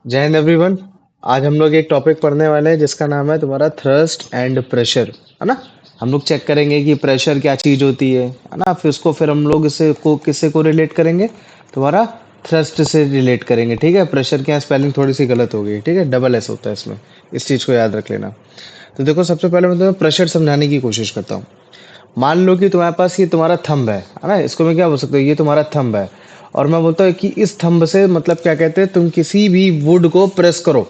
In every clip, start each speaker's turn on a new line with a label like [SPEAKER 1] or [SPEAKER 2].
[SPEAKER 1] जय हिंद एवरीवन। आज हम लोग एक टॉपिक पढ़ने वाले हैं जिसका नाम है तुम्हारा थ्रस्ट एंड प्रेशर, है ना। हम लोग चेक करेंगे कि प्रेशर क्या चीज होती है ना। फिर हम लोग इसे को किससे को रिलेट करेंगे, तुम्हारा थ्रस्ट से रिलेट करेंगे। ठीक है, प्रेशर की यहाँ स्पेलिंग थोड़ी सी गलत हो गई। ठीक है, डबल एस होता है इसमें, इस चीज को याद रख लेना। तो देखो, सबसे पहले मैं तुम्हें प्रेशर समझाने की कोशिश करता हूँ। मान लो कि तुम्हारे पास ये तुम्हारा थंब है ना। इसको मैं क्या बोल सकता हूँ, ये तुम्हारा थंब है। और मैं बोलता हूँ कि इस थंब से मतलब क्या कहते हैं, तुम किसी भी वुड को प्रेस करो।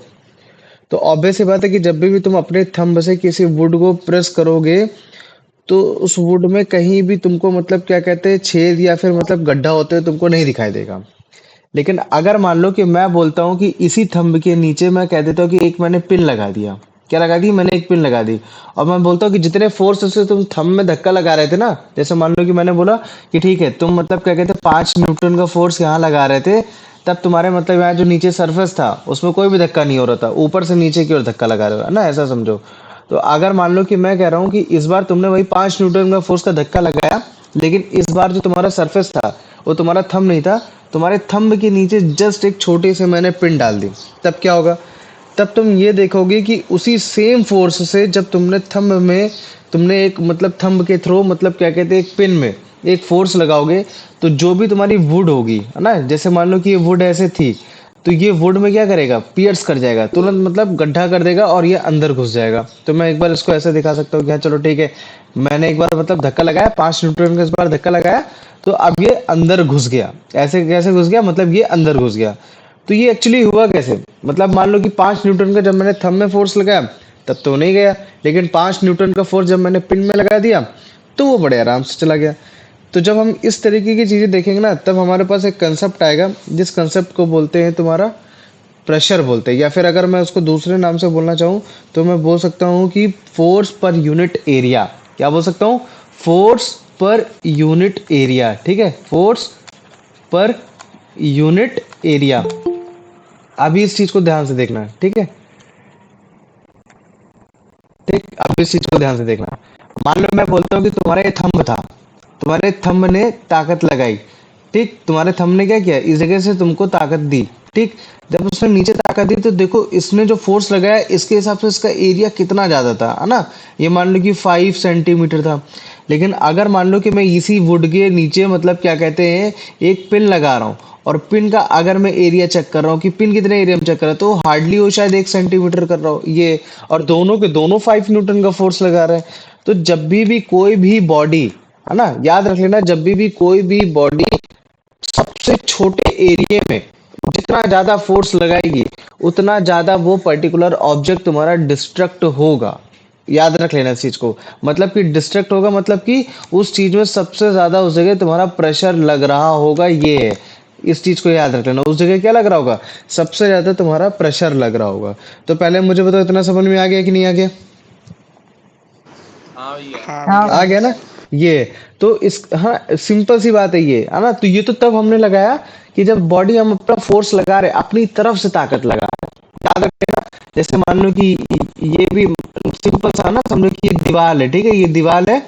[SPEAKER 1] तो ऑब्वियस सी बात है कि जब भी तुम अपने थंब से किसी वुड को प्रेस करोगे, तो उस वुड में कहीं भी तुमको मतलब क्या कहते हैं, छेद या फिर मतलब गड्ढा होते हुए तुमको नहीं दिखाई देगा। लेकिन अगर मान लो कि मैं बोलता हूँ कि इसी थंब के नीचे मैं कह देता हूँ कि एक मैंने पिन लगा दिया। क्या लगा दी? मैंने एक पिन लगा दी। और मैं बोलता हूँ कि जितने फोर्स से तुम थंब में धक्का लगा रहे थे ना, जैसे मान लो कि मैंने बोला कि ठीक है, तुम मतलब क्या कहते हैं 5 न्यूटन का फोर्स यहाँ लगा रहे थे, तब तुम्हारे मतलब यहाँ जो नीचे सरफेस था उसमें कोई भी धक्का नहीं हो रहा था, ऊपर से नीचे की ओर धक्का लगा रहे हो, है ना, ऐसा समझो। तो अगर मान लो कि मैं कह रहा हूँ कि इस बार तुमने वही 5 न्यूटन का फोर्स का धक्का लगाया, लेकिन इस बार जो तुम्हारा सरफेस था वो तुम्हारा थंब नहीं था, तुम्हारे थंब के नीचे जस्ट एक छोटे से मैंने पिन डाल दी। तब क्या होगा? तब तुम ये देखोगे कि उसी सेम फोर्स से जब तुमने थंब में, तुमने एक मतलब थंब के थ्रू मतलब क्या कहते हैं एक पिन में एक फोर्स लगाओगे, तो जो भी तुम्हारी वुड होगी, है ना, जैसे मान लो कि ये वुड ऐसे थी, तो ये वुड में क्या करेगा, पियर्स कर जाएगा, तुरंत मतलब गड्ढा कर देगा और ये अंदर घुस जाएगा। तो मैं एक बार इसको ऐसे दिखा सकता हूँ कि हाँ चलो ठीक है, मैंने एक बार मतलब धक्का लगाया, 5 न्यूटन का इस बार धक्का लगाया, तो अब ये अंदर घुस गया। ऐसे कैसे घुस गया, मतलब ये अंदर घुस गया। तो ये एक्चुअली हुआ कैसे, मतलब मान लो कि 5 न्यूटन का जब मैंने थंब में फोर्स लगाया तब तो नहीं गया, लेकिन 5 न्यूटन का फोर्स जब मैंने पिन में लगा दिया तो वो बड़े आराम से चला गया। तो जब हम इस तरीके की चीजें देखेंगे ना, तब हमारे पास एक कंसेप्ट आएगा, जिस कंसेप्ट को बोलते हैं तुम्हारा प्रेशर बोलते हैं, या फिर अगर मैं उसको दूसरे नाम से बोलना चाहूँ तो मैं बोल सकता हूँ कि फोर्स पर यूनिट एरिया। क्या बोल सकता हूँ? Force per unit area. ठीक है, फोर्स पर यूनिट एरिया। अभी इस चीज को ध्यान से देखना, ठीक है। ठीक, अब इस चीज को ध्यान से देखना। मान लो मैं बोलता हूँ कि तुम्हारा ये थंब था, तुम्हारे थंब ने ताकत लगाई। ठीक, तुम्हारे थंब ने क्या किया, इस जगह से तुमको ताकत दी। ठीक, जब उसने नीचे ताकत दी तो देखो इसने जो फोर्स लगाया इसके हिसाब से इसका एरिया कितना ज्यादा था, है ना। ये मान लो कि 5 सेंटीमीटर था। लेकिन अगर मान लो कि मैं इसी वुड के नीचे मतलब क्या कहते हैं एक पिन लगा रहा हूँ, और पिन का अगर मैं एरिया चेक कर रहा हूँ कि पिन कितने एरिया में चेक कर रहा है, तो हार्डली वो शायद 1 सेंटीमीटर कर रहा हो ये, और दोनों के दोनों 5 न्यूटन का फोर्स लगा रहे हैं। तो जब भी कोई भी बॉडी, है ना, याद रख लेना, जब भी कोई भी बॉडी सबसे छोटे एरिया में जितना ज्यादा फोर्स लगाएगी, उतना ज्यादा वो पर्टिकुलर ऑब्जेक्ट तुम्हारा डिस्ट्रक्ट होगा। याद रख लेना इस चीज को। मतलब कि डिस्ट्रक्ट होगा मतलब कि उस चीज में सबसे ज्यादा उस जगह तुम्हारा प्रेशर लग रहा होगा, ये है। इस चीज को याद रख लेना, उस जगह क्या लग रहा होगा, सबसे ज्यादा तुम्हारा प्रेशर लग रहा होगा। तो पहले मुझे बताओ, इतना समझ में आ गया कि नहीं आ गया?
[SPEAKER 2] हाँ भैया।
[SPEAKER 3] हाँ
[SPEAKER 4] हाँ
[SPEAKER 3] भैया।
[SPEAKER 1] आ
[SPEAKER 4] भाई।
[SPEAKER 1] गया ना ये? तो इस, हाँ, सिंपल सी बात है ये, है ना। तो ये तो तब हमने लगाया कि जब बॉडी हम अपना फोर्स लगा रहे, अपनी तरफ से ताकत लगा रहे। याद रखना, जैसे मान लो कि ये भी सिंपल सा ना, समझो कि ये दीवार है, ठीक है, ये दीवार है,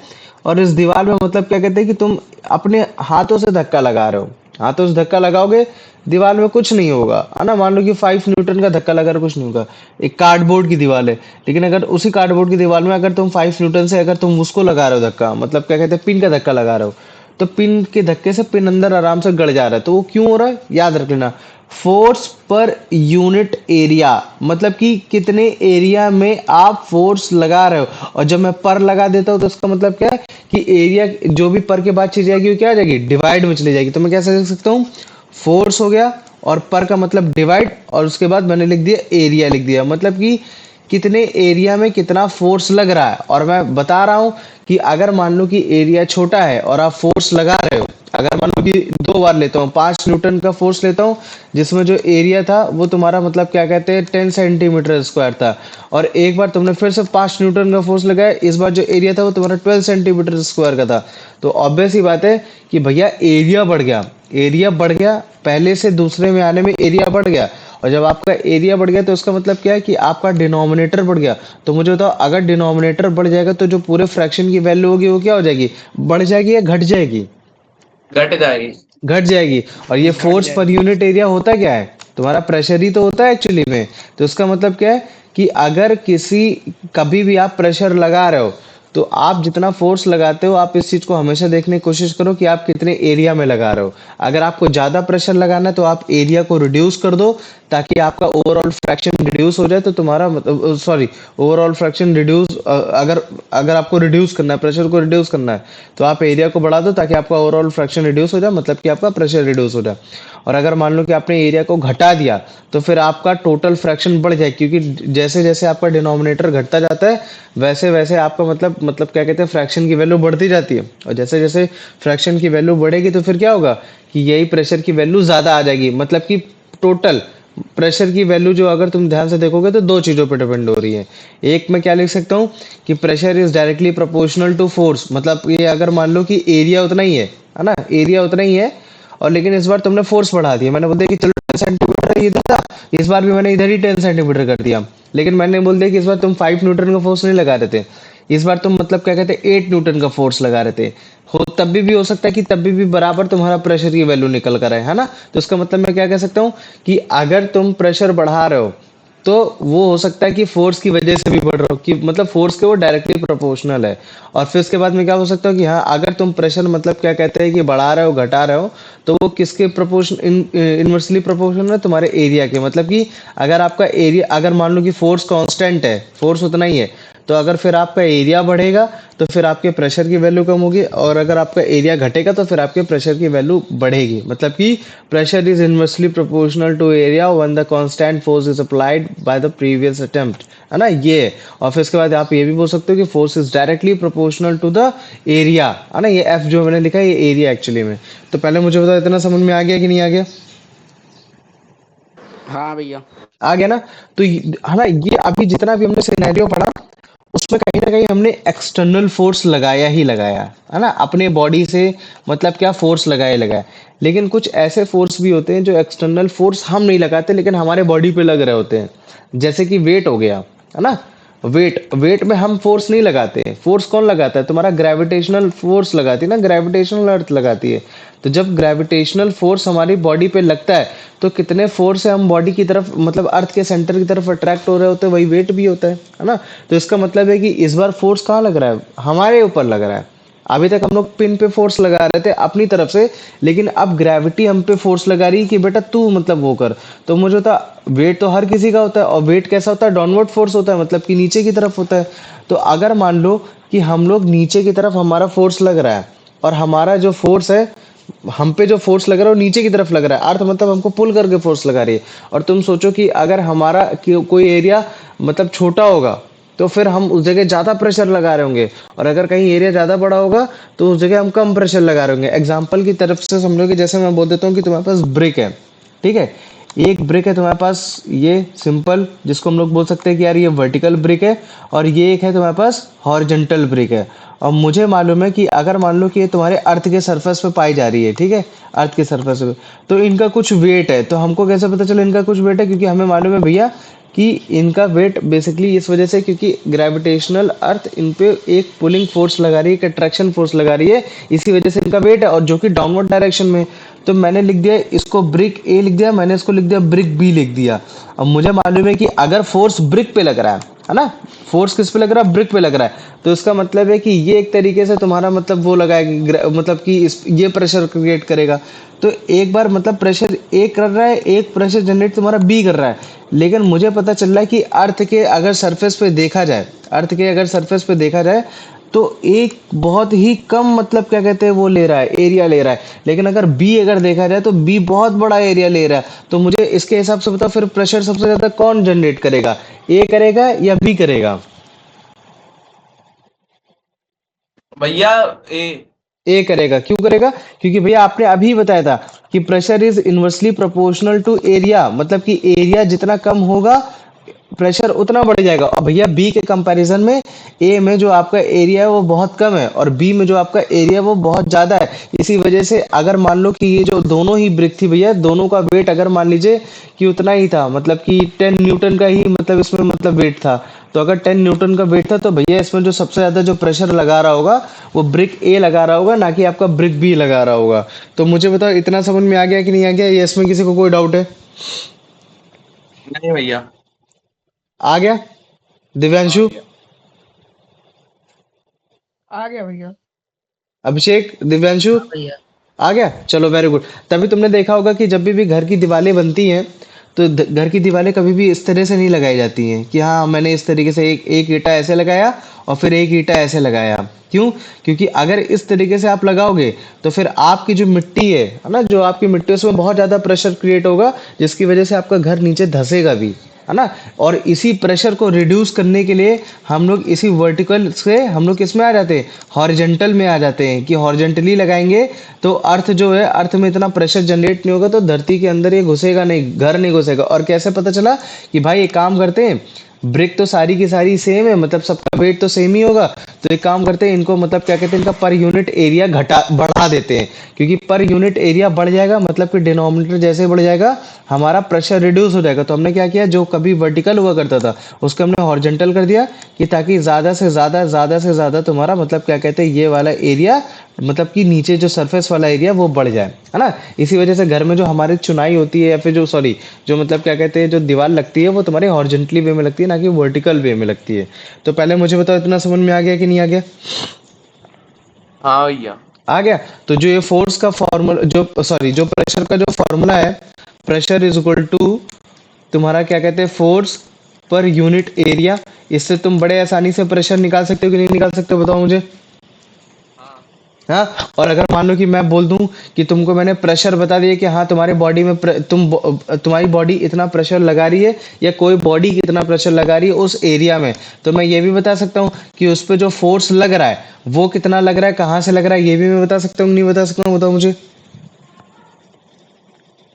[SPEAKER 1] और इस दीवार में मतलब क्या कहते हैं कि तुम अपने हाथों से धक्का लगा रहे हो। हाथों से धक्का लगाओगे, दीवार में कुछ नहीं होगा, है ना। मान लो कि 5 न्यूटन का धक्का लगा रहे हो, कुछ नहीं होगा। एक कार्डबोर्ड की दीवार है, लेकिन अगर उसी कार्डबोर्ड की दीवार में अगर तुम 5 न्यूटन से अगर तुम उसको लगा रहे हो धक्का, मतलब क्या कहते हैं पिन का धक्का लगा रहे हो, तो पिन के धक्के से पिन अंदर आराम से गड़ जा रहा है। तो वो क्यों हो रहा है, याद रख लेना, फोर्स पर यूनिट एरिया, मतलब कि कितने एरिया में आप फोर्स लगा रहे हो। और जब मैं पर लगा देता हूँ तो उसका मतलब क्या है कि एरिया जो भी पर के बाद चीज जाएगी वो क्या आ जाएगी, डिवाइड में चली जाएगी। तो मैं कैसे लिख सकता हूँ, फोर्स हो गया और पर का मतलब डिवाइड, और उसके बाद मैंने लिख दिया एरिया, लिख दिया मतलब कि कितने एरिया में कितना फोर्स लग रहा है। और मैं बता रहा हूं कि अगर मान लो कि एरिया छोटा है और आप फोर्स लगा रहे हो, अगर मान लो कि दो बार लेता हूँ, 5 न्यूटन का फोर्स लेता हूँ, जिसमें जो एरिया था वो तुम्हारा मतलब क्या कहते हैं 10 सेंटीमीटर स्क्वायर था, और एक बार तुमने फिर से 5 न्यूटन का फोर्स लगाया, इस बार जो एरिया था वो तुम्हारा 12 सेंटीमीटर स्क्वायर का था। तो ऑब्वियस ही बात है कि भैया एरिया बढ़ गया। एरिया बढ़ गया, पहले से दूसरे में आने में एरिया बढ़ गया। और जब आपका एरिया बढ़ गया तो उसका मतलब क्या है कि आपका डिनोमिनेटर बढ़ गया। तो मुझे बताओ, अगर डिनोमिनेटर बढ़ जाएगा तो जो पूरे फ्रैक्शन की वैल्यू होगी वो क्या हो जाएगी, बढ़ जाएगी या घट जाएगी?
[SPEAKER 2] घट जाएगी।
[SPEAKER 1] घट जाएगी। और ये
[SPEAKER 3] घट
[SPEAKER 1] फोर्स पर
[SPEAKER 3] जाएगी।
[SPEAKER 1] यूनिट एरिया होता क्या है, तुम्हारा प्रेशर ही तो होता है एक्चुअली में। तो इसका मतलब क्या है कि अगर किसी कभी भी आप प्रेशर लगा रहे हो, तो आप जितना फोर्स लगाते हो, आप इस चीज को हमेशा देखने की कोशिश करो कि आप कितने एरिया में लगा रहे हो। अगर आपको ज्यादा प्रेशर लगाना है तो आप एरिया को रिड्यूस कर दो, ताकि आपका ओवरऑल फ्रैक्शन रिड्यूस हो जाए। तो तुम्हारा मतलब सॉरी, ओवरऑल फ्रैक्शन रिड्यूस, अगर अगर आपको रिड्यूस करना है, प्रेशर को रिड्यूस करना है, तो आप एरिया को बढ़ा दो ताकि आपका ओवरऑल फ्रैक्शन रिड्यूस हो जाए, मतलब कि आपका प्रेशर रिड्यूस हो जाए। और अगर मान लो कि आपने एरिया को घटा दिया, तो फिर आपका टोटल फ्रैक्शन बढ़ जाए, क्योंकि जैसे जैसे आपका डिनोमिनेटर घटता जाता है, वैसे वैसे आपका मतलब क्या कहते हैं, फ्रैक्शन की वैल्यू बढ़ती जाती है। और जैसे जैसे फ्रैक्शन की वैल्यू बढ़ेगी, तो फिर क्या होगा कि यही प्रेशर की वैल्यू ज्यादा आ जाएगी। मतलब कि टोटल प्रेशर की वैल्यू जो, अगर तुम ध्यान से देखोगे, तो दो चीजों पर डिपेंड हो रही है। एक मैं क्या लिख सकता हूँ कि pressure is directly proportional to force, मतलब ये अगर मान लो कि एरिया उतना ही है ना, एरिया उतना ही है, और लेकिन इस बार तुमने फोर्स बढ़ा दिया। मैंने बोल दिया कि चलो 10 सेंटीमीटर इधर था, इस बार भी मैंने इधर ही 10 सेंटीमीटर कर दिया। लेकिन मैंने बोल दिया कि इस बार तुम 5 न्यूटन का फोर्स नहीं लगा रहे थे, इस बार तुम मतलब क्या कहते हैं 8 न्यूटन का फोर्स लगा रहे थे। तब भी हो सकता है कि तब भी बराबर तुम्हारा प्रेशर की वैल्यू निकल कर आए, है ना। तो इसका मतलब मैं क्या कह सकता हूँ कि अगर तुम प्रेशर बढ़ा रहे हो, तो वो हो सकता है कि फोर्स की वजह से भी बढ़ रहा हो, कि मतलब फोर्स के वो डायरेक्टली प्रोपोर्शनल है। और फिर उसके बाद में क्या हो सकता है कि हाँ, अगर तुम प्रेशर मतलब क्या कहते हैं कि बढ़ा रहे हो घटा रहे हो, तो वो किसके प्रोपोर्शन इनवर्सली प्रोपोर्शनल है, तुम्हारे एरिया के। मतलब कि अगर आपका एरिया, अगर मान लो कि फोर्स कांस्टेंट है, फोर्स उतना ही है, तो अगर फिर आपका एरिया बढ़ेगा, तो फिर आपके प्रेशर की वैल्यू कम होगी, और अगर आपका एरिया घटेगा, तो फिर आपके प्रेशर की वैल्यू बढ़ेगी। मतलब कि pressure is inversely proportional to area when the constant force is applied by the previous attempt, है ना ये है। और फिर इसके बाद आप ये भी बोल सकते हो कि force is directly proportional to the area, है ना। ये एफ जो मैंने लिखा है, ये एरिया एक्चुअली में। तो पहले मुझे बताओ, इतना समझ में आ गया कि नहीं आ गया?
[SPEAKER 2] हाँ भैया।
[SPEAKER 1] आ गया ना। तो है ना, ये अभी जितना भी हमने सिनेरियो पढ़ा, उसमें कहीं ना कहीं हमने एक्सटर्नल फोर्स लगाया ही लगाया, है ना, अपने बॉडी से। मतलब क्या, फोर्स लगाया ही लगाया। लेकिन कुछ ऐसे फोर्स भी होते हैं जो एक्सटर्नल फोर्स हम नहीं लगाते, लेकिन हमारे बॉडी पे लग रहे होते हैं। जैसे कि वेट हो गया, है ना। वेट वेट में हम फोर्स नहीं लगाते। फोर्स कौन लगाता है? तुम्हारा ग्रेविटेशनल फोर्स लगाती है ना, ग्रेविटेशनल अर्थ लगाती है। तो जब ग्रेविटेशनल फोर्स हमारी बॉडी पे लगता है, तो कितने फोर्स से हम बॉडी की तरफ, मतलब अर्थ के सेंटर की तरफ अट्रैक्ट हो रहे होते हैं, वही वेट भी होता है ना। तो इसका मतलब है कि इस बार फोर्स कहाँ लग रहा है? हमारे ऊपर लग रहा है। अभी तक हम लोग पिन पे फोर्स लगा रहे थे अपनी तरफ से, लेकिन अब ग्रेविटी हम पे फोर्स लगा रही है कि बेटा तू मतलब वो कर। तो मुझे होता, वेट तो हर किसी का होता है, और वेट कैसा होता है? डाउनवर्ड फोर्स होता है, मतलब कि नीचे की तरफ होता है। तो अगर मान लो कि हम लोग नीचे की तरफ हमारा फोर्स लग रहा है, और हमारा जो फोर्स है, हम पे जो फोर्स लग रहा है वो नीचे की तरफ लग रहा है, अर्थ मतलब हमको पुल करके फोर्स लगा रही है। और तुम सोचो कि अगर हमारा कोई एरिया मतलब छोटा होगा, तो फिर हम उस जगह ज्यादा प्रेशर लगा रहे होंगे, और अगर कहीं एरिया ज्यादा बड़ा होगा, तो उस जगह हम कम प्रेशर लगा रहे होंगे। एग्जाम्पल की तरफ से समझो कि जैसे मैं बोल देता हूँ कि तुम्हारे पास ब्रिक है, ठीक है। एक ब्रिक है तुम्हारे पास, ये सिंपल, जिसको हम लोग बोल सकते हैं कि यार ये वर्टिकल ब्रिक है, और ये एक है तुम्हारे पास हॉरिजॉन्टल ब्रिक है। और मुझे मालूम है कि अगर मान लो कि ये तुम्हारे अर्थ के सरफेस पे पाई जा रही है, ठीक है, अर्थ के सरफेस पे, तो इनका कुछ वेट है। तो हमको कैसे पता चला इनका कुछ वेट है? क्योंकि हमें मालूम है भैया कि इनका वेट बेसिकली इस वजह से, क्योंकि ग्रेविटेशनल अर्थ इन पे एक पुलिंग फोर्स लगा रही है, एक अट्रैक्शन फोर्स लगा रही है, इसी वजह से इनका वेट है, और जो कि डाउनवर्ड डायरेक्शन में। तो मैंने लिख दिया इसको ब्रिक ए लिख दिया, मैंने इसको लिख दिया ब्रिक बी लिख दिया। अब मुझे मालूम है कि अगर फोर्स ब्रिक पे लग रहा है ना, फोर्स किस पे लग रहा है? ब्रिक पे लग रहा है। तो इसका मतलब है कि ये एक तरीके से तुम्हारा मतलब वो लगाएगा, मतलब कि ये प्रेशर क्रिएट करेगा। तो एक बार मतलब प्रेशर ए कर रहा है, एक प्रेशर जनरेट तुम्हारा बी कर रहा है। लेकिन मुझे पता चल रहा है कि अर्थ के अगर सरफेस पे देखा जाए, अर्थ के अगर सरफेस पे देखा जाए, तो एक बहुत ही कम मतलब क्या कहते हैं वो ले रहा है, एरिया ले रहा है। लेकिन अगर बी अगर देखा जाए, तो बी बहुत बड़ा एरिया ले रहा है। तो मुझे इसके हिसाब से बताओ, फिर प्रेशर सबसे ज्यादा कौन जनरेट करेगा? ए करेगा या बी करेगा?
[SPEAKER 2] भैया ए।
[SPEAKER 1] ए करेगा। क्यों करेगा? क्योंकि भैया आपने अभी बताया था कि pressure is inversely proportional to area, मतलब कि एरिया जितना कम होगा, प्रेशर उतना बढ़ जाएगा। और भैया बी के कंपैरिजन में ए में जो आपका एरिया है वो बहुत कम है, और बी में जो आपका एरिया है वो बहुत ज्यादा है। इसी वजह से अगर मान लो कि ये जो दोनों ही ब्रिक थी भैया, दोनों का वेट अगर मान लीजिए कि उतना ही था, मतलब कि 10 न्यूटन का ही मतलब इसमें मतलब वेट था। तो अगर 10 न्यूटन का वेट था, तो भैया इसमें जो सबसे ज्यादा जो प्रेशर लगा रहा होगा, वो ब्रिक ए लगा रहा होगा, ना कि आपका ब्रिक बी लगा रहा होगा। तो मुझे बताओ, इतना समझ में आ गया कि नहीं आ गया? ये इसमें किसी को कोई डाउट है?
[SPEAKER 2] नहीं भैया।
[SPEAKER 1] आ गया?
[SPEAKER 2] आ
[SPEAKER 1] दिव्यांशु,
[SPEAKER 2] गया।
[SPEAKER 3] आ गया भैया।
[SPEAKER 1] अभिषेक, दिव्यांशु,
[SPEAKER 3] हाँ भैया।
[SPEAKER 1] आ गया? चलो वेरी गुड। तभी तुमने देखा होगा कि जब भी घर की दीवारें बनती हैं तो घर की दीवारें कभी भी इस तरह से नहीं लगाई जाती हैं कि हाँ मैंने इस तरीके से एक एक ईंटा ऐसे लगाया और फिर एक ईंटा ऐसे लगाया। क्यों? क्योंकि अगर इस तरीके से आप लगाओगे तो फिर आपकी जो मिट्टी है ना, जो आपकी मिट्टी है उसमें बहुत ज्यादा प्रेशर क्रिएट होगा, जिसकी वजह से आपका घर नीचे धंसेगा भी, है ना। और इसी प्रेशर को रिड्यूस करने के लिए हम लोग इसी वर्टिकल से हम लोग किस में आ जाते हैं, हॉरिजेंटल में आ जाते हैं कि हॉरिजेंटली लगाएंगे तो अर्थ जो है, अर्थ में इतना प्रेशर जनरेट नहीं होगा, तो धरती के अंदर ये घुसेगा नहीं, घर नहीं घुसेगा। और कैसे पता चला कि भाई एक काम करते हैं, ब्रिक तो सारी की सारी सेम है, मतलब सबका वेट तो सेम ही होगा, तो एक काम करते हैं इनको, मतलब क्या कहते हैं, इनका पर यूनिट एरिया घटा बढ़ा देते हैं। क्योंकि पर यूनिट एरिया बढ़ जाएगा मतलब कि डिनोमिनेटर जैसे बढ़ जाएगा हमारा प्रेशर रिड्यूस हो जाएगा। तो हमने क्या किया, जो कभी वर्टिकल हुआ करता था उसको हमने हॉरिजेंटल कर दिया, कि ताकि ज्यादा से ज्यादा तुम्हारा मतलब क्या कहते हैं ये वाला एरिया, मतलब कि नीचे जो सरफेस वाला एरिया वो बढ़ जाए, है ना। इसी वजह से घर में जो हमारी चुनाई होती है या फिर जो सॉरी जो मतलब क्या कहते हैं जो दीवार लगती है वो तुम्हारी हॉरिजेंटली वे में लगती है, ना कि वर्टिकल वे में लगती है। तो पहले मुझे बताओ इतना समझ में आ गया कि नहीं आ गया?
[SPEAKER 2] हाँ भैया।
[SPEAKER 1] आ गया। तो जो ये फोर्स का फॉर्मूला, जो सॉरी जो प्रेशर का जो फॉर्मूला है, प्रेशर इज इक्वल टू तुम्हारा क्या कहते हैं फोर्स पर यूनिट एरिया। इससे तुम बड़े आसानी से प्रेशर निकाल सकते हो कि नहीं निकाल सकते हो, बताओ मुझे।
[SPEAKER 2] हाँ।
[SPEAKER 1] हाँ। और अगर मान लो कि मैं बोल दूं कि तुमको मैंने प्रेशर बता दिया कि हाँ तुम्हारी बॉडी में तुम्हारी बॉडी इतना प्रेशर लगा रही है या कोई बॉडी कितना प्रेशर लगा रही है उस एरिया में, तो मैं ये भी बता सकता हूँ कि उस पे जो फोर्स लग रहा है वो कितना लग रहा है, कहाँ से लग रहा है, ये भी मैं बता सकता हूँ नहीं बता सकता हूँ, बताओ मुझे।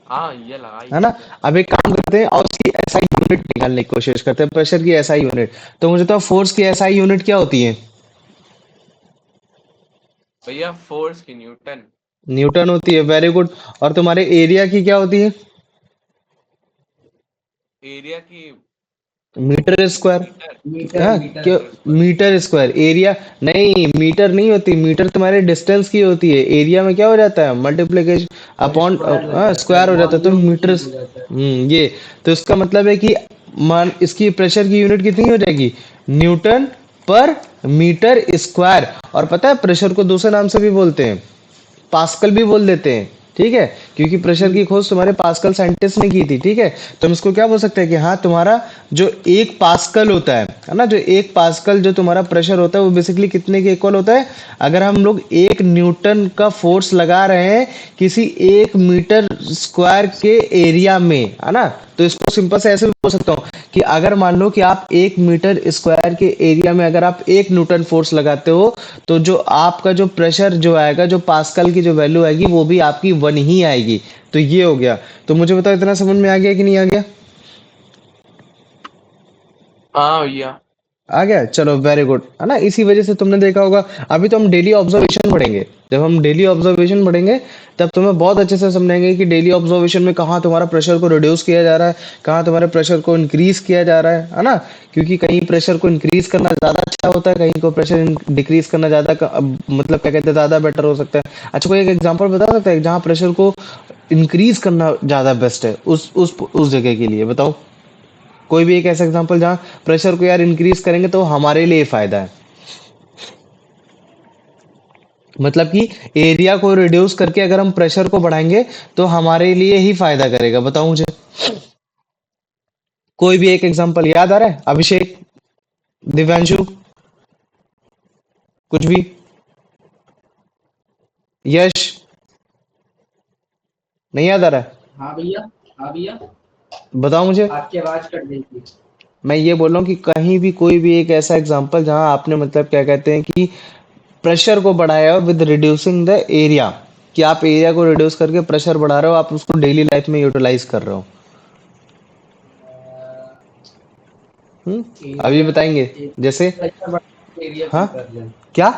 [SPEAKER 2] हाँ ये लगा ही
[SPEAKER 1] है ना।
[SPEAKER 2] सकते हैं।
[SPEAKER 1] अब एक काम करते हैं और उसकी एसआई यूनिट निकालने की कोशिश करते हैं, प्रेशर की एसआई यूनिट। तो मुझे तो फोर्स की एसआई यूनिट क्या होती है?
[SPEAKER 2] भैया फोर्स की न्यूटन।
[SPEAKER 1] न्यूटन होती है, वेरी गुड। और तुम्हारे एरिया की क्या होती है?
[SPEAKER 2] एरिया की
[SPEAKER 1] मीटर स्क्वायर।
[SPEAKER 2] मीटर।
[SPEAKER 3] मीटर
[SPEAKER 1] हाँ,
[SPEAKER 3] मीटर।
[SPEAKER 1] क्यों?
[SPEAKER 2] Metre square.
[SPEAKER 1] Metre square area. नहीं, मीटर नहीं होती, मीटर तुम्हारे डिस्टेंस की होती है, एरिया में क्या हो जाता है, मल्टीप्लिकेशन
[SPEAKER 3] और
[SPEAKER 1] अपॉन
[SPEAKER 3] स्क्वायर लग जाता है,
[SPEAKER 1] स्क्वायर हो जाता है, तो
[SPEAKER 3] वॉल्यूम
[SPEAKER 1] मीटर।
[SPEAKER 3] ठीक हो जाता है।
[SPEAKER 1] ये तो इसका मतलब है कि मान इसकी प्रेशर की यूनिट कितनी हो जाएगी, न्यूटन पर मीटर स्क्वायर। और पता है प्रेशर को दूसरे नाम से भी बोलते हैं, पास्कल भी बोल देते हैं, ठीक है। क्योंकि प्रेशर की खोज तुम्हारे पास्कल साइंटिस्ट ने की थी, ठीक है। तो हम इसको क्या बोल सकते हैं कि हाँ तुम्हारा जो एक पास्कल होता है ना, जो एक पास्कल जो तुम्हारा प्रेशर होता है वो बेसिकली कितने के इक्वल होता है, अगर हम लोग एक न्यूटन का फोर्स लगा रहे हैं किसी एक मीटर स्क्वायर के एरिया में, है ना। तो इसको सिंपल से ऐसे भी बोल सकता हूँ कि अगर मान लो कि आप एक मीटर स्क्वायर के एरिया में अगर आप एक न्यूटन फोर्स लगाते हो, तो जो आपका जो प्रेशर जो आएगा, जो पास्कल की जो वैल्यू आएगी वो भी आपकी वन ही आएगी। तो ये हो गया। तो मुझे बताओ इतना समझ में आ गया कि नहीं आ गया?
[SPEAKER 2] हाँ भैया।
[SPEAKER 1] आ गया, चलो वेरी गुड, है ना। इसी वजह से तुमने देखा होगा, अभी तो हम डेली ऑब्जर्वेशन पढ़ेंगे, जब हम डेली ऑब्जर्वेशन पढ़ेंगे तब तुम्हें बहुत अच्छे से समझेंगे कि डेली ऑब्जर्वेशन में कहाँ तुम्हारा प्रेशर को रिड्यूस किया जा रहा है, कहाँ तुम्हारे प्रेशर को इंक्रीज किया जा रहा है ना। क्योंकि कहीं प्रेशर को इंक्रीज करना ज्यादा अच्छा होता है, कहीं को प्रेशर डिक्रीज करना ज्यादा मतलब क्या कहते हैं ज्यादा बेटर हो सकता है। अच्छा, कोई एक एग्जांपल बता सकता है जहाँ प्रेशर को इंक्रीज करना ज्यादा बेस्ट है उस जगह के लिए, बताओ। कोई भी एक ऐसा एग्जांपल जहाँ प्रेशर को यार इंक्रीज करेंगे तो हमारे लिए फायदा है, मतलब कि एरिया को रिड्यूस करके अगर हम प्रेशर को बढ़ाएंगे तो हमारे लिए ही फायदा करेगा, बताओ मुझे। कोई भी एक एग्जांपल याद आ रहा है, अभिषेक, दिव्यांशु, कुछ भी, यश, नहीं याद आ रहा है?
[SPEAKER 3] हाँ भैया। हाँ भैया।
[SPEAKER 1] बताओ मुझे।
[SPEAKER 3] आपकी आवाज कट गई थी।
[SPEAKER 1] मैं ये बोल रहा हूँ कि कहीं भी कोई भी एक ऐसा एग्जांपल जहां आपने मतलब क्या कहते हैं कि प्रेशर को बढ़ाया हो विद रिड्यूसिंग द एरिया, कि आप एरिया को रिड्यूस करके प्रेशर बढ़ा रहे हो, आप उसको डेली लाइफ में यूटिलाइज कर रहे हो। अभी
[SPEAKER 3] एरिया
[SPEAKER 1] बताएंगे जैसे।
[SPEAKER 3] प्रेशर बढ़ा एरिया
[SPEAKER 1] हाँ,
[SPEAKER 3] कम कर रहे हैं।
[SPEAKER 1] क्या?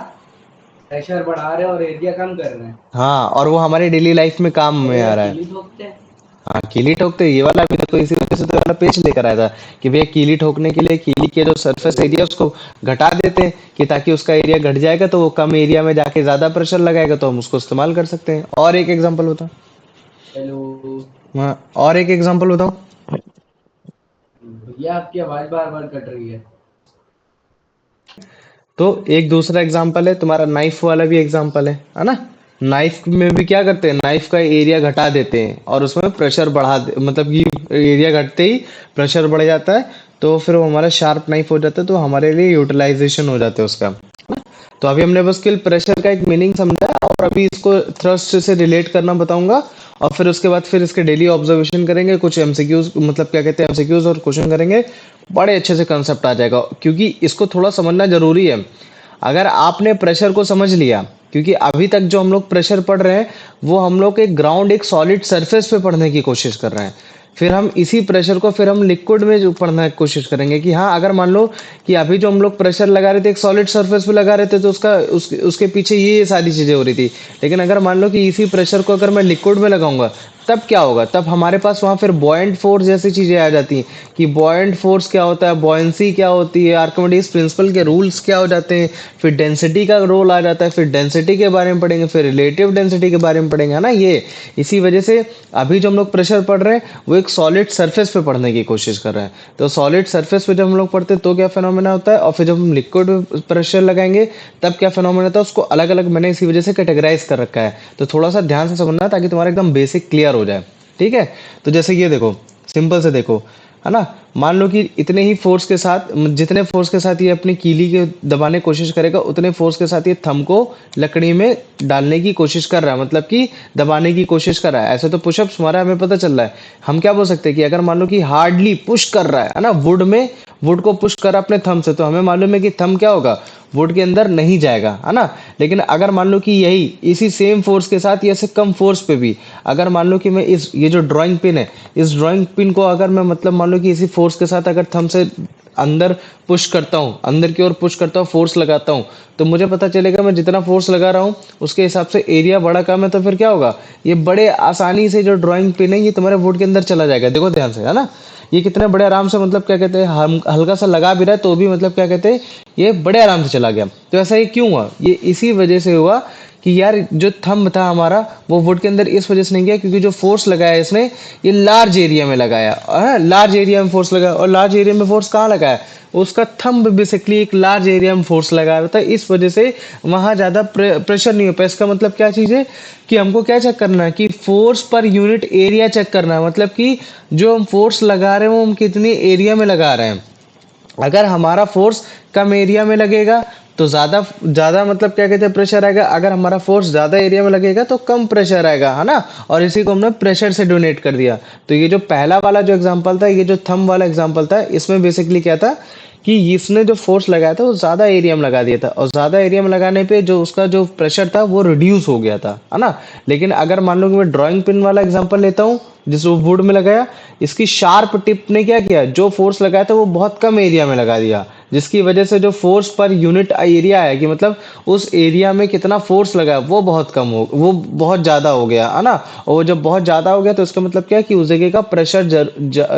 [SPEAKER 3] प्रेशर बढ़ा रहे हैं और एरिया कम कर रहे हैं।
[SPEAKER 1] हाँ, और वो हमारे डेली लाइफ में काम में
[SPEAKER 3] भैया
[SPEAKER 1] आ रहा है।
[SPEAKER 3] कीली ठोकते हैं।
[SPEAKER 1] हाँ, कीली ठोकते ये वाला भी देखो, इसी वजह से तो ये वाला पेज लेकर आया था कि भैया कीली ठोकने के लिए कीली के जो सरफेस
[SPEAKER 3] हेलो।
[SPEAKER 1] एरिया उसको घटा देते हैं, कि ताकि उसका एरिया घट जाएगा तो वो कम एरिया में जाके ज्यादा प्रेशर लगाएगा, तो हम उसको इस्तेमाल कर सकते हैं। और एक एग्जांपल बताओ।
[SPEAKER 3] हेलो।
[SPEAKER 1] हाँ, और एक एग्जांपल बताओ।
[SPEAKER 3] ये आपकी आवाज बार बार कट रही है।
[SPEAKER 1] तो एक दूसरा एग्जांपल है तुम्हारा नाइफ वाला भी एग्जांपल है ना। नाइफ में भी क्या करते हैं, नाइफ का एरिया घटा देते हैं और उसमें प्रेशर मतलब कि एरिया घटते ही प्रेशर बढ़ जाता है, तो फिर वो हमारा शार्प नाइफ हो जाता है, तो हमारे लिए यूटिलाइजेशन हो जाता है उसका। तो अभी हमने बस केवल प्रेशर का एक मीनिंग समझा और अभी इसको थ्रस्ट से रिलेट करना बताऊंगा, और फिर उसके बाद फिर इसके डेली ऑब्जर्वेशन करेंगे, कुछ एमसीक्यूज मतलब क्या कहते हैं एमसीक्यूज और क्वेश्चन करेंगे। बड़े अच्छे से कंसेप्ट आ जाएगा, क्योंकि इसको थोड़ा समझना जरूरी है। अगर आपने प्रेशर को समझ लिया, क्योंकि अभी तक जो हम लोग प्रेशर पढ़ रहे हैं वो हम लोग एक ग्राउंड एक सॉलिड सरफेस पे पढ़ने की कोशिश कर रहे हैं। फिर हम इसी प्रेशर को फिर हम लिक्विड में जो पढ़ने की कोशिश करेंगे कि हाँ, अगर मान लो कि अभी जो हम लोग प्रेशर लगा रहे थे एक सॉलिड सरफेस पे लगा रहे थे, तो उसके पीछे ये सारी चीजें हो रही थी। लेकिन अगर मान लो कि इसी प्रेशर को अगर मैं लिक्विड में लगाऊंगा, तब क्या होगा, तब हमारे पास वहां फिर बॉयंट फोर्स जैसी चीजें आ जाती हैं कि बॉयंट फोर्स क्या होता है, बॉयंसी क्या होती है, आर्किमिडीज प्रिंसिपल के रूल्स क्या हो जाते हैं, फिर डेंसिटी का रोल आ जाता है, फिर डेंसिटी के बारे में पढ़ेंगे, फिर रिलेटिव डेंसिटी के बारे में पढ़ेंगे, है ना। ये इसी वजह से अभी जो हम लोग प्रेशर पढ़ रहे हैं वो एक सॉलिड सरफेस पे पढ़ने की कोशिश कर रहे हैं। तो सॉलिड सरफेस पे जब हम लोग पढ़ते हैं तो क्या फिनोमेना होता है, और फिर जब हम लिक्विड प्रेशर लगाएंगे तब क्या फिनोमेना होता है, उसको अलग अलग मैंने इसी वजह से कैटेगराइज कर रखा है। तो थोड़ा सा ध्यान से समझना ताकि तुम्हारा एकदम बेसिक क्लियर हो जाए, ठीक है। तो जैसे ये देखो, सिंपल से देखो, है ना। मान लो कि इतने ही फोर्स के साथ, जितने फोर्स के साथ ये अपनी कीली के दबाने की कोशिश करेगा, उतने फोर्स के साथ ये थंब को लकड़ी में डालने की कोशिश कर रहा है, मतलब कि दबाने की कोशिश कर रहा है। ऐसे तो पुशअप्स हमारा हमें पता चल रहा है। हम क्या बोल सकते हैं कि अगर मान लो कि हार्डली पुश कर रहा है ना, वुड को पुश कर अपने थंब से, तो हमें मालूम है कि थंब क्या होगा, वुड के अंदर नहीं जाएगा, है ना। लेकिन अगर मान लो कि यही इसी सेम फोर्स के साथ या से कम फोर्स पे भी, अगर मान लो कि मैं ये जो ड्राइंग पिन है, इस ड्राइंग पिन को अगर मैं मतलब मान लो कि इसी फोर्स के साथ अगर थंब से अंदर पुश करता हूँ, अंदर की ओर पुश करता हूँ, फोर्स लगाता हूँ, तो मुझे पता चलेगा मैं जितना फोर्स लगा रहा हूँ उसके हिसाब से एरिया बड़ा कम है, तो फिर क्या होगा, ये बड़े आसानी से जो ड्राइंग पिन है ये तुम्हारे वुड के अंदर चला जाएगा। देखो ध्यान से, है ना। ये कितने बड़े आराम से, मतलब क्या कहते हैं, हम हल्का सा लगा भी रहा है तो भी मतलब क्या कहते हैं, ये बड़े आराम से चला गया। तो ऐसा ये क्यों हुआ, ये इसी वजह से हुआ कि यार जो थंब था हमारा वो वुड के अंदर इस वजह से नहीं गया क्योंकि जो फोर्स लगाया इसने ये लार्ज एरिया में लगाया, लार्ज एरिया में फोर्स लगाया। और लार्ज एरिया में फोर्स कहाँ लगाया, उसका थंब बेसिकली एक लार्ज एरिया में फोर्स लगा रहा था, इस वजह से वहां ज्यादा प्रेशर नहीं हो पाया। इसका मतलब क्या चीज है कि हमको क्या चेक करना है कि force per unit area check करना है, मतलब कि जो हम फोर्स लगा रहे हैं वो हम कितनी एरिया में लगा रहे हैं। अगर हमारा फोर्स कम एरिया में लगेगा तो ज्यादा ज्यादा मतलब क्या कहते हैं प्रेशर आएगा, अगर हमारा फोर्स ज्यादा एरिया में लगेगा तो कम प्रेशर आएगा, है ना। और इसी को हमने प्रेशर से डोनेट कर दिया। तो ये जो पहला वाला जो एग्जांपल था, ये जो थंब वाला एग्जांपल था, इसमें बेसिकली क्या था कि इसने जो फोर्स लगाया था वो ज्यादा एरिया में लगा दिया था, और ज्यादा एरिया में लगाने पे जो उसका जो प्रेशर था वो रिड्यूस हो गया था, है ना। लेकिन अगर मान लो कि मैं ड्राइंग पिन वाला एग्जांपल लेता हूँ जिस वुड में लगाया, इसकी शार्प टिप ने क्या किया, जो फोर्स लगाया था वो बहुत कम एरिया में लगा दिया, जिसकी वजह से जो फोर्स पर यूनिट एरिया है कि मतलब उस एरिया में कितना फोर्स लगा वो बहुत कम हो, वो बहुत ज्यादा हो गया, है ना। और वो जब बहुत ज्यादा हो गया तो इसका मतलब क्या है कि उस जगह का प्रेशर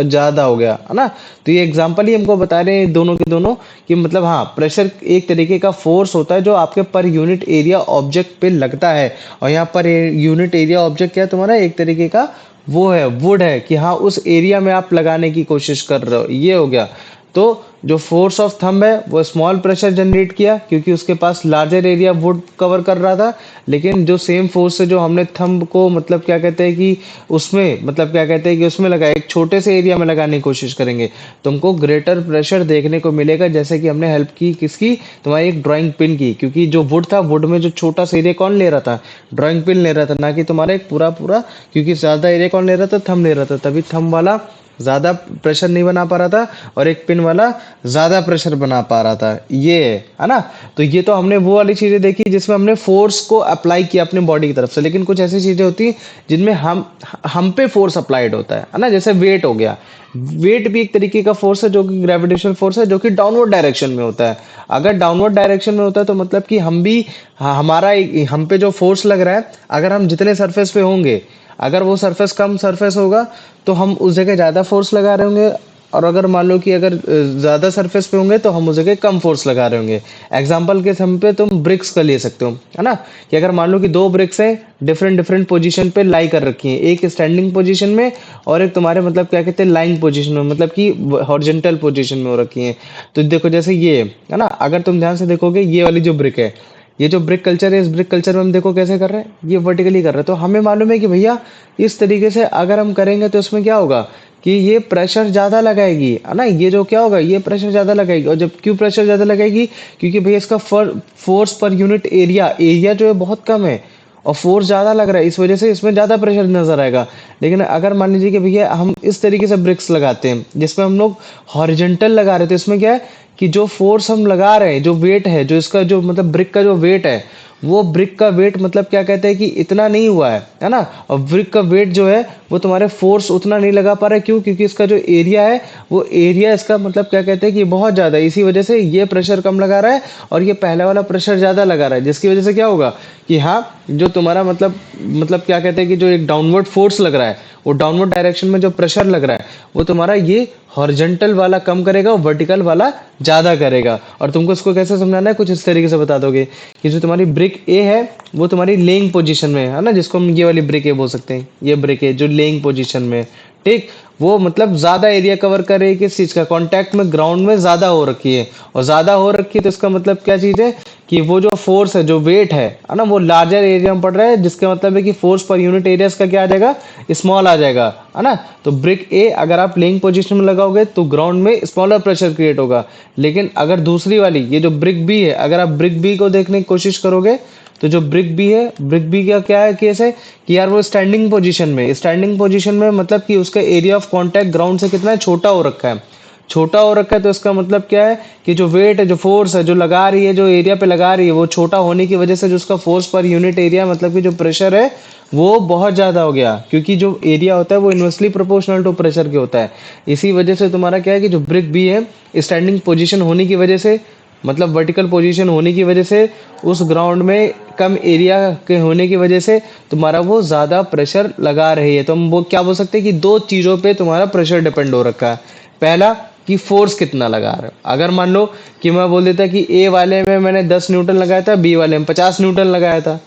[SPEAKER 1] ज्यादा हो गया, है ना। तो ये एग्जांपल ही हमको बता रहे हैं दोनों के दोनों कि मतलब हाँ, प्रेशर एक तरीके का फोर्स होता है जो आपके पर यूनिट एरिया ऑब्जेक्ट पे लगता है। और यहाँ पर यूनिट एरिया ऑब्जेक्ट क्या है तुम्हारा, एक तरीके का वो है, वुड है, कि हाँ उस एरिया में आप लगाने की कोशिश कर रहे हो, ये हो गया। तो जो फोर्स ऑफ थंब है वो स्मॉल प्रेशर जनरेट किया क्योंकि उसके पास लार्जर एरिया वुड कवर कर रहा था। लेकिन जो सेम फोर्स से जो हमने थंब को मतलब क्या कहते हैं कि उसमें मतलब क्या कहते हैं कि उसमें लगा एक छोटे से एरिया में लगाने की कोशिश करेंगे, तुमको ग्रेटर प्रेशर देखने को मिलेगा। जैसे कि हमने हेल्प की किसकी, तुम्हारी एक ड्राइंग पिन की, क्योंकि जो वुड था, वुड में जो छोटा सा एरिया कौन ले रहा था, ड्राइंग पिन ले रहा था, ना कि तुम्हारा एक पूरा पूरा, क्योंकि ज्यादा एरिया कौन ले रहा था, थंब ले रहा था, तभी थंब वाला ज्यादा प्रेशर नहीं बना पा रहा था और एक पिन वाला ज्यादा प्रेशर बना पा रहा था, ये है ना। तो ये तो हमने वो वाली चीजें देखी जिसमें हमने फोर्स को अप्लाई किया अपने बॉडी की तरफ से। लेकिन कुछ ऐसी चीजें होती हैं जिनमें हम पे फोर्स अप्लाइड होता है ना। जैसे वेट हो गया, वेट भी एक तरीके का फोर्स है जो कि ग्रेविटेशनल फोर्स है, जो कि डाउनवर्ड डायरेक्शन में होता है। अगर डाउनवर्ड डायरेक्शन में होता है तो मतलब कि हम भी हम पे जो फोर्स लग रहा है, अगर हम जितने सरफेस पे होंगे, अगर वो सरफेस कम सरफेस होगा तो हम उस जगह ज्यादा फोर्स लगा रहे होंगे, और अगर मान लो कि अगर ज्यादा सरफेस पे होंगे तो हम उस जगह कम फोर्स लगा रहे होंगे। एग्जाम्पल के सम पे तुम ब्रिक्स का ले सकते हो, है ना, कि अगर मान लो कि दो ब्रिक्स हैं, डिफरेंट डिफरेंट पोजीशन पे लाई कर रखी हैं, एक स्टैंडिंग पोजीशन में और एक तुम्हारे मतलब क्या कहते हैं लाइंग पोजीशन में, मतलब कि हॉरिजॉन्टल पोजीशन में हो रखी हैं। तो देखो जैसे ये है ना, अगर तुम ध्यान से देखोगे ये वाली जो ब्रिक है, ये जो ब्रिक कल्चर है, इस ब्रिक कल्चर में हम देखो कैसे कर रहे हैं, ये वर्टिकली कर रहे हैं। तो हमें मालूम है कि भैया इस तरीके से अगर हम करेंगे तो इसमें क्या होगा कि ये प्रेशर ज्यादा लगाएगी, है ना, ये जो क्या होगा ये प्रेशर ज्यादा लगाएगी। और जब क्यों प्रेशर ज्यादा लगाएगी, क्योंकि भैया इसका force per unit area area जो है बहुत कम है और फोर्स ज्यादा लग रहा है, इस वजह से इसमें ज्यादा प्रेशर नजर आएगा। लेकिन अगर मान लीजिए कि भैया हम इस तरीके से ब्रिक्स लगाते हैं जिसमें हम लोग हॉरिजॉन्टल लगा रहे थे, इसमें क्या है कि जो फोर्स हम लगा रहे हैं, जो वेट है, जो इसका जो मतलब ब्रिक का जो वेट है, वो ब्रिक का वेट मतलब क्या कहते हैं कि इतना नहीं हुआ है ना। और ब्रिक का वेट जो है वो तुम्हारे फोर्स उतना नहीं लगा पा रहा है, क्यों, क्योंकि इसका जो एरिया है वो एरिया इसका मतलब क्या कहते हैं कि बहुत ज्यादा है, इसी वजह से ये प्रेशर कम लगा रहा है और ये पहला वाला प्रेशर ज्यादा लगा रहा है, जिसकी वजह से क्या होगा कि हाँ, जो तुम्हारा मतलब क्या कहते हैं कि जो एक डाउनवर्ड फोर्स लग रहा है, वो डाउनवर्ड डायरेक्शन में जो प्रेशर लग रहा है वो तुम्हारा ये हॉरिजॉन्टल वाला कम करेगा और वर्टिकल वाला ज्यादा करेगा। और तुमको इसको कैसे समझाना है, कुछ इस तरीके से बता दोगे कि जो तुम्हारी ब्रिक ए है वो तुम्हारी लेइंग पोजीशन में है ना, जिसको हम ये वाली ब्रिक ए बोल सकते हैं, ये ब्रिक ए जो लेइंग पोजीशन में है, ठीक, वो मतलब ज्यादा एरिया कवर कर रही है, किस चीज का, कांटेक्ट में ग्राउंड में ज्यादा हो रखी है। और ज्यादा हो रखी है तो इसका मतलब क्या चीज है कि वो जो फोर्स है, जो वेट है ना, वो लार्जर एरिया में पड़ रहा है, जिसका मतलब है कि फोर्स पर यूनिट एरिया का क्या आ जाएगा, स्मॉल आ जाएगा, है ना। तो ब्रिक ए अगर आप लेइंग पोजीशन में लगाओगे तो ग्राउंड में स्मॉलर प्रेशर क्रिएट होगा। लेकिन अगर दूसरी वाली ये जो ब्रिक बी है, अगर आप ब्रिक बी को देखने की कोशिश करोगे तो जो ब्रिक बी है, ब्रिक बी का क्या है केस है कि यार वो स्टैंडिंग पोजीशन में, स्टैंडिंग पोजीशन में मतलब कि उसका एरिया ऑफ कांटेक्ट ग्राउंड से कितना है, छोटा हो रखा है, छोटा हो रखा है। तो इसका मतलब क्या है कि जो वेट है, जो फोर्स है, जो लगा रही है, जो एरिया पे लगा रही है, वो छोटा होने की वजह से जो उसका फोर्स पर यूनिट एरिया मतलब कि जो प्रेशर है वो बहुत ज्यादा हो गया, क्योंकि जो एरिया होता है वो इनवर्सली प्रोपोर्शनल टू प्रेशर के होता है। इसी वजह से तुम्हारा क्या है कि जो ब्रिक बी है, स्टैंडिंग पोजीशन होने की वजह से, मतलब वर्टिकल पोजीशन होने की वजह से, उस ग्राउंड में कम एरिया के होने की वजह से तुम्हारा वो ज्यादा प्रेशर लगा रही है। तो हम वो क्या बोल सकते हैं कि दो चीजों पे तुम्हारा प्रेशर डिपेंड हो रखा है। पहला कि फोर्स कितना लगा रहे हो, अगर मान लो कि मैं बोल देता कि ए वाले में मैंने 10 न्यूटन लगाया था, बी वाले में 50 न्यूटन लगाया था,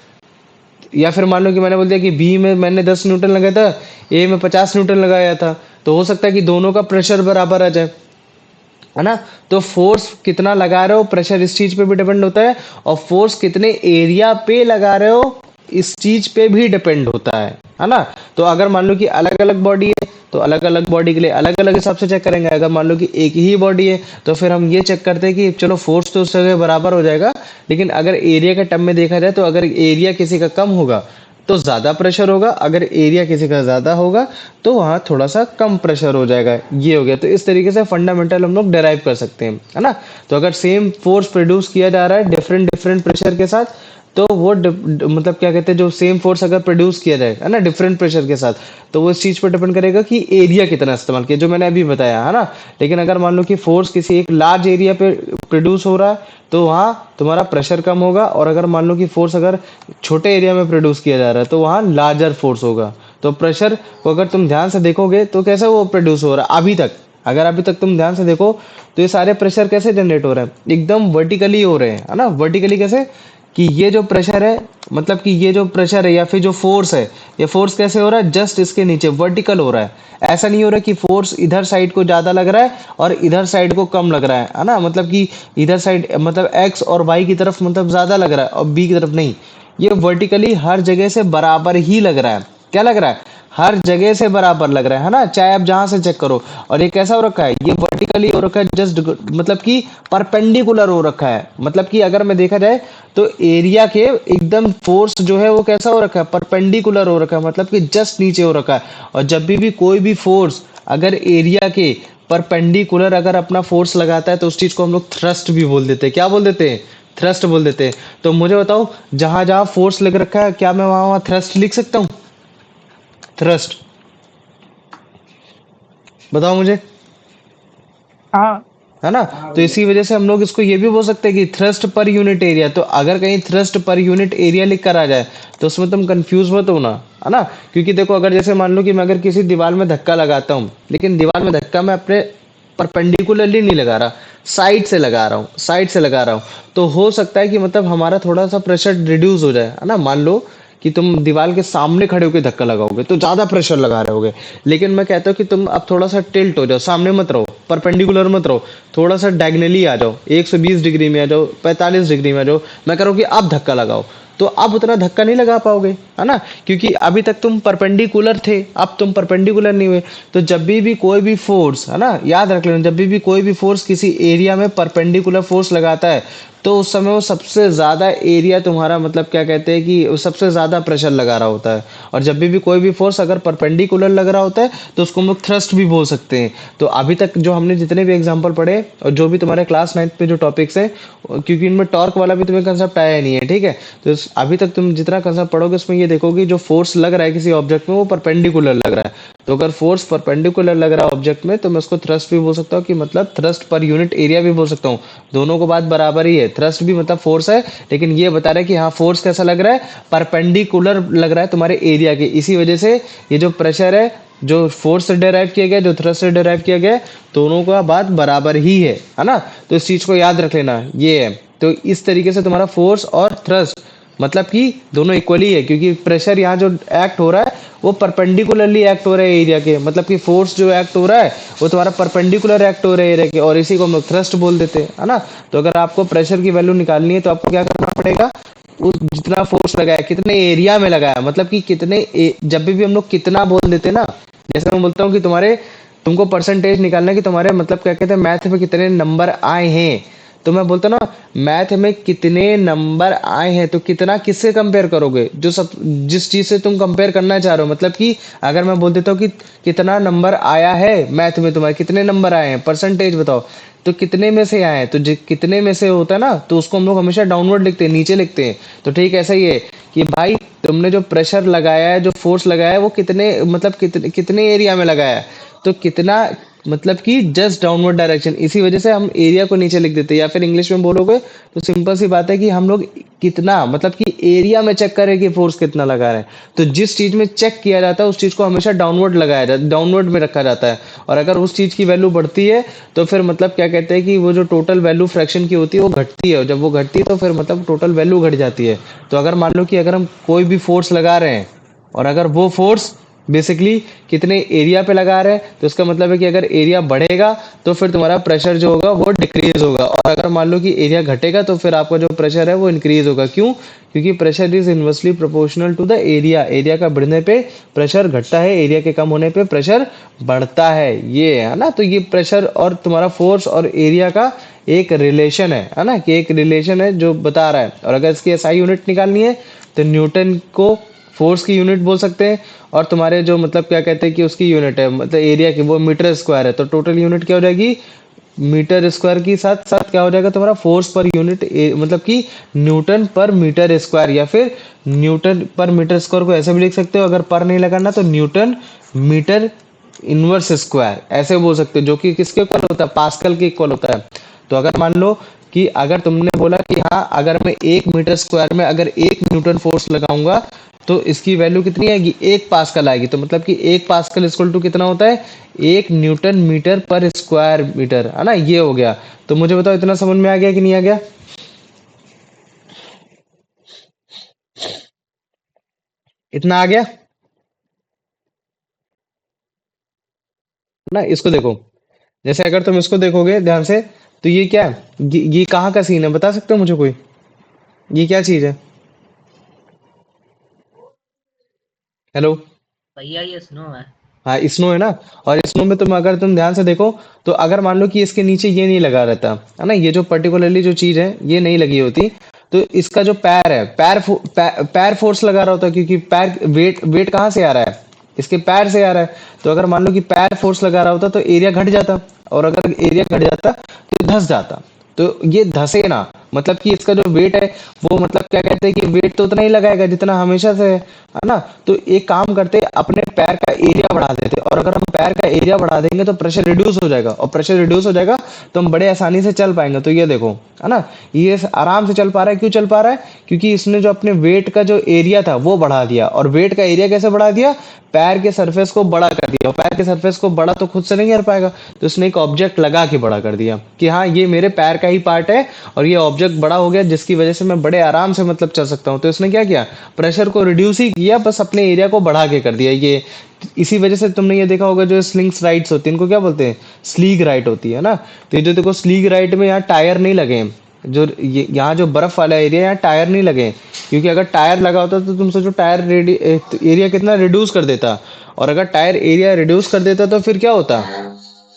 [SPEAKER 1] या फिर मान लो कि मैंने बोल दिया कि बी में मैंने 10 न्यूटन लगाया था, ए में 50 न्यूटन लगाया था, तो हो सकता है कि दोनों का प्रेशर बराबर आ जाए, है ना। तो फोर्स कितना लगा रहे हो, प्रेशर इस चीज पे भी डिपेंड होता है, और फोर्स कितने एरिया पे लगा रहे हो इस चीज पे भी डिपेंड होता है ना। तो अगर मान लो कि अलग अलग बॉडी है तो अलग अलग बॉडी के लिए अलग अलग हिसाब से चेक करेंगे। अगर मान लो कि एक ही बॉडी है तो फिर हम ये चेक करते हैं कि चलो फोर्स तो उस जगह बराबर हो जाएगा, लेकिन अगर एरिया के टर्म में देखा जाए तो अगर एरिया किसी का कम होगा तो ज्यादा प्रेशर होगा, अगर एरिया किसी का ज्यादा होगा तो वहां थोड़ा सा कम प्रेशर हो जाएगा। ये हो गया। तो इस तरीके से फंडामेंटल हम लोग डिराइव कर सकते हैं, है ना। तो अगर सेम फोर्स प्रोड्यूस किया जा रहा है डिफरेंट डिफरेंट प्रेशर के साथ, तो वो मतलब क्या कहते हैं, जो सेम फोर्स अगर प्रोड्यूस किया जाए, है ना, डिफरेंट प्रेशर के साथ, तो वो इस चीज पर डिपेंड करेगा कि एरिया कितना इस्तेमाल किया, जो मैंने अभी बताया, है ना। लेकिन अगर मान लो कि फोर्स किसी एक लार्ज एरिया पे प्रोड्यूस हो रहा है तो वहाँ तुम्हारा प्रेशर कम होगा, और अगर मान लो कि फोर्स अगर छोटे एरिया में प्रोड्यूस किया जा रहा है तो वहाँ लार्जर फोर्स होगा। तो प्रेशर को अगर तुम ध्यान से देखोगे तो कैसे वो प्रोड्यूस हो रहा है अभी तक, अगर अभी तक तुम ध्यान से देखो तो ये सारे प्रेशर कैसे जनरेट हो रहे हैं, एकदम वर्टिकली हो रहे हैं, है ना। वर्टिकली कैसे कि ये जो प्रेशर है, मतलब कि ये जो प्रेशर है या फिर जो फोर्स है, ये फोर्स कैसे हो रहा है, जस्ट इसके नीचे वर्टिकल हो रहा है। ऐसा नहीं हो रहा कि फोर्स इधर साइड को ज्यादा लग रहा है और इधर साइड को कम लग रहा है ना, मतलब कि इधर साइड मतलब एक्स और वाई की तरफ मतलब ज्यादा लग रहा है और बी की तरफ नहीं, ये वर्टिकली हर जगह से बराबर ही लग रहा है। क्या लग रहा है, हर जगह से बराबर लग रहा है ना, चाहे आप जहां से चेक करो। और ये कैसा हो रखा है, ये वर्टिकली हो रखा है, जस्ट मतलब कि परपेंडिकुलर हो रखा है, मतलब कि अगर मैं देखा जाए तो एरिया के एकदम फोर्स जो है वो कैसा हो रखा है, परपेंडिकुलर हो रखा है, मतलब कि जस्ट नीचे हो रखा है। और जब भी कोई भी फोर्स अगर एरिया के परपेंडिकुलर अगर अपना फोर्स लगाता है तो उस चीज को हम लोग थ्रस्ट भी बोल देते हैं। क्या बोल देते हैं, थ्रस्ट बोल देते हैं। तो मुझे बताओ, जहां जहां फोर्स लग रखा है क्या मैं वहां वहां थ्रस्ट लिख सकता हूँ, थ्रस्ट, बताओ मुझे,
[SPEAKER 4] हाँ।
[SPEAKER 1] है ना। तो इसी वजह से हम लोग इसको ये भी बोल सकते हैं कि थ्रस्ट पर यूनिट एरिया। तो अगर कहीं थ्रस्ट पर यूनिट एरिया लिख कर आ जाए तो उसमें तुम कंफ्यूज मत होना, है ना। क्योंकि देखो, अगर जैसे मान लो कि मैं अगर किसी दीवार में धक्का लगाता हूँ, लेकिन दीवार में धक्का मैं अपने परपेंडिकुलरली नहीं लगा रहा, साइड से लगा रहा हूँ, साइड से लगा रहा हूँ, तो हो सकता है कि मतलब हमारा थोड़ा सा प्रेशर रिड्यूस हो जाए, है ना। मान लो कि तुम दीवार के सामने खड़े होकर धक्का लगाओगे तो ज्यादा प्रेशर लगा रहे होगे, लेकिन मैं कहता हूँ कि तुम अब थोड़ा सा टिल्ट हो जाओ, सामने मत रहो, परपेंडिकुलर मत रहो, थोड़ा सा डायगनली आ जाओ, 120 डिग्री में आ जाओ, 45 डिग्री में आ जाओ, मैं कह रहा हूँ कि अब धक्का लगाओ, तो अब उतना धक्का नहीं लगा पाओगे, है ना, क्योंकि अभी तक तुम परपेंडिकुलर थे, अब तुम परपेंडिकुलर नहीं हुए। तो जब भी कोई भी फोर्स, है ना, याद रख लेना, जब भी कोई भी फोर्स किसी एरिया में परपेंडिकुलर फोर्स लगाता है तो उस समय वो सबसे ज्यादा एरिया तुम्हारा मतलब क्या कहते हैं कि वो सबसे ज्यादा प्रेशर लगा रहा होता है। और जब भी कोई भी फोर्स अगर परपेंडिकुलर लग रहा होता है तो उसको हम लोग थ्रस्ट भी बोल सकते हैं। तो अभी तक जो हमने जितने भी एग्जांपल पढ़े और जो भी तुम्हारे क्लास 9th पे जो टॉपिक्स हैं, क्योंकि इनमें टॉर्क वाला भी तुम्हें कंसेप्ट आया नहीं है, ठीक है, तो अभी तक तुम जितना कंसेप्ट पढ़ोगे उसमें ये देखोगे जो फोर्स लग रहा है किसी ऑब्जेक्ट में वो परपेंडिकुलर लग रहा है। तो अगर फोर्स परपेंडिकुलर लग रहा है ऑब्जेक्ट में तो मैं उसको थ्रस्ट भी बोल सकता हूँ, कि मतलब थ्रस्ट पर यूनिट एरिया भी बोल सकता हूँ। दोनों को बात बराबर ही है, थ्रस्ट भी मतलब फोर्स है, लेकिन ये बता रहा है कि हाँ फोर्स कैसा लग रहा है, परपेंडिकुलर लग रहा है तुम्हारे एरिया के। इसी वजह से ये जो प्रेशर है जो फोर्स से डिराइव किया गया, जो थ्रस्ट से डिराइव किया गया, दोनों का बात बराबर ही है ना। तो इस चीज को याद रख लेना, ये है। तो इस तरीके से तुम्हारा फोर्स और थ्रस्ट मतलब कि दोनों इक्वली है, क्योंकि प्रेशर यहाँ जो एक्ट हो रहा है वो परपेंडिकुलरली एक्ट हो रहा है एरिया के, मतलब कि फोर्स जो एक्ट हो रहा है वो तुम्हारा परपेंडिकुलर एक्ट हो रहा है एरिया के, और इसी को हम लोग थ्रस्ट बोल देते हैं, है ना। तो अगर आपको प्रेशर की वैल्यू निकालनी है तो आपको क्या करना पड़ेगा, वो जितना फोर्स लगाया कितने एरिया में लगाया, मतलब कि जब भी हम लोग कितना बोल देते हैं ना, जैसे मैं बोलता हूँ कि तुमको परसेंटेज निकालना है कि तुम्हारे मतलब क्या कहते हैं मैथ में कितने नंबर आए हैं, तो मैं बोलता ना मैथ में कितने नंबर आए हैं, तो कितना किससे कंपेयर करोगे, जो सब जिस चीज से तुम कंपेयर करना चाह रहे हो। मतलब कि अगर मैं बोल देता हूँ कि कितना नंबर आया है मैथ में, तुम्हारे कितने नंबर आए हैं, परसेंटेज बताओ, तो कितने में से आए हैं, तो कितने में से होता है ना, तो उसको हम लोग हमेशा डाउनवर्ड लिखते हैं, नीचे लिखते हैं। तो ठीक ऐसा ही है कि भाई तुमने जो प्रेशर लगाया है, जो फोर्स लगाया है, वो कितने मतलब कितने एरिया में लगाया है, तो कितना मतलब कि जस्ट डाउनवर्ड डायरेक्शन, इसी वजह से हम एरिया को नीचे लिख देते हैं। या फिर इंग्लिश में बोलोगे तो सिंपल सी बात है कि हम लोग कितना मतलब कि एरिया में चेक करें कि फोर्स कितना लगा रहे हैं, तो जिस चीज में चेक किया जाता है उस चीज को हमेशा डाउनवर्ड लगाया जाता है, डाउनवर्ड में रखा जाता है। और अगर उस चीज की वैल्यू बढ़ती है तो फिर मतलब क्या कहते हैं कि वो जो टोटल वैल्यू फ्रैक्शन की होती है वो घटती है, और जब वो घटती है तो फिर मतलब टोटल वैल्यू घट जाती है। तो अगर मान लो कि अगर हम कोई भी फोर्स लगा रहे हैं और अगर वो फोर्स बेसिकली कितने एरिया पे लगा रहे हैं, तो इसका मतलब है कि अगर एरिया बढ़ेगा तो फिर तुम्हारा प्रेशर जो होगा वो डिक्रीज होगा, और अगर मान लो कि एरिया घटेगा तो फिर आपका जो प्रेशर है वो इंक्रीज होगा। क्यों? क्योंकि pressure is inversely proportional to the area, area का बढ़ने पे प्रेशर घटता है, एरिया के कम होने पे प्रेशर बढ़ता है, ये है ना। तो ये प्रेशर और तुम्हारा फोर्स और एरिया का एक रिलेशन है ना, कि एक रिलेशन है जो बता रहा है। और अगर इसकी एसआई यूनिट निकालनी है तो न्यूटन को फोर्स की यूनिट बोल सकते हैं, और तुम्हारे जो मतलब क्या कहते हैं कि उसकी यूनिट है मतलब एरिया की वो मीटर स्क्वायर है, तो टोटल यूनिट क्या हो जाएगी, मीटर स्क्वायर की साथ साथ क्या हो जाएगा तुम्हारा फोर्स पर यूनिट मतलब कि न्यूटन पर मीटर स्क्वायर, या फिर न्यूटन पर मीटर स्क्वायर को ऐसे भी लिख सकते हो, अगर पर नहीं लगाना तो न्यूटन मीटर इनवर्स स्क्वायर ऐसे बोल सकते हो, जो कि किसके इक्वल होता है, पास्कल के इक्वल होता है। तो अगर मान लो कि अगर तुमने बोला कि हाँ अगर मैं 1 मीटर स्क्वायर में अगर 1 न्यूटन फोर्स लगाऊंगा तो इसकी वैल्यू कितनी आएगी, 1 पास्कल आएगी। तो मतलब कि 1 पास्कल इक्वल टू कितना होता है, 1 न्यूटन मीटर पर स्क्वायर मीटर, है ना, ये हो गया। तो मुझे बताओ इतना समझ में आ गया कि नहीं आ गया, इतना आ गया ना। इसको देखो, जैसे अगर तुम इसको देखोगे ध्यान से तो ये क्या है, ये कहाँ का सीन है बता सकते हो मुझे कोई, ये क्या चीज है? हेलो।
[SPEAKER 5] भैया ये स्नो है।
[SPEAKER 1] हाँ स्नो है ना। और स्नो में तुम अगर तुम ध्यान से देखो तो अगर मान लो कि इसके नीचे ये नहीं लगा रहता, है ना, ये जो पर्टिकुलरली जो चीज है ये नहीं लगी होती, तो इसका जो पैर है पैर फोर्स लगा रहा होता है, क्योंकि पैर वेट वेट कहाँ से आ रहा है, इसके पैर से आ रहा है। तो अगर मान लो कि पैर फोर्स लगा रहा होता तो एरिया घट जाता, और अगर एरिया घट जाता तो धस जाता। तो ये धसे ना मतलब कि इसका जो वेट है वो मतलब क्या कहते हैं कि वेट तो उतना ही लगाएगा जितना हमेशा से है ना। तो एक काम करते हैं, अपने पैर का एरिया बढ़ा देते हैं, और अगर हम पैर का एरिया बढ़ा देंगे तो प्रेशर रिड्यूस हो जाएगा, और प्रेशर रिड्यूस हो जाएगा तो हम बड़े आसानी से चल पाएंगे। तो ये देखो है ना, ये आराम से चल पा रहा है। क्यों चल पा रहा है? क्योंकि इसने जो अपने वेट का जो एरिया था वो बढ़ा दिया। और वेट का एरिया कैसे बढ़ा दिया? पैर के सरफेस को बड़ा कर दिया। और पैर के सरफेस को बड़ा तो खुद से नहीं कर पाएगा, तो उसने एक ऑब्जेक्ट लगा के बड़ा कर दिया कि हाँ ये मेरे पैर का ही पार्ट है, और ये ऑब्जेक्ट बड़ा हो गया जिसकी वजह से मैं बड़े आराम से मतलब चल सकता हूँ। तो इसने क्या किया? प्रेशर को रिड्यूस ही किया, बस अपने एरिया को बढ़ा के कर दिया ये। इसी वजह से तुमने ये देखा होगा, जो स्लिंग्स राइड्स होती है इनको क्या बोलते हैं? स्लीग राइड होती है ना। तो ये जो देखो स्लीग राइड में यहाँ टायर नहीं लगे हैं। जो ये यहाँ जो बर्फ वाला एरिया, यहाँ टायर नहीं लगे हैं। क्योंकि अगर टायर लगा होता तो तुम सोचो टायर एरिया कितना रिड्यूस कर देता। और अगर टायर एरिया रिड्यूस कर देता तो फिर क्या होता?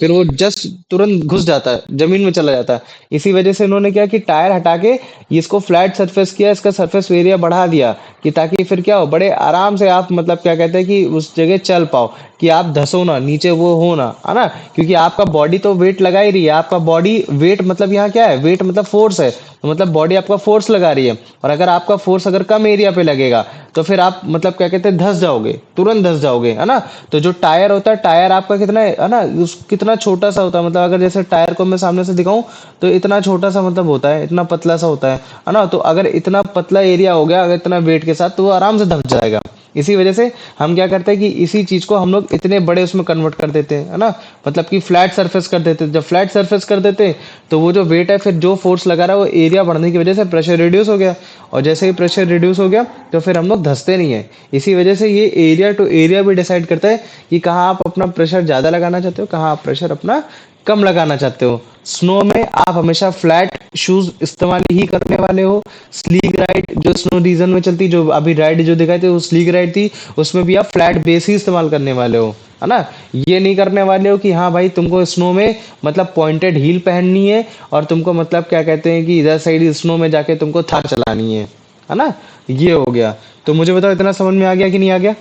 [SPEAKER 1] फिर वो जस्ट तुरंत घुस जाता है, जमीन में चला जाता है। इसी वजह से इन्होंने क्या कि टायर हटा के इसको फ्लैट सरफेस किया, इसका सरफेस एरिया बढ़ा दिया, कि ताकि फिर क्या हो, बड़े आराम से आप मतलब क्या कहते हैं कि उस जगह चल पाओ, कि आप धसो ना, नीचे वो हो ना, है ना। क्योंकि आपका बॉडी तो वेट लगा ही रही है। आपका बॉडी वेट मतलब यहाँ क्या है? वेट मतलब फोर्स है। तो मतलब बॉडी आपका फोर्स लगा रही है, और अगर आपका फोर्स अगर कम एरिया पे लगेगा तो फिर आप मतलब क्या कहते हैं, धस जाओगे, तुरंत धस जाओगे, है ना। तो जो टायर होता है, टायर आपका कितना है ना, उस कितना छोटा सा होता है। मतलब अगर जैसे टायर को मैं सामने से दिखाऊं तो इतना छोटा सा मतलब होता है, इतना पतला सा होता है ना। तो अगर इतना पतला एरिया हो गया अगर इतना वेट के साथ, तो वो आराम से धस जाएगा। इसी वजह से हम क्या करते हैं कि इसी चीज को हम लोग इतने बड़े उसमें कन्वर्ट कर देते हैं, है ना। मतलब कि फ्लैट सरफेस कर देते हैं। जब फ्लैट सरफेस कर देते हैं तो वो जो वेट है, फिर जो फोर्स लगा रहा है वो एरिया बढ़ने की वजह से प्रेशर रिड्यूस हो गया। और जैसे ही प्रेशर रिड्यूस हो गया तो फिर हम लोग धंसते नहीं है। इसी वजह से ये एरिया टू एरिया भी डिसाइड करता है कि कहाँ आप अपना प्रेशर ज्यादा लगाना चाहते हो, कहाँ आप प्रेशर अपना कम लगाना चाहते हो। स्नो में आप हमेशा फ्लैट शूज इस्तेमाल ही करने वाले हो। स्लीक राइड जो स्नो रीजन में चलती, जो अभी राइड जो दिखाई थी वो स्लीक राइड थी, उसमें भी आप फ्लैट बेस ही इस्तेमाल करने वाले हो, है ना। ये नहीं करने वाले हो कि हाँ भाई तुमको स्नो में मतलब पॉइंटेड हील पहननी है, और तुमको मतलब क्या कहते हैं कि इधर साइड स्नो में जाके तुमको थार चलानी है ना। ये हो गया। तो मुझे बताओ, इतना समझ में आ गया कि नहीं आ गया?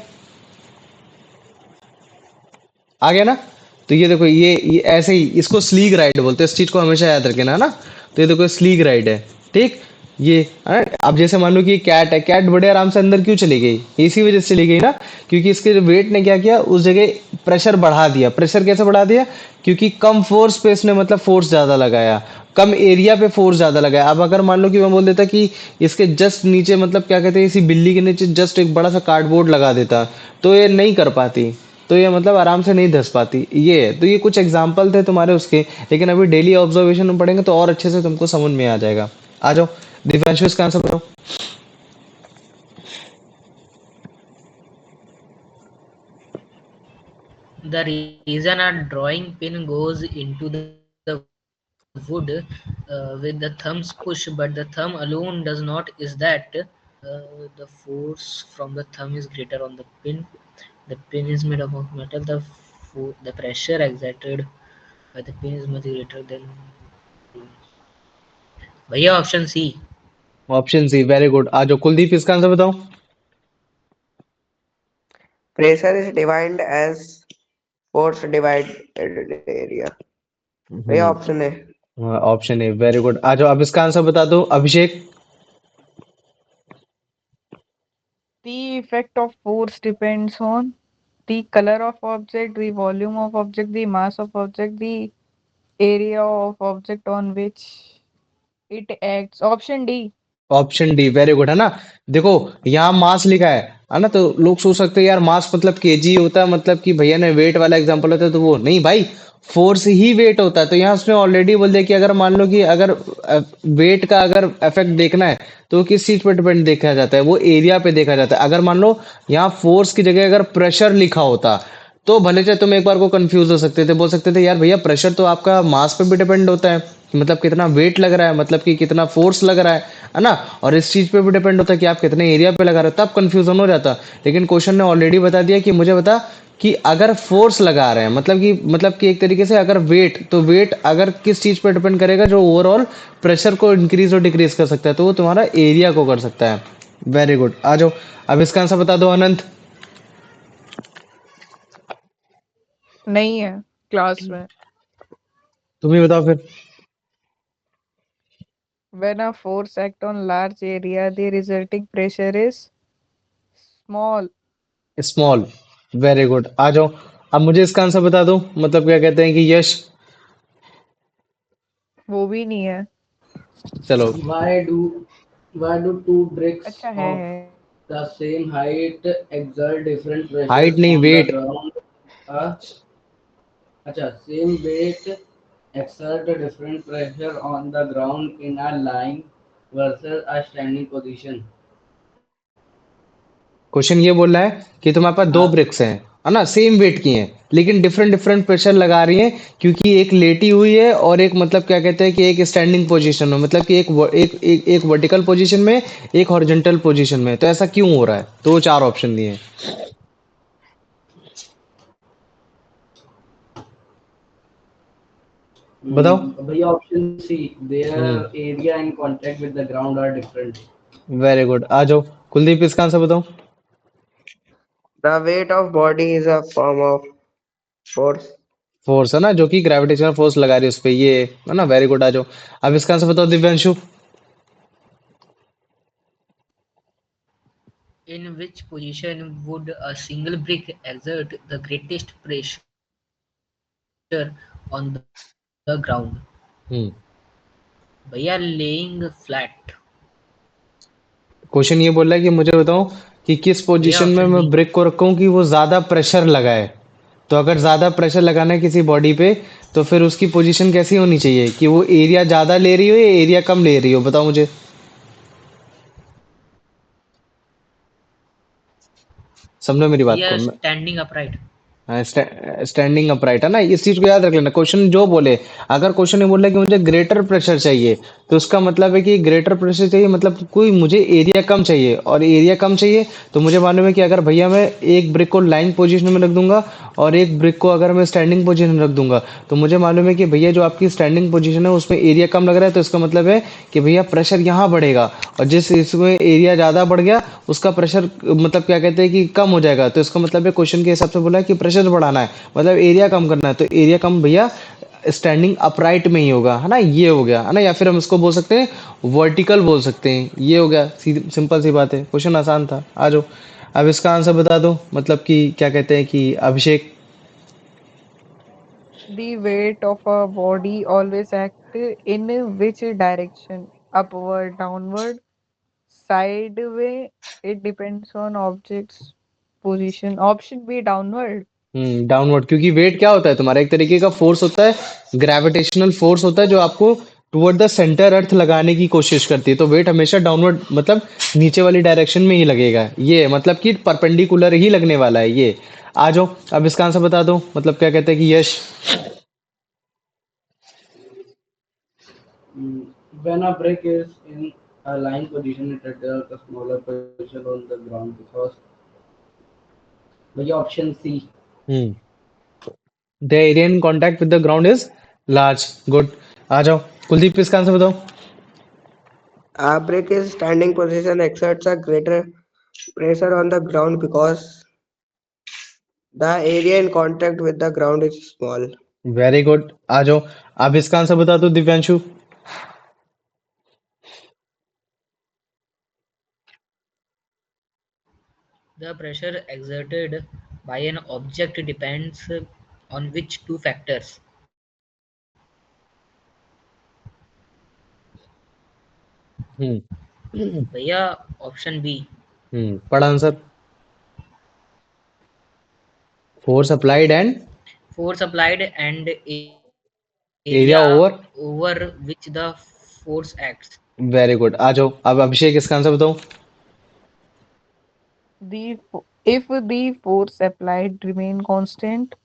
[SPEAKER 1] आ गया ना। तो ये देखो, ये ऐसे ही इसको स्लीक राइड बोलते हैं। इस चीज को हमेशा याद रखना, है ना। तो ये देखो स्लीक राइड है, ठीक। ये है ना? अब जैसे मान लो कि ये कैट है, कैट बड़े आराम से अंदर क्यों चली गई? इसी वजह से चली गई ना, क्योंकि इसके जो वेट ने क्या किया, उस जगह प्रेशर बढ़ा दिया। प्रेशर कैसे बढ़ा दिया? क्योंकि कम फोर्स पे इसने मतलब फोर्स ज्यादा लगाया, कम एरिया पे फोर्स ज्यादा लगाया। अब अगर मान लो कि मैं बोल देता कि इसके जस्ट नीचे मतलब क्या कहते हैं, इसी बिल्ली के नीचे जस्ट एक बड़ा सा कार्डबोर्ड लगा देता, तो ये नहीं कर पाती। तो ये मतलब आराम से नहीं धस पाती। ये है। तो ये कुछ एग्जाम्पल थे तुम्हारे उसके, लेकिन अभी डेली ऑब्जर्वेशन में पढ़ेंगे तो और अच्छे से तुमको समझ में आ जाएगा। आ जाओ, दिव्यांशु इसका आंसर बताओ।
[SPEAKER 5] The reason a drawing pin goes into the wood with the thumb's push, but the thumb alone does not, is that the force from the thumb is greater on the pin. The pin is made up of metal. The pressure exerted by the pin is much greater than. भैया option C.
[SPEAKER 1] Option C, very good. आ जाओ कुलदीप, इसका answer बताओ।
[SPEAKER 6] Pressure is defined as force divided area. भैया
[SPEAKER 1] हम्म,
[SPEAKER 6] option है।
[SPEAKER 1] Option A, very good. आ जाओ अब इसका आंसर बता दो Abhishek.
[SPEAKER 4] The effect of force depends on the color of object, the volume of object, the mass of object, the area of object on which it acts. Option D.
[SPEAKER 1] Option D, very good, है ना। देखो यहाँ मास लिखा है ना। तो लोग सोच सकते हैं यार मास मतलब केजी होता है, मतलब कि भैया ने वेट वाला एग्जांपल होता है, तो वो नहीं भाई, फोर्स ही वेट होता है। तो यहाँ उसने ऑलरेडी बोल दिया कि अगर मान लो कि अगर वेट का अगर इफेक्ट देखना है तो किस चीज पे डिपेंड देखा जाता है? वो एरिया पे देखा जाता है। अगर मान लो यहाँ फोर्स की जगह अगर प्रेशर लिखा होता तो भले चाहे तुम एक बार को कंफ्यूज हो सकते थे, बोल सकते थे यार भैया प्रेशर तो आपका मास पे भी डिपेंड होता है, कि मतलब कितना वेट लग रहा है, मतलब कि कितना फोर्स लग रहा है ना। और इस चीज पे भी डिपेंड होता है कि आप कितने एरिया पे लगा रहे हो, तब कंफ्यूजन हो जाता। लेकिन क्वेश्चन ने ऑलरेडी बता दिया कि मुझे बता कि अगर फोर्स लगा रहे हैं, मतलब कि एक तरीके से अगर वेट, तो वेट अगर किस चीज पे डिपेंड करेगा, जो ओवरऑल प्रेशर को इंक्रीज और डिक्रीज कर सकता है, तो वो तुम्हारा एरिया को कर सकता है। Very good. आ जाओ अब इसका आंसर बता दो अनंत।
[SPEAKER 4] नहीं है क्लास में।
[SPEAKER 1] तुम ही बताओ फिर।
[SPEAKER 4] When a force act on large area, the resulting pressure is small.
[SPEAKER 1] Small. Very good, आ जाओ। अब मुझे इसका आंसर बता दो, मतलब क्या कहते हैं कि यश।
[SPEAKER 4] वो भी नहीं है।
[SPEAKER 1] चलो।
[SPEAKER 3] Why do two bricks
[SPEAKER 4] अच्छा
[SPEAKER 3] of
[SPEAKER 4] है।
[SPEAKER 3] the same height exert different
[SPEAKER 1] height
[SPEAKER 3] pressures
[SPEAKER 1] नहीं,
[SPEAKER 3] on the
[SPEAKER 1] weight.
[SPEAKER 3] ground? Uh, same weight exert a different pressure on the ground in a lying versus a standing position.
[SPEAKER 1] Question ये बोल रहा है कि तुम्हारे पास दो
[SPEAKER 3] हाँ,
[SPEAKER 1] ब्रिक्स हैं, है ना, सेम वेट की हैं, लेकिन डिफरेंट डिफरेंट प्रेशर लगा रही हैं, क्योंकि एक लेटी हुई है और एक मतलब क्या कहते हैं कि एक स्टैंडिंग पोजीशन में, मतलब कि एक वर्टिकल पोजीशन में, एक हॉरिजॉन्टल पोजीशन में। तो ऐसा क्यों हो रहा है? तो वो चार ऑप्शन दिए हैं। बताओ।
[SPEAKER 3] भैया option C,
[SPEAKER 1] hmm.
[SPEAKER 3] their area in contact with the ground are different.
[SPEAKER 1] Very good, आ जाओ। कुलदीप, इसका आंसर बताओ।
[SPEAKER 6] The weight of body is a form of force.
[SPEAKER 1] Force है ना, जो कि ग्रेविटेशनल फोर्स लगा रही है उस पे, ये है ना। वेरी गुड, आ जाओ। अब इसका आंसर बताओ Divyanshu.
[SPEAKER 5] In which position would a single brick exert the greatest pressure on the ground?
[SPEAKER 1] हम्म।
[SPEAKER 5] भैया laying flat.
[SPEAKER 1] क्वेश्चन ये बोल रहा है कि मुझे बताओ कि किस
[SPEAKER 5] भैया
[SPEAKER 1] पोजीशन में
[SPEAKER 5] ऑप्शन
[SPEAKER 1] मैं
[SPEAKER 5] बी।
[SPEAKER 1] ब्रेक को रखूं कि वो ज्यादा प्रेशर लगाए। तो अगर ज्यादा प्रेशर लगाना है किसी बॉडी पे, तो फिर उसकी पोजीशन कैसी होनी चाहिए कि वो एरिया ज्यादा ले रही हो या एरिया कम ले रही हो? बताओ मुझे। समझो मेरी बात
[SPEAKER 5] भैया
[SPEAKER 1] को।
[SPEAKER 5] Standing upright.
[SPEAKER 1] स्टैंडिंग अपराइट है ना, इस चीज को याद रख लेना। क्वेश्चन जो बोले, अगर क्वेश्चन ये बोल रहा है कि मुझे ग्रेटर प्रेशर चाहिए, तो उसका मतलब है कि ग्रेटर प्रेशर चाहिए, मतलब कोई मुझे एरिया कम चाहिए, और एरिया कम चाहिए तो मुझे मालूम है कि अगर भैया मैं एक ब्रिक को लाइन पोजीशन में रख दूंगा और एक ब्रिक को अगर मैं स्टैंडिंग पोजीशन में रख दूंगा, तो मुझे मालूम है कि भैया जो आपकी स्टैंडिंग पोजीशन है उसमें एरिया कम लग रहा है, तो इसका मतलब है कि भैया प्रेशर यहाँ बढ़ेगा, और जिस इसमें एरिया ज्यादा बढ़ गया उसका प्रेशर मतलब क्या कहते हैं कि कम हो जाएगा। तो इसका मतलब है क्वेश्चन के हिसाब से बोला है कि प्रेशर बढ़ाना है, मतलब एरिया कम करना है, तो एरिया कम भैया स्टैंडिंग अपराइट में ही होगा, है ना। ये हो गया, है ना, या फिर हम इसको बोल सकते हैं वर्टिकल बोल सकते हैं। ये हो गया, सिंपल सी बात है, क्वेश्चन आसान था। आ जाओ। अब इसका आंसर बता दो, मतलब कि क्या कहते हैं कि अभिषेक।
[SPEAKER 4] The weight of a body always act in which direction? Upward, downward, sideway. It depends on object's position. Option B, downward.
[SPEAKER 1] Downward, क्योंकि वेट क्या होता है तुम्हारा, एक तरीके का फोर्स होता है, ग्रेविटेशनल फोर्स होता है, जो आपको टुवर्ड द सेंटर अर्थ लगाने की कोशिश करती है। तो वेट हमेशा डाउनवर्ड, मतलब नीचे वाली डायरेक्शन में ही लगेगा, ये मतलब कि परपेंडिकुलर ही लगने वाला है ये। आ जाओ। अब इसका आंसर बता दो, मतलब क्या कहते हैं कि यश।
[SPEAKER 3] When a brick is in a lying position, it exerts a smaller pressure on the ground because भैया option C.
[SPEAKER 1] Hmm. The area in contact with the ground is large. Good. आ जाओ। कुलदीप, इसका आंसर बताओ।
[SPEAKER 6] A brick is standing position exerts a greater pressure on the ground because the area in contact with the ground is small.
[SPEAKER 1] Very good, आ जाओ। अब इसका answer बता दो Divyanshu.
[SPEAKER 5] The pressure exerted by an object depends on which two factors?
[SPEAKER 1] Hmm.
[SPEAKER 5] भैया option B.
[SPEAKER 1] पढ़ा answer. Force applied and
[SPEAKER 5] Force applied and
[SPEAKER 1] area
[SPEAKER 5] area
[SPEAKER 1] over.
[SPEAKER 5] over which the force acts.
[SPEAKER 1] Very good, आ जाओ। अब अभिषेक, इसका answer बताओ।
[SPEAKER 4] If the force applied remain constant,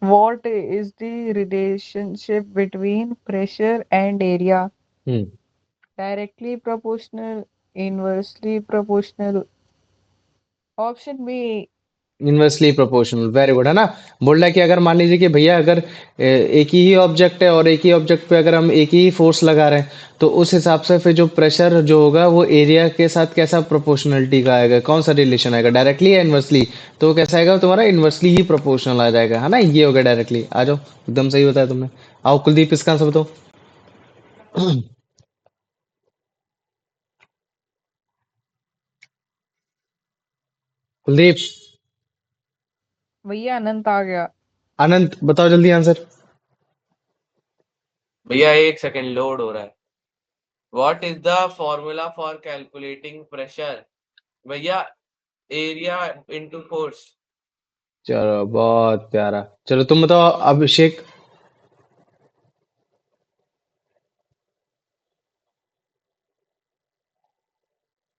[SPEAKER 4] what is the relationship between pressure and area?
[SPEAKER 1] Hmm.
[SPEAKER 4] Directly proportional, inversely proportional. Option B.
[SPEAKER 1] Inversely proportional. Very good, है ना। बोल रहा है कि अगर मान लीजिए कि भैया अगर एक ही ऑब्जेक्ट है और एक ही ऑब्जेक्ट पे अगर हम एक ही फोर्स लगा रहे हैं, तो उस हिसाब से फिर जो प्रेशर जो होगा वो एरिया के साथ कैसा प्रोपोर्शनलिटी का आएगा, कौन सा रिलेशन आएगा, डायरेक्टली या इनवर्सली? तो वो कैसा आएगा तुम्हारा, इनवर्सली ही प्रोपोर्शनल आ जाएगा, है ना। ये होगा डायरेक्टली। आ जाओ, एकदम सही बताया तुमने। आओ कुलदीप, इसका आंसर बताओ। कुलदीप।
[SPEAKER 4] भैया अनंत आ गया।
[SPEAKER 1] अनंत बताओ जल्दी आंसर।
[SPEAKER 2] भैया एक सेकंड लोड हो रहा है। What is the formula for calculating pressure? भैया एरिया इनटू फोर्स।
[SPEAKER 1] चलो बहुत प्यारा। चलो तुम बताओ अभिषेक।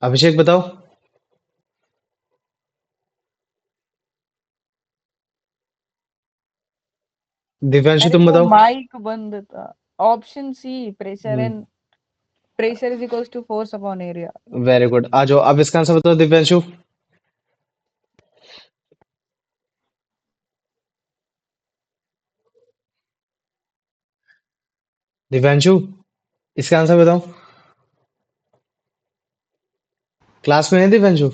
[SPEAKER 1] अभिषेक बताओ। दिव्यांशु
[SPEAKER 4] अरे
[SPEAKER 1] तुम
[SPEAKER 4] वो
[SPEAKER 1] बताओ।
[SPEAKER 4] माइक बंद था। Option C, pressure
[SPEAKER 1] hmm.
[SPEAKER 4] And pressure is equals to force upon area.
[SPEAKER 1] Very good. आ जाओ अब इसका आंसर बताओ दिव्यांशु। दिव्यांशु इसका आंसर बताओ। क्लास में है दिव्यांशु?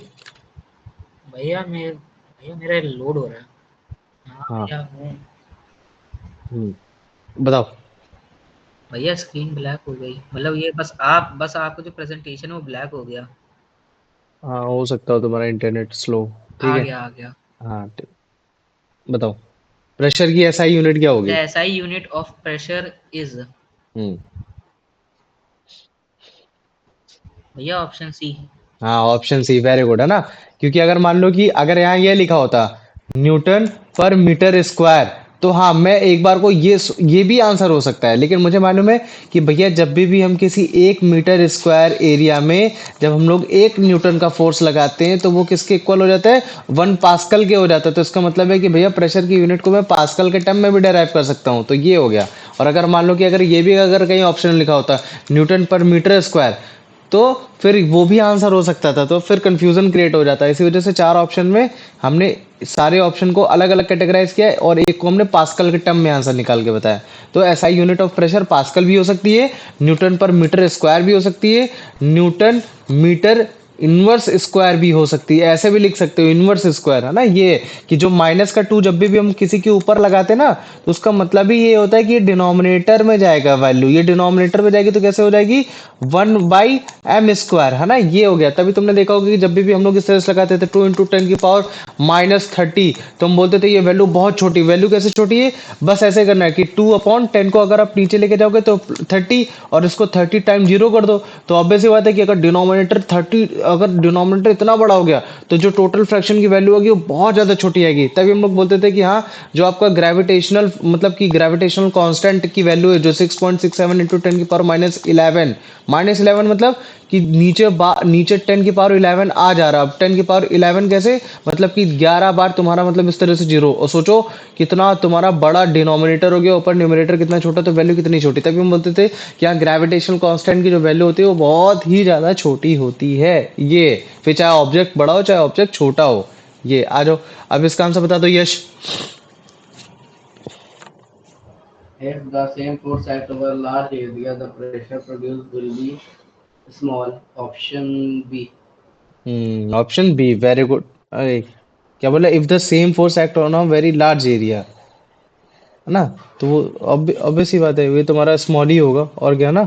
[SPEAKER 5] भैया मेरा लोड हो रहा है। हाँ
[SPEAKER 1] हाँ।
[SPEAKER 5] भैया हूँ।
[SPEAKER 1] बताओ।
[SPEAKER 5] भैया स्क्रीन ब्लैक हो गई, मतलब ये बस आपका जो प्रेजेंटेशन है वो ब्लैक हो गया।
[SPEAKER 1] हाँ हो सकता हो तुम्हारा इंटरनेट स्लो। ठीक है।
[SPEAKER 5] आ गया।
[SPEAKER 1] हाँ बताओ। प्रेशर की एसआई यूनिट क्या
[SPEAKER 5] द
[SPEAKER 1] होगी?
[SPEAKER 5] SI unit of pressure is.
[SPEAKER 1] हम्म।
[SPEAKER 5] भैया ऑप्शन सी।
[SPEAKER 1] हाँ ऑप्शन सी वेरी गुड है ना। क्योंकि अगर मान लो कि अगर यहाँ ये लिखा होता न्यूटन पर मीटर स्क्वायर तो हाँ मैं एक बार को ये भी आंसर हो सकता है, लेकिन मुझे मालूम है कि भैया जब भी हम किसी 1 मीटर स्क्वायर एरिया में जब हम लोग 1 न्यूटन का फोर्स लगाते हैं तो वो किसके इक्वल हो जाता है? 1 पास्कल के हो जाता है। तो इसका मतलब है कि भैया प्रेशर की यूनिट को मैं पास्कल के टर्म में भी डेराइव कर सकता हूँ। तो ये हो गया। और अगर मान लो कि अगर ये भी अगर कहीं ऑप्शन लिखा होता न्यूटन पर मीटर स्क्वायर तो फिर वो भी आंसर हो सकता था, तो फिर कंफ्यूजन क्रिएट हो जाता है। इसी वजह से 4 ऑप्शन में हमने सारे ऑप्शन को अलग अलग कैटेगराइज किया है और एक को हमने पास्कल के टर्म में आंसर निकाल के बताया। तो SI unit of pressure pascal भी हो सकती है, न्यूटन पर मीटर स्क्वायर भी हो सकती है, न्यूटन मीटर इनवर्स स्क्वायर भी हो सकती है। ऐसे भी लिख सकते हो इनवर्स स्क्वायर, है ना। ये कि जो -2 जब भी हम किसी के ऊपर लगाते हैं ना तो उसका मतलब ही ये होता है कि ये डिनोमिनेटर में जाएगा वैल्यू। ये डिनोमिनेटर में जाएगी तो कैसे हो जाएगी? 1/m², है ना। ये हो गया। तभी तुमने देखा होगा कि जब भी हम लोग इस तरह से लगाते थे 2 × 10⁻³ तो हम बोलते थे ये वैल्यू बहुत छोटी। वैल्यू कैसे छोटी है? बस ऐसे करना है कि 2/10 को अगर आप नीचे लेके जाओगे तो 30 और इसको 30 टाइम 0 कर दो। तो ऑब्वियस सी बात है कि अगर डिनोमिनेटर 30 अगर डिनोमिनेटर इतना बड़ा हो गया तो जो टोटल फ्रैक्शन की वैल्यू होगी वो बहुत ज्यादा छोटी आएगी। तभी हम लोग बोलते थे कि हाँ जो आपका ग्रेविटेशनल मतलब कि ग्रेविटेशनल कांस्टेंट की वैल्यू है जो 6.67 इंटू 10⁻11 -11 मतलब कि नीचे 10⁻11 आ जा रहा। अब 10⁻11 कैसे? मतलब कि 11 बार तुम्हारा मतलब इस तरह से जीरो। और सोचो कितना तुम्हारा बड़ा डिनोमिनेटर हो गया, ऊपर न्यूमरेटर कितना छोटा, तो वैल्यू कितनी छोटी। तभी हम बोलते थे कि यहाँ ग्रेविटेशनल कांस्टेंट की जो वैल्यू होती है वो बहुत ही ज्यादा छोटी होती है। ये फिर चाहे ऑब्जेक्ट बड़ा हो चाहे ऑब्जेक्ट छोटा हो। ये आ जाओ अब इसका आंसर बता दो यश।
[SPEAKER 3] If the same force act over a large area, the pressure produced will be small. Option B.
[SPEAKER 1] Option be very good. अरे क्या बोला? If the same force act on a very large area, है ना। तो वो obvious सी बात है ये तुम्हारा स्मॉल ही होगा। और क्या ना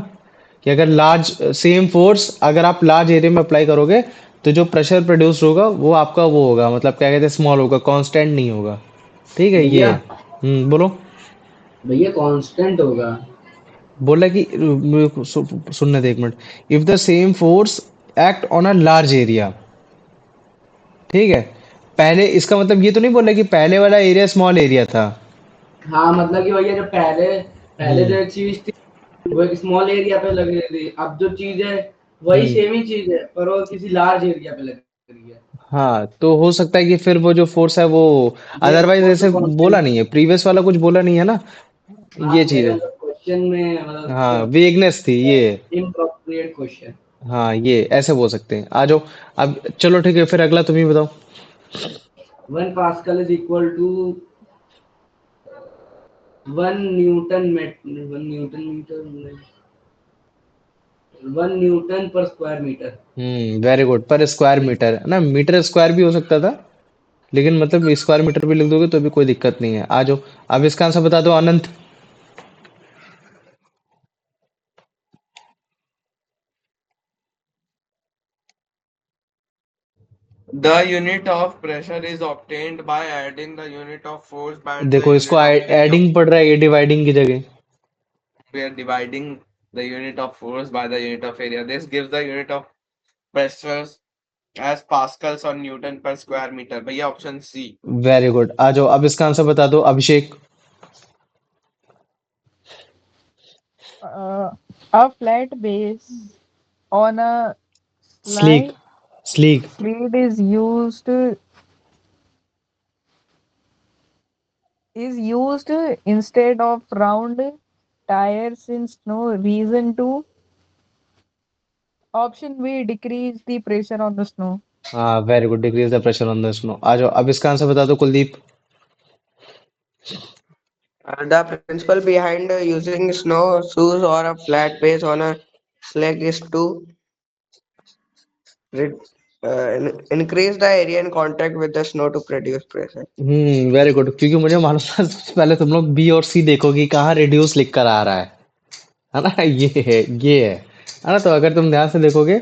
[SPEAKER 1] कि अगर लार्ज सेम फोर्स अगर आप लार्ज एरिया में अप्लाई करोगे तो जो प्रेशर प्रोड्यूस होगा वो आपका वो होगा मतलब क्या कहते हैं स्मॉल होगा, कांस्टेंट नहीं होगा। ठीक है ये।
[SPEAKER 3] भैया
[SPEAKER 1] बोलो।
[SPEAKER 3] भैया कांस्टेंट होगा।
[SPEAKER 1] बोला कि मेरे को सुनने दे एक minute. If the same force act on a large area, ठीक है। पहले इसका मतलब ये तो नहीं बोला कि पहले वाला एरिया स्मॉल एरिया था।
[SPEAKER 3] हाँ मतलब कि भैया जो पहले पहले जो
[SPEAKER 1] हम्म।
[SPEAKER 3] एक चीज थी वो एक स्मॉल एरिया पे लग रही थी, अब जो चीज है वही
[SPEAKER 1] हम्म।
[SPEAKER 3] सेम ही चीज है पर वो किसी लार्ज एरिया पे लग रही है।
[SPEAKER 1] हाँ तो हो सकता है कि फिर वो जो फोर्स है वो
[SPEAKER 3] मेरे
[SPEAKER 1] अदरवाइज
[SPEAKER 3] को तो
[SPEAKER 1] ऐसे बोला
[SPEAKER 3] कांस्टेंट।
[SPEAKER 1] नहीं है, प्रीवियस वाला कुछ बोला नहीं है ना।
[SPEAKER 3] हाँ
[SPEAKER 1] ये चीज
[SPEAKER 3] मेरे
[SPEAKER 1] है।
[SPEAKER 3] मतलब क्वेश्चन में
[SPEAKER 1] हाँ
[SPEAKER 3] मतलब
[SPEAKER 1] वीकनेस थी ये।
[SPEAKER 3] इम्प्रोप्रिएट क्वेश्चन।
[SPEAKER 1] हाँ ये ऐसे बोल सकते हैं। आ जाओ अब चलो ठीक है फिर अगला तुम ही बताओ।
[SPEAKER 3] 1 pascal is equal to 1 newton per square metre.
[SPEAKER 1] Very good. Per square metre है ना, मीटर स्क्वायर भी हो सकता था लेकिन मतलब स्क्वायर मीटर भी लिख दोगे तो भी कोई दिक्कत नहीं है। आ जाओ अब इसका आंसर बता दो अनंत।
[SPEAKER 2] The unit of pressure is obtained by adding the unit of force by the
[SPEAKER 1] देखो इसको
[SPEAKER 2] unit of area.
[SPEAKER 1] एडिंग पड़ रहा है, ये डिवाइडिंग की जगह।
[SPEAKER 2] We are dividing the unit of force by the unit of area. This gives the unit of pressure as pascals or Newton per square meter. भैया option C.
[SPEAKER 1] Very good, आ जाओ अब इसका आंसर बता दो Abhishek.
[SPEAKER 4] A flat base on a
[SPEAKER 1] sleek,
[SPEAKER 4] slide
[SPEAKER 1] sleek.
[SPEAKER 4] sled is used instead of round tires in snow. Reason to option B, decrease the pressure on the snow.
[SPEAKER 1] हाँ very good, decrease the pressure on the snow. आ जाओ अब इसका answer बता दो Kuldeep.
[SPEAKER 6] The principle behind using snow shoes or a flat base on a sled is to increase the area in contact with the snow to produce pressure.
[SPEAKER 1] Very good, क्योंकि मुझे मालूम था सबसे पहले तुम लोग बी और सी देखोगे कहाँ रिड्यूस लिख कर आ रहा है ना। ये है ना। तो अगर तुम ध्यान से देखोगे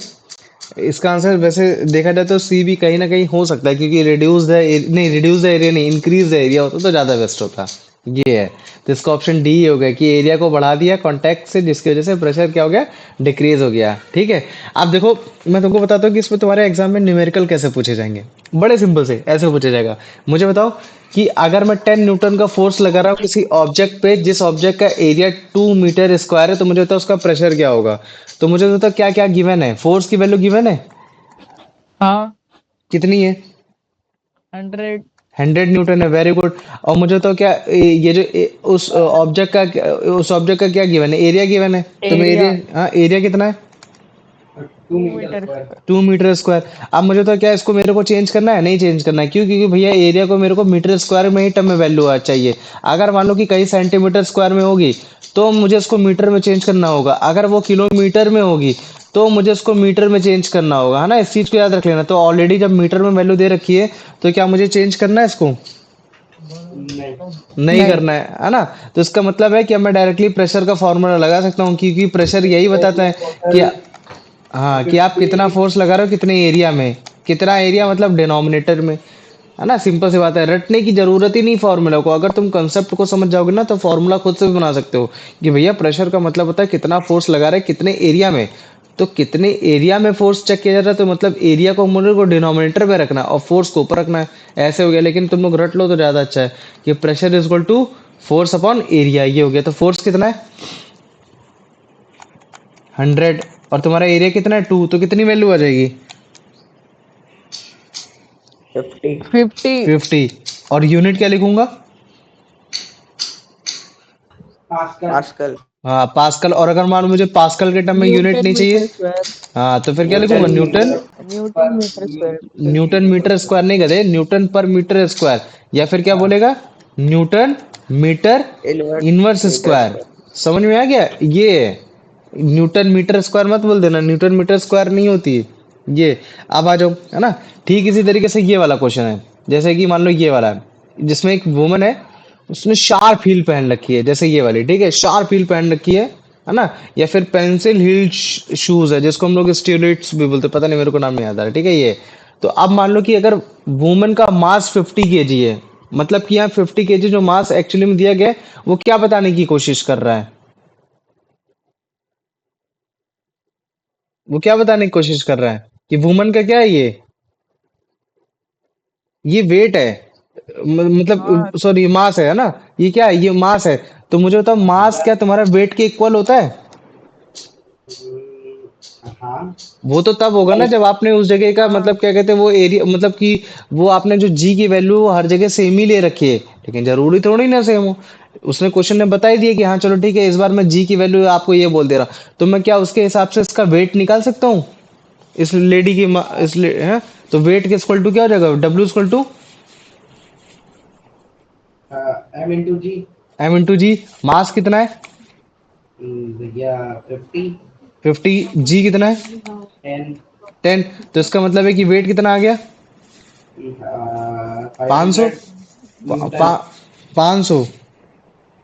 [SPEAKER 1] इसका आंसर वैसे देखा जाए तो सी भी कहीं ना कहीं हो सकता है, क्योंकि रिड्यूस द नहीं, रिड्यूस द एरिया नहीं, इंक्रीज द एरिया होता तो ज्यादा बेस्ट होता। ये है, तो इसका ऑप्शन डी ही हो गया कि एरिया को बढ़ा दिया कांटेक्ट से, जिसकी वजह से प्रेशर क्या हो गया, डिक्रीज हो गया। ठीक है, अब देखो मैं तुमको बताता हूँ कि इसमें तुम्हारे एग्जाम में न्यूमेरिकल कैसे पूछे जाएंगे। बड़े सिंपल से ऐसे पूछा जाएगा। मुझे बताओ कि अगर मैं 10 न्यूटन का फोर्स लगा रहा हूँ किसी ऑब्जेक्ट पे, जिस ऑब्जेक्ट का एरिया 2 मीटर स्क्वायर है, तो मुझे बताओ उसका प्रेशर क्या होगा। तो मुझे बताओ क्या क्या गिवन है, फोर्स की वैल्यू गिवन है
[SPEAKER 4] हाँ,
[SPEAKER 1] कितनी है,
[SPEAKER 4] 100
[SPEAKER 1] 100 न्यूटन है। Very good. और मुझे तो क्या ये जो उस ऑब्जेक्ट का क्या गिवन है, एरिया गिवन है। तो मैं एरिया,
[SPEAKER 4] area,
[SPEAKER 1] हाँ एरिया कितना है,
[SPEAKER 3] 2
[SPEAKER 4] 2
[SPEAKER 3] meter
[SPEAKER 4] meter
[SPEAKER 3] square.
[SPEAKER 4] square.
[SPEAKER 1] 2 metre square. अब मुझे तो क्या इसको मेरे को चेंज करना है, नहीं चेंज करना है, क्यों, क्योंकि भैया एरिया को मेरे को मीटर स्क्वायर में ही टर्म में वैल्यू आ चाहिए। अगर मान लो कि कहीं सेंटीमीटर स्क्वायर में होगी तो मुझे इसको मीटर में चेंज करना होगा, अगर वो किलोमीटर में होगी तो मुझे इसको मीटर में चेंज करना होगा, है ना। इस चीज को याद रख लेना। तो ऑलरेडी जब मीटर में वैल्यू दे रखी है तो क्या मुझे चेंज करना है इसको,
[SPEAKER 3] नहीं.
[SPEAKER 1] नहीं
[SPEAKER 4] नहीं,
[SPEAKER 1] करना है ना। तो इसका मतलब है कि अब मैं डायरेक्टली प्रेशर का फॉर्मूला लगा सकता हूँ, क्योंकि प्रेशर यही बताता है कि
[SPEAKER 3] टोटल
[SPEAKER 1] हाँ कि आप
[SPEAKER 3] 50.
[SPEAKER 1] कितना फोर्स लगा रहे हो कितने एरिया में, कितना एरिया मतलब डिनोमिनेटर में, है ना। सिंपल सी बात है, रटने की जरूरत ही नहीं फॉर्मूला को। अगर तुम कंसेप्ट को समझ जाओगे ना तो फॉर्मूला खुद से भी बना सकते हो कि भैया प्रेशर का मतलब होता है कितना फोर्स लगा रहे हैं कितने एरिया में। तो कितने एरिया में फोर्स चेक किया जा रहा है, तो मतलब एरिया को मुझे को डिनोमिनेटर में रखना है और फोर्स को ऊपर रखना है। ऐसे हो गया। लेकिन तुम लोग रट लो तो ज्यादा अच्छा है कि pressure is equal to force upon area. ये हो गया। तो फोर्स कितना है, 100, और तुम्हारा एरिया कितना है, 2, तो कितनी वैल्यू आ जाएगी,
[SPEAKER 6] 50.
[SPEAKER 4] 50
[SPEAKER 1] 50। और यूनिट क्या लिखूंगा,
[SPEAKER 3] Pascal.
[SPEAKER 6] Pascal.
[SPEAKER 1] हाँ पास्कल। और अगर मान लो मुझे पास्कल के टर्म में यूनिट
[SPEAKER 4] Newton
[SPEAKER 1] नहीं चाहिए,
[SPEAKER 4] meter square.
[SPEAKER 1] हाँ तो फिर क्या लिखूंगा,
[SPEAKER 6] Newton
[SPEAKER 1] न्यूटन।
[SPEAKER 6] meter.
[SPEAKER 3] पर
[SPEAKER 4] Newton meter square.
[SPEAKER 1] Newton meter square नहीं करे, न्यूटन पर मीटर स्क्वायर। या फिर क्या बोलेगा, Newton meter
[SPEAKER 6] Inverse
[SPEAKER 1] inverse
[SPEAKER 6] meter
[SPEAKER 1] square.
[SPEAKER 6] square.
[SPEAKER 1] समझ में आ गया। ये है। न्यूटन मीटर स्क्वायर मत बोल देना, न्यूटन मीटर स्क्वायर नहीं होती है ये। अब आ जाओ, है ना। ठीक इसी तरीके से ये वाला क्वेश्चन है, जैसे कि मान लो ये वाला है, जिसमें एक वुमन है, उसने शार्प हील पहन रखी है, जैसे ये वाली, ठीक है, शार्प हील पहन रखी है ना। या फिर पेंसिल हील शूज है, जिसको हम लोग स्टीलेट्स भी बोलते हैं, पता नहीं मेरे को नाम नहीं आता है, ठीक है ये। तो अब मान लो कि अगर वुमन का मास 50 kg है, मतलब कि यहाँ 50 kg जो मास एक्चुअली में दिया गया है वो क्या बताने की कोशिश कर रहा है, वो क्या बताने की कोशिश कर रहा है कि वुमन का क्या है ये वेट है,
[SPEAKER 4] हाँ,
[SPEAKER 1] मतलब सॉरी मास है ना। ये क्या है, ये मास है। तो मुझे बताओ मास क्या तुम्हारा वेट के इक्वल होता है।
[SPEAKER 3] हाँ.
[SPEAKER 1] वो तो तब होगा ना जब आपने उस जगह का मतलब क्या कहते हैं वो एरिया, मतलब कि वो आपने जो जी की वैल्यू हर जगह सेम ही ले रखी है, लेकिन जरूरी थोड़ी ना सेम हो। उसने क्वेश्चन ने बता ही दिया कि हाँ चलो ठीक है, इस बार मैं जी की वैल्यू आपको ये बोल दे रहा, तो मैं क्या उसके हिसाब से इसका वेट निकाल सकता हूँ, इस लेडी की है। तो वेट के इक्वल टू क्या हो जाएगा, W equal to
[SPEAKER 3] M into G.
[SPEAKER 1] M into G. Mass कितना है,
[SPEAKER 3] भैया 50.
[SPEAKER 1] 50। जी कितना है,
[SPEAKER 3] 10.
[SPEAKER 1] 10। तो इसका मतलब है कि वेट कितना आ गया, 500।
[SPEAKER 3] 500 न्यूटन.
[SPEAKER 1] 500।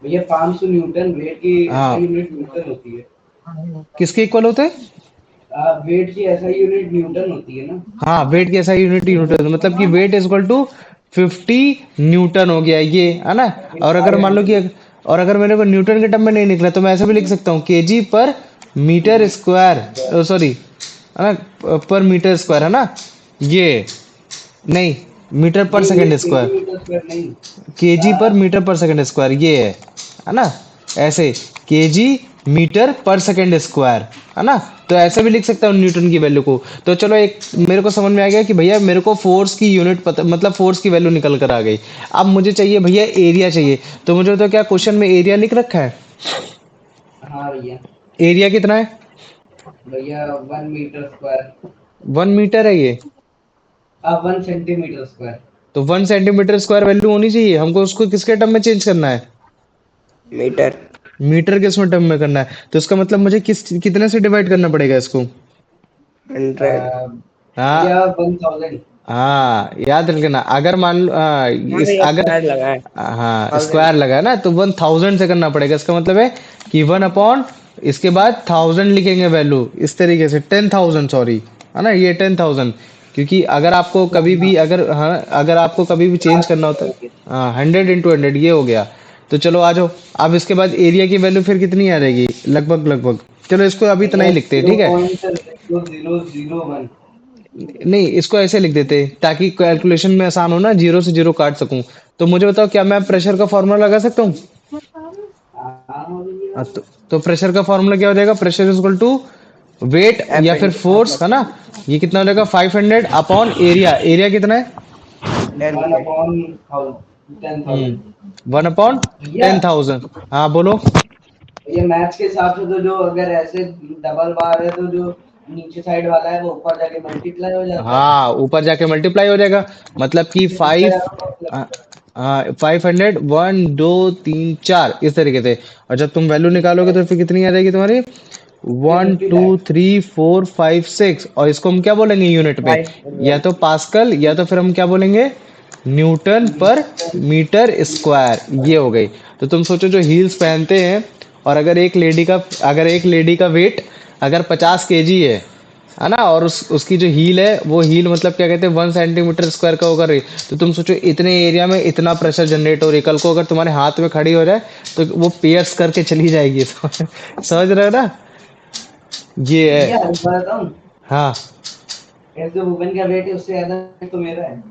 [SPEAKER 3] भैया 500 न्यूटन. वेट की
[SPEAKER 1] हाँ
[SPEAKER 3] SI यूनिट न्यूटन होती है.
[SPEAKER 1] किसके इक्वल होते हैं,
[SPEAKER 3] वेट की ऐसा यूनिट न्यूटन होती है ना।
[SPEAKER 1] हाँ, वेट की ऐसा यूनिट न्यूटन, मतलब कि weight is equal to 50 Newton हो गया ये, है ना। और अगर मान लो कि
[SPEAKER 3] 500।
[SPEAKER 1] और अगर मेरे को न्यूटन के टर्म में नहीं निकला तो मैं ऐसा भी लिख सकता हूँ, केजी पर मीटर स्क्वायर, सॉरी, है ना, पर मीटर स्क्वायर, है ना। ये नहीं, मीटर पर
[SPEAKER 3] नहीं, ये
[SPEAKER 1] सेकंड स्क्वायर,
[SPEAKER 3] सेंटीमीटर स्क्वायर नहीं।
[SPEAKER 1] केजी पर मीटर पर सेकंड स्क्वायर, ये है ना। ऐसे केजी मीटर पर सेकंड स्क्वायर, है ना। तो ऐसे भी लिख सकता हूँ न्यूटन की वैल्यू को। तो चलो, एक मेरे को समझ में आ गया कि भैया मेरे को फोर्स की यूनिट पता, मतलब फोर्स की वैल्यू निकल कर आ गई। अब मुझे चाहिए भैया एरिया चाहिए। तो मुझे तो क्या क्वेश्चन में एरिया लिख रखा है?
[SPEAKER 3] हाँ भैया।
[SPEAKER 1] एरिया कितना है?
[SPEAKER 3] भैया 1 मीटर स्क्वायर।
[SPEAKER 1] 1 मीटर है ये।
[SPEAKER 3] अब 1 सेंटीमीटर स्क्वायर।
[SPEAKER 1] तो 1 सेंटीमीटर स्क्वायर वैल्यू होनी चाहिए हमको, उसको किसके टर्म में चेंज करना है?
[SPEAKER 6] मीटर।
[SPEAKER 1] मीटर के उसमें टर्म में करना है। तो इसका मतलब मुझे कितने से डिवाइड करना पड़ेगा इसको?
[SPEAKER 6] 100।
[SPEAKER 3] भैया
[SPEAKER 1] हाँ,
[SPEAKER 3] 1000।
[SPEAKER 1] हाँ, याद रखना। अगर मान लो,
[SPEAKER 6] हाँ
[SPEAKER 1] इस
[SPEAKER 6] भैया
[SPEAKER 1] अगर,
[SPEAKER 6] स्क्वायर लगा है।
[SPEAKER 1] हाँ,
[SPEAKER 6] 1000।
[SPEAKER 1] स्क्वायर लगा है ना, तो 1000 से करना पड़ेगा। इसका मतलब है कि 1 अपॉन, इसके बाद 1000 लिखेंगे वैल्यू, इस तरीके से 10,000, सॉरी, है ना, ये 10,000। क्योंकि अगर आपको कभी भी, अगर, हाँ, अगर आपको कभी भी चेंज करना होता है, हाँ, 100 × 100 ये हो गया। तो चलो आ जाओ। अब इसके बाद एरिया की वैल्यू फिर कितनी आ जाएगी, लगभग लगभग। चलो इसको अभी इतना
[SPEAKER 3] भैया
[SPEAKER 1] ही लिखते हैं,
[SPEAKER 3] जीरो
[SPEAKER 1] ठीक है।
[SPEAKER 3] Point zero zero zero one
[SPEAKER 1] नहीं, इसको ऐसे लिख देते ताकि कैलकुलेशन में आसान हो ना, जीरो से जीरो काट सकूं। तो मुझे बताओ, क्या मैं प्रेशर का फॉर्मूला लगा सकता हूँ?
[SPEAKER 3] हाँ भैया।
[SPEAKER 1] तो प्रेशर का फॉर्मूला क्या हो जाएगा? Pressure is equal to weight
[SPEAKER 6] F
[SPEAKER 1] या फिर
[SPEAKER 6] इंटू
[SPEAKER 1] फोर्स, है ना। ये कितना हो जाएगा? 500 अपॉन एरिया। एरिया कितना है?
[SPEAKER 3] 1
[SPEAKER 6] 10,000।
[SPEAKER 3] अपॉन 10,000।
[SPEAKER 1] 1 अपॉन
[SPEAKER 3] भैया,
[SPEAKER 1] 10,000। हाँ, बोलो।
[SPEAKER 3] ये मैथ्स के हिसाब से तो जो अगर ऐसे डबल बार है तो जो नीचे साइड वाला है वो ऊपर जाके मल्टीप्लाई हो जाता है।
[SPEAKER 1] हाँ, ऊपर जाके मल्टीप्लाई हो जाएगा। मतलब कि
[SPEAKER 3] फिर इसका
[SPEAKER 1] 5,
[SPEAKER 3] ज्यादा कॉस्ट लगता है।
[SPEAKER 1] 500, 1 2 3 4 इस तरीके से। और जब तुम वैल्यू निकालोगे तो फिर कितनी आ जाएगी तुम्हारी?
[SPEAKER 3] ये
[SPEAKER 1] 1 2 3 4 5 6। और इसको हम क्या बोलेंगे यूनिट में?
[SPEAKER 6] 500।
[SPEAKER 1] या तो पास्कल, या तो फिर हम क्या बोलेंगे? न्यूटन पर मीटर स्क्वायर, ये हो गई। तो तुम सोचो, जो हील्स पहनते हैं, और अगर एक लेडी का वेट अगर 50 kg है ना, और उसकी जो हील है, वो हील मतलब क्या कहते हैं, 1 सेंटीमीटर स्क्वायर का होगा रे। तो तुम सोचो, इतने एरिया में इतना प्रेशर जनरेट हो रही है, कल को अगर तुम्हारे हाथ में खड़ी हो जाए तो वो पियर्स करके चली जाएगी। समझ रहे हो ना? ये
[SPEAKER 3] भैया
[SPEAKER 1] है।
[SPEAKER 3] एक बात बताऊं,
[SPEAKER 1] हाँ,
[SPEAKER 3] ऐसे जो वुमेन का वेट है उससे ज्यादा तो मेरा है।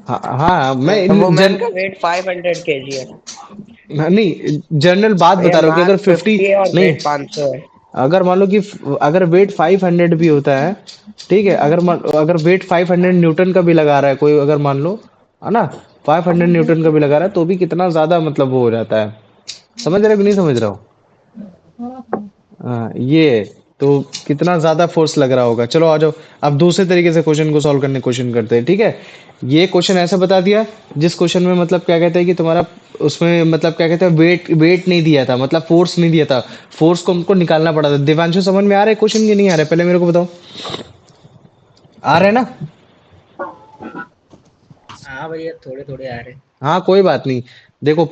[SPEAKER 1] हाँ, हाँ, मैं
[SPEAKER 6] वुमेन का वेट 500 kg है।
[SPEAKER 1] नहीं, जनरल बात
[SPEAKER 6] भैया
[SPEAKER 1] बता रहा हूँ कि अगर
[SPEAKER 6] मास
[SPEAKER 1] 50,
[SPEAKER 6] 50 है और
[SPEAKER 1] नहीं,
[SPEAKER 6] वेट 500 है।
[SPEAKER 1] अगर मान लो कि अगर वेट 500 भी होता है, ठीक है, अगर वेट 500 न्यूटन का भी लगा रहा है कोई, अगर मान लो, है ना, 500 न्यूटन का भी लगा रहा है, तो भी कितना ज्यादा मतलब वो हो जाता है। समझ रहे हो कि नहीं समझ रहा हो? हाँ, ये है। तो कितना ज्यादा फोर्स लग रहा होगा। चलो आ जाओ। अब दूसरे तरीके से क्वेश्चन को सॉल्व करने की कोशिश करते हैं, ठीक है। ये क्वेश्चन ऐसा बता दिया, जिस क्वेश्चन में मतलब क्या कहते हैं कि तुम्हारा, उसमें मतलब क्या कहते हैं, वेट वेट नहीं दिया था, मतलब फोर्स नहीं दिया था। फोर्स को हमको निकालना पड़ा था। दिवांशु, समझ में आ रहा है क्वेश्चन की नहीं आ रहा है? पहले मेरे को बताओ, आ रहा है ना?
[SPEAKER 5] हाँ भैया, थोड़े थोड़े आ रहे।
[SPEAKER 1] हाँ, कोई बात नहीं। देखो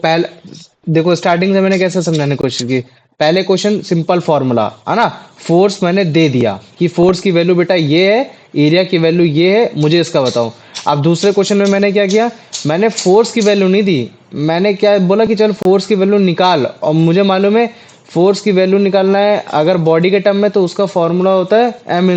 [SPEAKER 1] देखो, स्टार्टिंग से मैंने कैसे समझाने की कोशिश की। पहले क्वेश्चन सिंपल फॉर्मूला, है ना। फोर्स मैंने दे दिया कि फोर्स की वैल्यू बेटा ये है, एरिया की वैल्यू ये है, मुझे इसका बताओ। अब दूसरे क्वेश्चन में मैंने क्या किया? मैंने फोर्स की वैल्यू नहीं दी। मैंने क्या बोला कि चल फोर्स की वैल्यू निकाल, और मुझे मालूम है फोर्स की वैल्यू निकालना है अगर बॉडी के टर्म में, तो उसका फॉर्मूला होता है M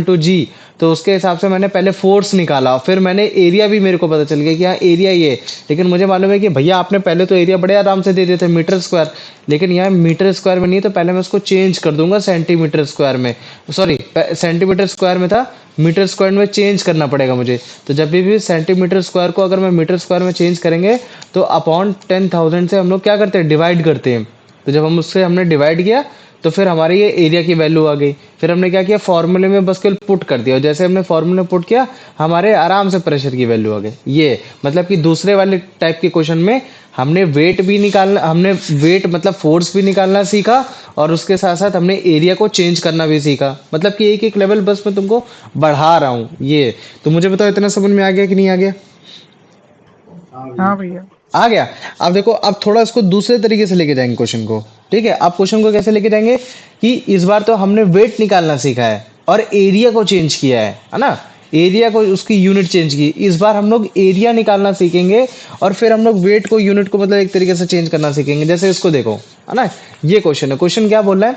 [SPEAKER 1] × G। तो उसके हिसाब से मैंने पहले फोर्स निकाला, फिर मैंने एरिया भी मेरे को पता चल गया कि हाँ एरिया ये है। लेकिन मुझे मालूम है कि भैया आपने पहले तो एरिया बड़े आराम से दे दिए थे, मीटर स्क्वायर। लेकिन यहाँ मीटर स्क्वायर में नहीं है, तो पहले मैं उसको चेंज कर दूंगा सेंटीमीटर स्क्वायर में। सॉरी, सेंटीमीटर स्क्वायर में था, मीटर स्क्वायर में चेंज करना पड़ेगा मुझे। तो जब भी सेंटीमीटर स्क्वायर को अगर मैं मीटर स्क्वायर में चेंज करेंगे, तो अपॉन 10,000 से हम लोग क्या करते हैं, डिवाइड करते हैं। तो जब हमने डिवाइड किया, तो फिर हमारी ये एरिया की वैल्यू आ गई। फिर हमने क्या किया, फॉर्मूले में बस केवल पुट कर दिया, और जैसे हमने फॉर्मूले में पुट किया, हमारे आराम से प्रेशर की वैल्यू आ गई। ये मतलब कि दूसरे वाले टाइप के क्वेश्चन में हमने वेट भी निकालना, हमने वेट मतलब फोर्स भी निकालना सीखा, और उसके साथ साथ हमने एरिया को चेंज करना भी सीखा। मतलब कि एक एक लेवल बस मैं तुमको बढ़ा रहा हूँ। ये तो मुझे बताओ, इतना समझ में आ गया कि नहीं आ गया?
[SPEAKER 3] हाँ
[SPEAKER 4] हाँ
[SPEAKER 3] भैया।
[SPEAKER 4] भैया।
[SPEAKER 1] आ गया। अब देखो, अब थोड़ा इसको दूसरे तरीके से लेके जाएंगे क्वेश्चन को। ठीक है, अब क्वेश्चन को कैसे लेके जाएंगे कि इस बार तो हमने वेट निकालना सीखा है और एरिया को चेंज किया है ना। एरिया को, उसकी यूनिट चेंज की। इस बार हम लोग एरिया निकालना सीखेंगे और फिर हम लोग वेट को, यूनिट को मतलब एक तरीके से चेंज करना सीखेंगे। जैसे इसको देखो, है ना। ये क्वेश्चन है, क्वेश्चन क्या बोल रहा है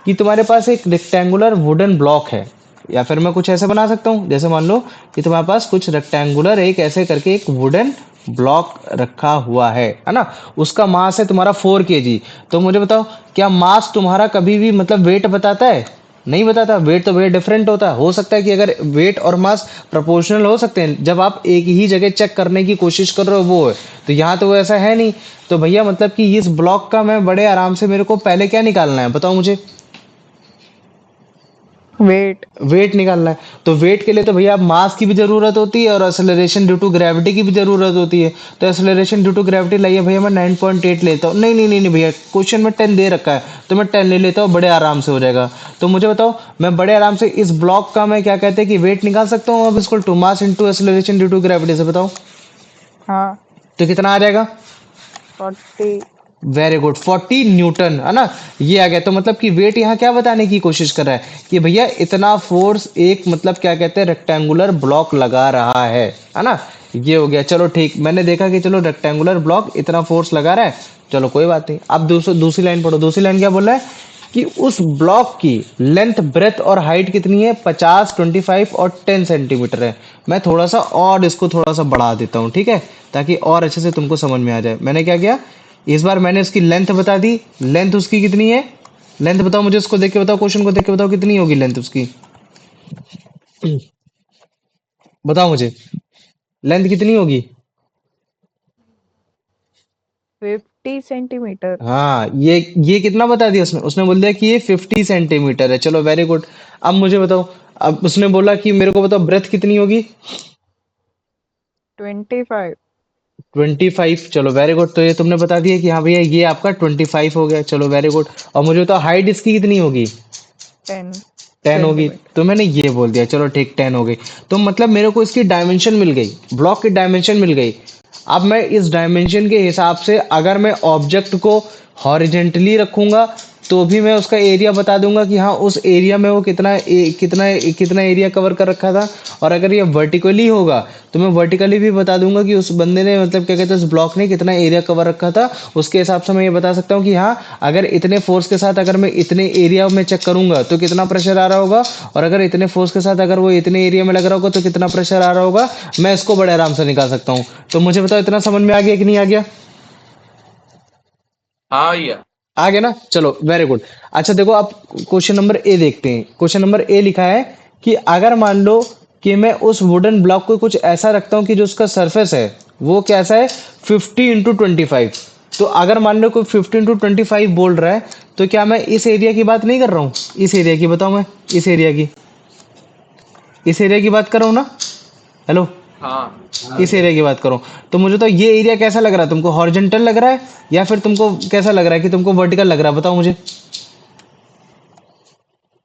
[SPEAKER 1] कि तुम्हारे पास एक रेक्टेंगुलर वुडन ब्लॉक है, या फिर मैं कुछ ऐसे बना सकता हूँ, जैसे मान लो कि तुम्हारे पास कुछ रेक्टेंगुलर एक ऐसे करके एक वुडन ब्लॉक रखा हुआ है ना। उसका मास है तुम्हारा 4 kg। तो मुझे बताओ, क्या मास तुम्हारा कभी भी मतलब वेट बताता है? नहीं बताता। वेट तो वेट डिफरेंट होता है। हो सकता है कि अगर वेट और मास प्रोपोर्शनल हो सकते हैं जब आप एक ही जगह चेक करने की कोशिश कर रहे हो, वो है। तो यहाँ तो वो ऐसा है नहीं। तो भैया मतलब कि इस ब्लॉक का मैं बड़े आराम से, मेरे को पहले क्या निकालना है बताओ मुझे?
[SPEAKER 4] वेट।
[SPEAKER 1] वेट निकालना है। तो वेट के लिए तो भैया मास की भी जरूरत होती है और एक्सेलरेशन ड्यू टू ग्रेविटी की भी जरूरत होती है। तो एक्सेलरेशन ड्यू टू ग्रेविटी लाइए भैया, मैं 9.8 लेता हूँ। नहीं नहीं नहीं नहीं भैया, क्वेश्चन में 10 दे रखा है तो मैं 10 ले लेता हूँ, बड़े आराम से हो जाएगा। तो मुझे बताओ, मैं बड़े आराम से इस ब्लॉक का मैं क्या कहते हैं कि वेट निकाल सकता हूँ। अब इसको टू mass into acceleration due to gravity से बताओ
[SPEAKER 4] हाँ।
[SPEAKER 1] तो कितना आ जाएगा?
[SPEAKER 4] 40।
[SPEAKER 1] वेरी गुड, 40 न्यूटन, है ना। ये आ गया। तो मतलब कि वेट यहाँ क्या बताने की कोशिश कर रहा है कि भैया इतना फोर्स एक मतलब क्या कहते हैं रेक्टेंगुलर ब्लॉक लगा रहा है ना। ये हो गया। चलो ठीक, मैंने देखा कि चलो रेक्टेंगुलर ब्लॉक इतना फोर्स लगा रहा है, चलो कोई बात नहीं। अब दूसरी लाइन पढ़ो। दूसरी लाइन क्या बोल रहा है कि उस ब्लॉक की लेंथ, ब्रेथ और हाइट कितनी है? 50, 25 और 10 सेंटीमीटर है। मैं थोड़ा सा और इसको थोड़ा सा बढ़ा देता हूँ, ठीक है, ताकि और अच्छे से तुमको समझ में आ जाए। मैंने क्या किया, इस बार मैंने उसकी लेंथ बता दी। लेंथ उसकी कितनी है? लेंथ बताओ मुझे, उसको देख के बताओ, क्वेश्चन को देख के बताओ कितनी होगी लेंथ उसकी। बताओ मुझे, लेंथ कितनी होगी?
[SPEAKER 4] 50 सेंटीमीटर।
[SPEAKER 1] हाँ, ये कितना बता दिया उसने? उसने बोल दिया कि ये 50 सेंटीमीटर है। चलो वेरी गुड। अब मुझे बताओ, अब उसने बोला कि मेरे को बताओ ब्रेथ कितनी होगी?
[SPEAKER 4] 25।
[SPEAKER 1] 25। चलो वेरी गुड। तो ये तुमने बता दिया कि हाँ भैया ये आपका 25 हो गया। चलो वेरी गुड। और मुझे बताओ हाइट इसकी कितनी होगी?
[SPEAKER 4] 10
[SPEAKER 1] 10 होगी।
[SPEAKER 4] सेंटीमीटर।
[SPEAKER 1] तो मैंने ये बोल दिया, चलो ठीक 10 हो गई। तो मतलब मेरे को इसकी डायमेंशन मिल गई, ब्लॉक की डायमेंशन मिल गई। अब मैं इस डायमेंशन के हिसाब से अगर मैं ऑब्जेक्ट को हॉरिजेंटली रखूंगा तो भी मैं उसका एरिया बता दूंगा कि हाँ उस एरिया में वो कितना एरिया कवर कर रखा था। और अगर ये वर्टिकली होगा तो मैं वर्टिकली भी बता दूंगा कि उस बंदे ने मतलब क्या कहते हैं उस ब्लॉक ने कितना एरिया कवर रखा था। उसके हिसाब से मैं ये बता सकता हूँ कि हाँ अगर इतने फोर्स के साथ अगर मैं इतने एरिया में चेक करूंगा तो कितना प्रेशर आ रहा होगा, और अगर इतने फोर्स के साथ अगर वो इतने एरिया में लग रहा होगा तो कितना प्रेशर आ रहा होगा। मैं इसको बड़े आराम से निकाल सकता हूँ। तो मुझे बताओ इतना समझ में आ गया कि नहीं आ गया?
[SPEAKER 2] हाँ भैया।
[SPEAKER 1] आ गया ना। चलो वेरी गुड। अच्छा देखो, आप क्वेश्चन नंबर ए देखते हैं। क्वेश्चन नंबर ए लिखा है कि अगर मान लो कि मैं उस वुडन ब्लॉक को कुछ ऐसा रखता हूँ कि जो उसका सरफेस है वो कैसा है, 50 × 25। तो अगर मान लो कोई 50 × 25 बोल रहा है, तो क्या मैं इस एरिया की बात नहीं कर रहा हूँ? इस एरिया की बताओ, मैं इस एरिया की, इस एरिया की बात कर रहा हूँ ना। हेलो,
[SPEAKER 2] हाँ।
[SPEAKER 3] हाँ
[SPEAKER 1] इस
[SPEAKER 3] भैया।
[SPEAKER 1] एरिया की बात करो। तो मुझे तो ये एरिया कैसा लग रहा है तुमको? हॉरिजॉन्टल लग रहा है या फिर तुमको कैसा लग रहा है कि तुमको वर्टिकल लग रहा है? बताओ मुझे।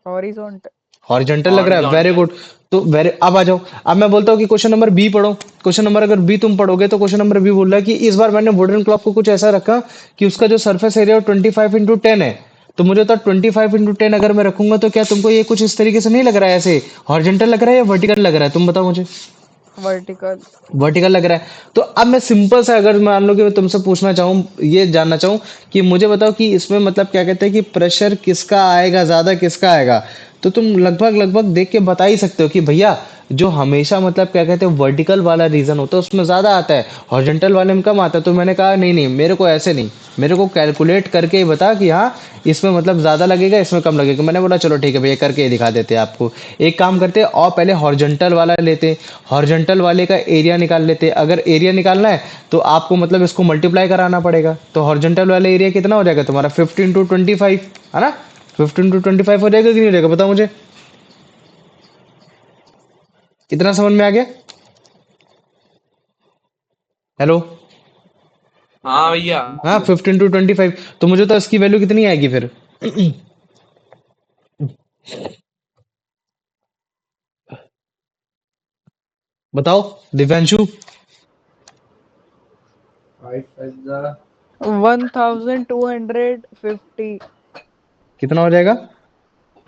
[SPEAKER 4] हॉरिजॉन्टल।
[SPEAKER 1] हॉरिजॉन्टल लग रहा है, वेरी
[SPEAKER 2] हॉरिजॉन्टल।
[SPEAKER 1] गुड। तो वेरी, अब आ जाओ। अब मैं बोलता हूँ कि क्वेश्चन नंबर बी पढ़ो। क्वेश्चन नंबर अगर बी तुम पढ़ोगे तो क्वेश्चन नंबर बी बोल रहा है कि इस बार मैंने वुडन क्लॉक को कुछ ऐसा रखा कि उसका जो सरफेस एरिया 25 × 10 है। तो मुझे तो 25 × 10 अगर मैं रखूंगा तो क्या तुमको ये कुछ इस तरीके से नहीं लग रहा है? ऐसे हॉरिजॉन्टल लग रहा है या वर्टिकल लग रहा है? तुम बताओ मुझे।
[SPEAKER 4] वर्टिकल।
[SPEAKER 1] वर्टिकल लग रहा है। तो अब मैं सिंपल सा अगर मान लो कि मैं तुमसे पूछना चाहूँ, ये जानना चाहूँ कि मुझे बताओ कि इसमें मतलब क्या कहते हैं कि प्रेशर किसका आएगा ज्यादा, किसका आएगा। तो तुम लगभग लगभग देख के बता ही सकते हो कि भैया जो हमेशा मतलब क्या कहते हैं वर्टिकल वाला रीजन होता है उसमें ज्यादा आता है, हॉरिजॉन्टल वाले में कम आता है। तो मैंने कहा नहीं नहीं, मेरे को ऐसे नहीं, मेरे को कैलकुलेट करके ही बता कि हाँ इसमें मतलब ज्यादा लगेगा, इसमें कम लगेगा। मैंने बोला चलो ठीक है भैया, करके ही दिखा देते हैं आपको। एक काम करते हैं, और पहले हॉरिजॉन्टल वाला लेते, हॉरिजॉन्टल वाले का एरिया निकाल लेते। अगर एरिया निकालना है तो आपको मतलब इसको मल्टीप्लाई कराना पड़ेगा। तो हॉरिजॉन्टल वाला एरिया कितना हो जाएगा तुम्हारा? 50 × 25, है ना। 50 × 25 हो जाएगा कि नहीं हो जाएगा? बताओ मुझे। कितना समझ में आ गया? हेलो।
[SPEAKER 2] हाँ भैया।
[SPEAKER 1] हाँ, 15 × 25। तो मुझे तो इसकी वैल्यू कितनी आएगी फिर? बताओ दिव्यांशु।
[SPEAKER 3] 5 5 the
[SPEAKER 4] 1250.
[SPEAKER 1] कितना हो जाएगा?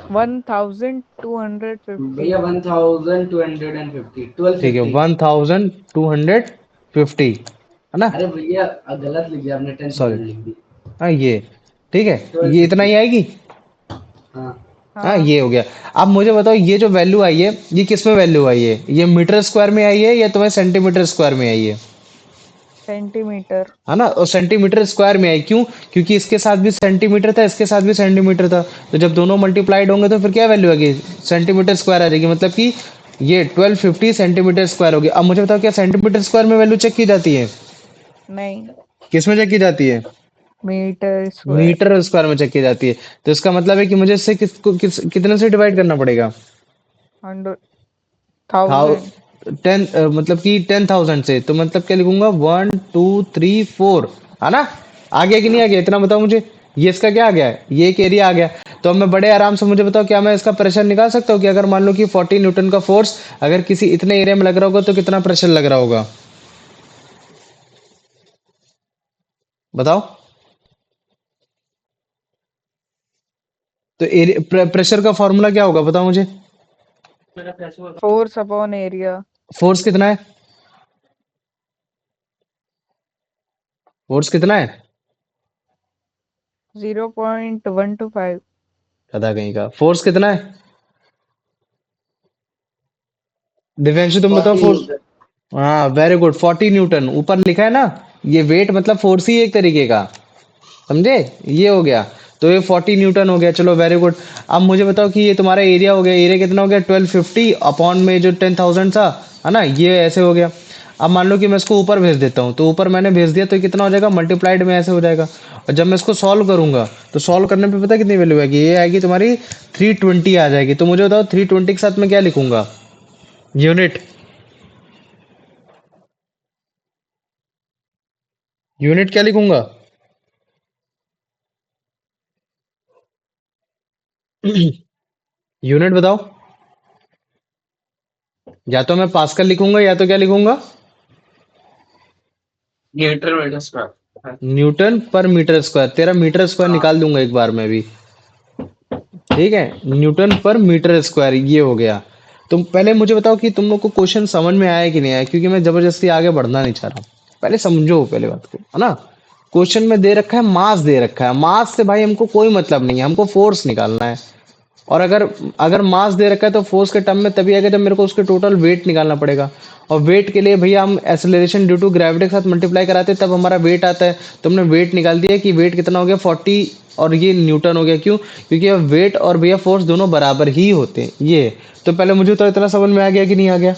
[SPEAKER 4] 1250.
[SPEAKER 3] भैया 1250
[SPEAKER 1] ठीक है,
[SPEAKER 3] 1250।
[SPEAKER 1] 1250, है ना?
[SPEAKER 3] अरे भैया गलत लिख दिया आपने,
[SPEAKER 1] सॉरी,
[SPEAKER 3] 10,000 लिख दी।
[SPEAKER 1] हाँ ये ठीक है, ये इतना
[SPEAKER 3] 1250।
[SPEAKER 1] ही आएगी।
[SPEAKER 3] हाँ
[SPEAKER 1] हाँ
[SPEAKER 4] हाँ,
[SPEAKER 1] ये हो गया। अब मुझे बताओ ये जो वैल्यू आई है ये किस में वैल्यू आई है? ये मीटर स्क्वायर में आई है या तुम्हें सेंटीमीटर स्क्वायर में आई है?
[SPEAKER 4] सेंटीमीटर।
[SPEAKER 1] है ना? और सेंटीमीटर स्क्वायर में आई क्यों? क्योंकि इसके साथ भी सेंटीमीटर था, इसके साथ भी सेंटीमीटर था, तो जब दोनों मल्टीप्लाइड होंगे तो फिर क्या वैल्यू आएगी? सेंटीमीटर स्क्वायर आ जाएगी। मतलब कि ये 1250 सेंटीमीटर स्क्वायर होगी। अब मुझे बताओ क्या सेंटीमीटर स्क्वायर में वैल्यू चेक की जाती है?
[SPEAKER 4] नहीं,
[SPEAKER 1] किस में चेक की जाती है?
[SPEAKER 4] Meter square.
[SPEAKER 1] मीटर स्क्वायर में चेक की जाती है। तो इसका मतलब है कि मुझे इससे कितने से डिवाइड करना पड़ेगा?
[SPEAKER 4] 100,000।
[SPEAKER 1] 10, मतलब कि 10,000 से। तो मतलब क्या लिखूंगा? 1 2 3 4, है ना? आ गया कि नहीं आ गया? इतना बताओ मुझे। ये इसका क्या आ गया है? ये एक एरिया आ गया। तो अब मैं बड़े आराम से, मुझे बताओ क्या मैं इसका प्रेशर निकाल सकता हूँ कि अगर मान लो कि 40 न्यूटन का फोर्स अगर किसी इतने एरिया में लग रहा होगा तो कितना प्रेशर लग रहा होगा? बताओ। तो प्रेशर का फॉर्मूला क्या होगा? बताओ मुझे।
[SPEAKER 4] Force upon area.
[SPEAKER 1] फोर्स कितना है? फोर्स कितना है?
[SPEAKER 4] 0.125।
[SPEAKER 1] पता कहीं का। फोर्स कितना है? दिव्यांशु तुम बताओ
[SPEAKER 3] 40
[SPEAKER 1] फोर्स।
[SPEAKER 3] न्यूटन।
[SPEAKER 1] हाँ वेरी गुड, 40 न्यूटन ऊपर लिखा है ना। ये वेट मतलब फोर्स ही एक तरीके का, समझे? ये हो गया। तो ये 40 न्यूटन हो गया। चलो वेरी गुड। अब मुझे बताओ कि ये तुम्हारा एरिया हो गया। एरिया कितना हो गया? 1250 अपॉन में जो 10,000 था, है ना? ये ऐसे हो गया। अब मान लो कि मैं इसको ऊपर भेज देता हूँ, तो ऊपर मैंने भेज दिया तो ये कितना हो जाएगा? मल्टीप्लाइड में ऐसे हो जाएगा। और जब मैं इसको सॉल्व करूंगा तो सॉल्व करने पे पता कितनी वैल्यू आएगी? ये आएगी तुम्हारी 320 आ जाएगी। तो मुझे बताओ 320 के साथ मैं क्या लिखूंगा? यूनिट। यूनिट क्या लिखूंगा? यूनिट बताओ। या तो मैं पास्कल लिखूंगा या तो क्या लिखूंगा?
[SPEAKER 2] Newton meter square.
[SPEAKER 1] Newton per meter square. तेरा मीटर स्क्वायर
[SPEAKER 2] हाँ
[SPEAKER 1] निकाल दूंगा एक बार में भी। ठीक है, न्यूटन पर मीटर स्क्वायर ये हो गया। तुम पहले मुझे बताओ कि तुम लोग को क्वेश्चन समझ में आया कि नहीं आया, क्योंकि मैं जबरदस्ती आगे बढ़ना नहीं चाह रहा हूँ। पहले समझो पहले बात को, है ना? क्वेश्चन में दे रखा है मास, दे रखा है मास से भाई हमको कोई मतलब नहीं है, हमको फोर्स निकालना है। और अगर अगर मास दे रखा है तो फोर्स के टर्म में तभी आएगा जब मेरे को उसके टोटल वेट निकालना पड़ेगा। और वेट के लिए भैया हम एक्सेलरेशन ड्यू टू ग्रेविटी के साथ मल्टीप्लाई कराते हैं तब हमारा वेट आता है। तुमने वेट निकाल दिया कि वेट कितना हो गया? 40, और ये न्यूटन हो गया। क्यों? क्योंकि वेट और भैया फोर्स दोनों बराबर ही होते हैं। ये तो पहले मुझे तो इतना समझ में आ गया कि नहीं आ गया?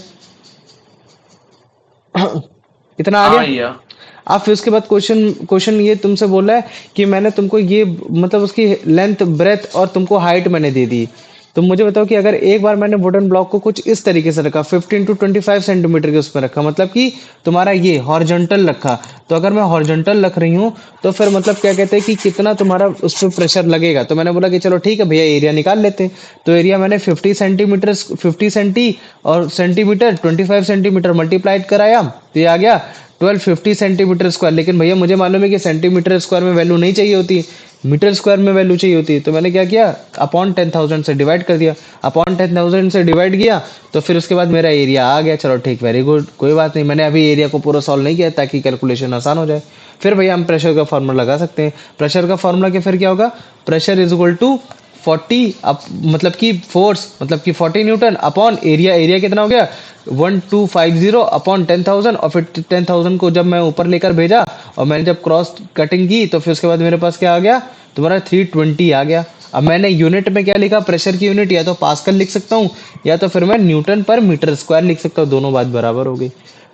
[SPEAKER 1] इतना आ
[SPEAKER 2] हाँ
[SPEAKER 1] गया।
[SPEAKER 2] भैया।
[SPEAKER 1] अब फिर उसके बाद क्वेश्चन क्वेश्चन ये तुमसे बोला है कि मैंने तुमको ये मतलब उसकी लेंथ ब्रेथ और तुमको हाइट मैंने दे दी। तो मुझे बताओ कि अगर एक बार मैंने वुडन ब्लॉक को कुछ इस तरीके से रखा, 15 to 25 सेंटीमीटर के उसमें रखा, मतलब कि तुम्हारा ये हॉरिजॉन्टल रखा। तो अगर मैं हॉरिजॉन्टल रख रही हूँ तो फिर मतलब क्या कहते हैं कि कितना तुम्हारा उस पर प्रेशर लगेगा। तो मैंने बोला कि चलो ठीक है भैया एरिया निकाल लेते हैं। तो एरिया मैंने 50 सेंटीमीटर, 50 सेंटी और सेंटीमीटर 25 सेंटीमीटर मल्टीप्लाइड कराया, तो ये आ गया 1250 सेंटीमीटर स्क्वायर। लेकिन भैया मुझे मालूम है कि सेंटीमीटर स्क्वायर में वैल्यू नहीं चाहिए होती, मीटर स्क्वायर में वैल्यू चाहिए होती है। तो मैंने क्या किया? अपॉन 10,000 से डिवाइड कर दिया। अपॉन 10,000 से डिवाइड किया तो फिर उसके बाद मेरा एरिया आ गया। चलो ठीक, वेरी गुड, कोई बात नहीं। मैंने अभी एरिया को पूरा सॉल्व नहीं किया ताकि कैलकुलेशन आसान हो जाए। फिर भैया हम प्रेशर का फॉर्मूला लगा सकते हैं। प्रेशर का फॉर्मूला के फिर क्या होगा? Pressure is equal to 40 up मतलब कि फोर्स मतलब कि 40 न्यूटन अपॉन एरिया। एरिया कितना हो गया? 1250 अपॉन 10,000। और फिर 10,000 को जब मैं ऊपर लेकर भेजा और मैंने जब क्रॉस कटिंग की तो फिर उसके बाद मेरे पास क्या आ गया? तुम्हारा 320 आ गया। अब मैंने यूनिट में क्या लिखा? प्रेशर की यूनिट या तो पास्कल लिख सकता हूँ या तो फिर मैं न्यूटन पर मीटर स्क्वायर लिख सकता हूँ। दोनों बात बराबर हो गई।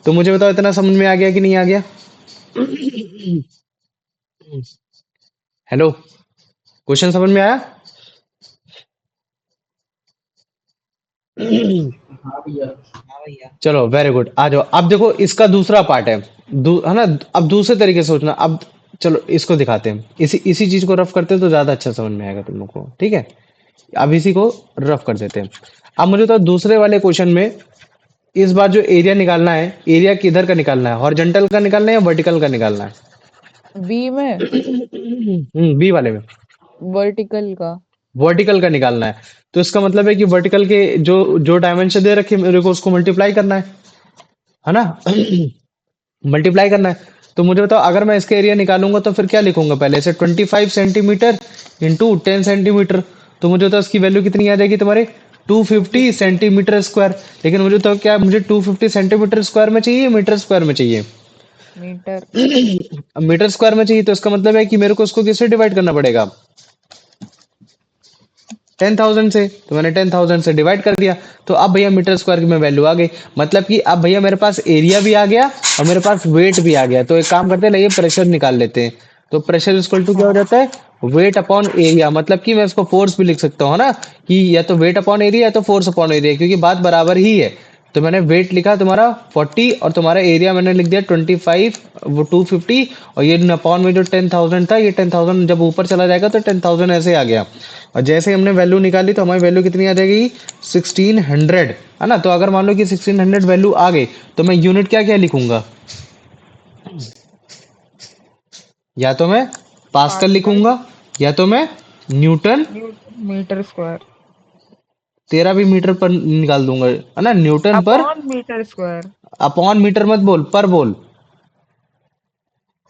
[SPEAKER 1] तो मुझे बताओ इतना समझ में आ गया कि नहीं आ गया? हेलो, क्वेश्चन समझ में आया?
[SPEAKER 3] हाँ भैया।
[SPEAKER 1] चलो वेरी गुड, आ जाओ। अब देखो इसका दूसरा पार्ट है, है ना? अब दूसरे तरीके से सोचना। अब चलो इसको दिखाते हैं, इसी इसी चीज को रफ करते हैं तो ज्यादा अच्छा समझ में आएगा तुम लोग को। ठीक है, अब इसी को रफ कर देते हैं। अब मुझे तो दूसरे वाले क्वेश्चन में इस बार जो एरिया निकालना है, एरिया किधर का निकालना है, हॉरिजॉन्टल का निकालना है या वर्टिकल का निकालना है?
[SPEAKER 4] बी में
[SPEAKER 1] बी वाले में
[SPEAKER 4] वर्टिकल का।
[SPEAKER 1] वर्टिकल का निकालना है। तो इसका मतलब है कि वर्टिकल के जो जो डायमेंशन दे रखे मेरे को उसको मल्टीप्लाई करना है ना? मल्टीप्लाई करना है। तो मुझे बताओ अगर मैं इसका एरिया निकालूंगा तो फिर क्या लिखूंगा, पहले से 25 सेंटीमीटर इंटू 10 सेंटीमीटर। तो मुझे तो इसकी वैल्यू कितनी आ जाएगी तुम्हारे 250 सेंटीमीटर स्क्वायर। लेकिन मुझे तो क्या, मुझे 250 सेंटीमीटर स्क्वायर में चाहिए, मीटर स्क्वायर में चाहिए?
[SPEAKER 4] मीटर।
[SPEAKER 1] अब मीटर स्क्वायर में चाहिए तो इसका मतलब है कि मेरे को उसको किससे डिवाइड करना पड़ेगा, 10,000 से। तो मैंने 10,000 से डिवाइड कर दिया। तो अब भैया मीटर स्क्वायर की में वैल्यू आ गई। मतलब कि अब भैया मेरे पास एरिया भी आ गया और मेरे पास वेट भी आ गया। तो एक काम करते हैं, ये प्रेशर निकाल लेते हैं। तो प्रेशर इक्वल टू क्या हो जाता है, वेट अपॉन एरिया। मतलब कि मैं इसको फोर्स भी लिख सकता हूँ ना, कि या तो वेट अपॉन एरिया या तो फोर्स अपॉन एरिया, क्योंकि बात बराबर ही है। तो मैंने वेट लिखा तुम्हारा 40 और तुम्हारा एरिया मैंने लिख दिया 25, वो 250, और ये अपॉन में जो 10,000 था, ये 10,000 जब ऊपर चला जाएगा तो 10,000 ऐसे आ गया। और जैसे ही हमने वैल्यू निकाली तो हमारी वैल्यू कितनी आ जाएगी, 1600, है ना? तो अगर मान लो कि 1600 वैल्यू आ गई तो मैं यूनिट क्या क्या लिखूंगा, या तो मैं पास्कल
[SPEAKER 4] पास्कल।
[SPEAKER 1] लिखूंगा या तो मैं न्यूटन।
[SPEAKER 4] Meter square.
[SPEAKER 1] तेरा भी मीटर पर निकाल दूंगा, है ना? Newton per,
[SPEAKER 4] upon meter square.
[SPEAKER 1] Upon meter मत बोल, पर बोल।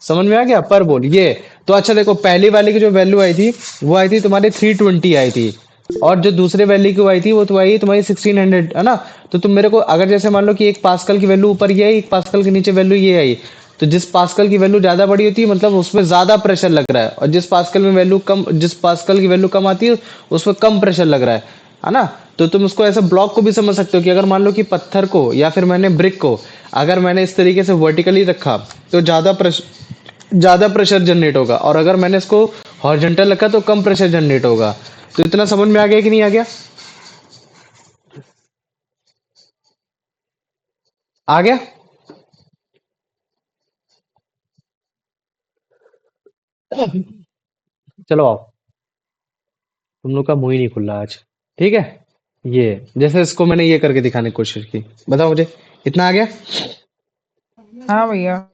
[SPEAKER 1] समझ में आ गया, पर बोल ये। तो अच्छा देखो, पहली वाली की जो वैल्यू आई थी वो आई थी तुम्हारी 320 आई थी, और जो दूसरे वैल्यू की आई थी वो तो आई तुम्हारी 1600, है ना? तो तुम मेरे को अगर जैसे मान लो कि एक पास्कल की वैल्यू ऊपर ये आई, एक पास्कल के नीचे वैल्यू ये आई, तो जिस पास्कल की वैल्यू ज्यादा बड़ी होती है मतलब उसमें ज्यादा प्रेशर लग रहा है, और जिस पास्कल में वैल्यू कम, जिस पास्कल की वैल्यू कम आती है उसमें कम प्रेशर लग रहा है ना? तो तुम उसको ऐसे ब्लॉक को भी समझ सकते हो कि अगर मान लो कि पत्थर को या फिर मैंने ब्रिक को अगर मैंने इस तरीके से वर्टिकली रखा तो ज्यादा प्रेशर जनरेट होगा, और अगर मैंने इसको हॉरिजॉन्टल रखा तो कम प्रेशर जनरेट होगा। तो इतना समझ में आ गया कि नहीं आ गया? आ गया? चलो आओ, तुम लोग का मुंह ही नहीं खुल रहा आज। ठीक है, ये जैसे इसको मैंने ये करके दिखाने की कोशिश की, बताओ मुझे इतना आ गया?
[SPEAKER 4] हाँ भैया।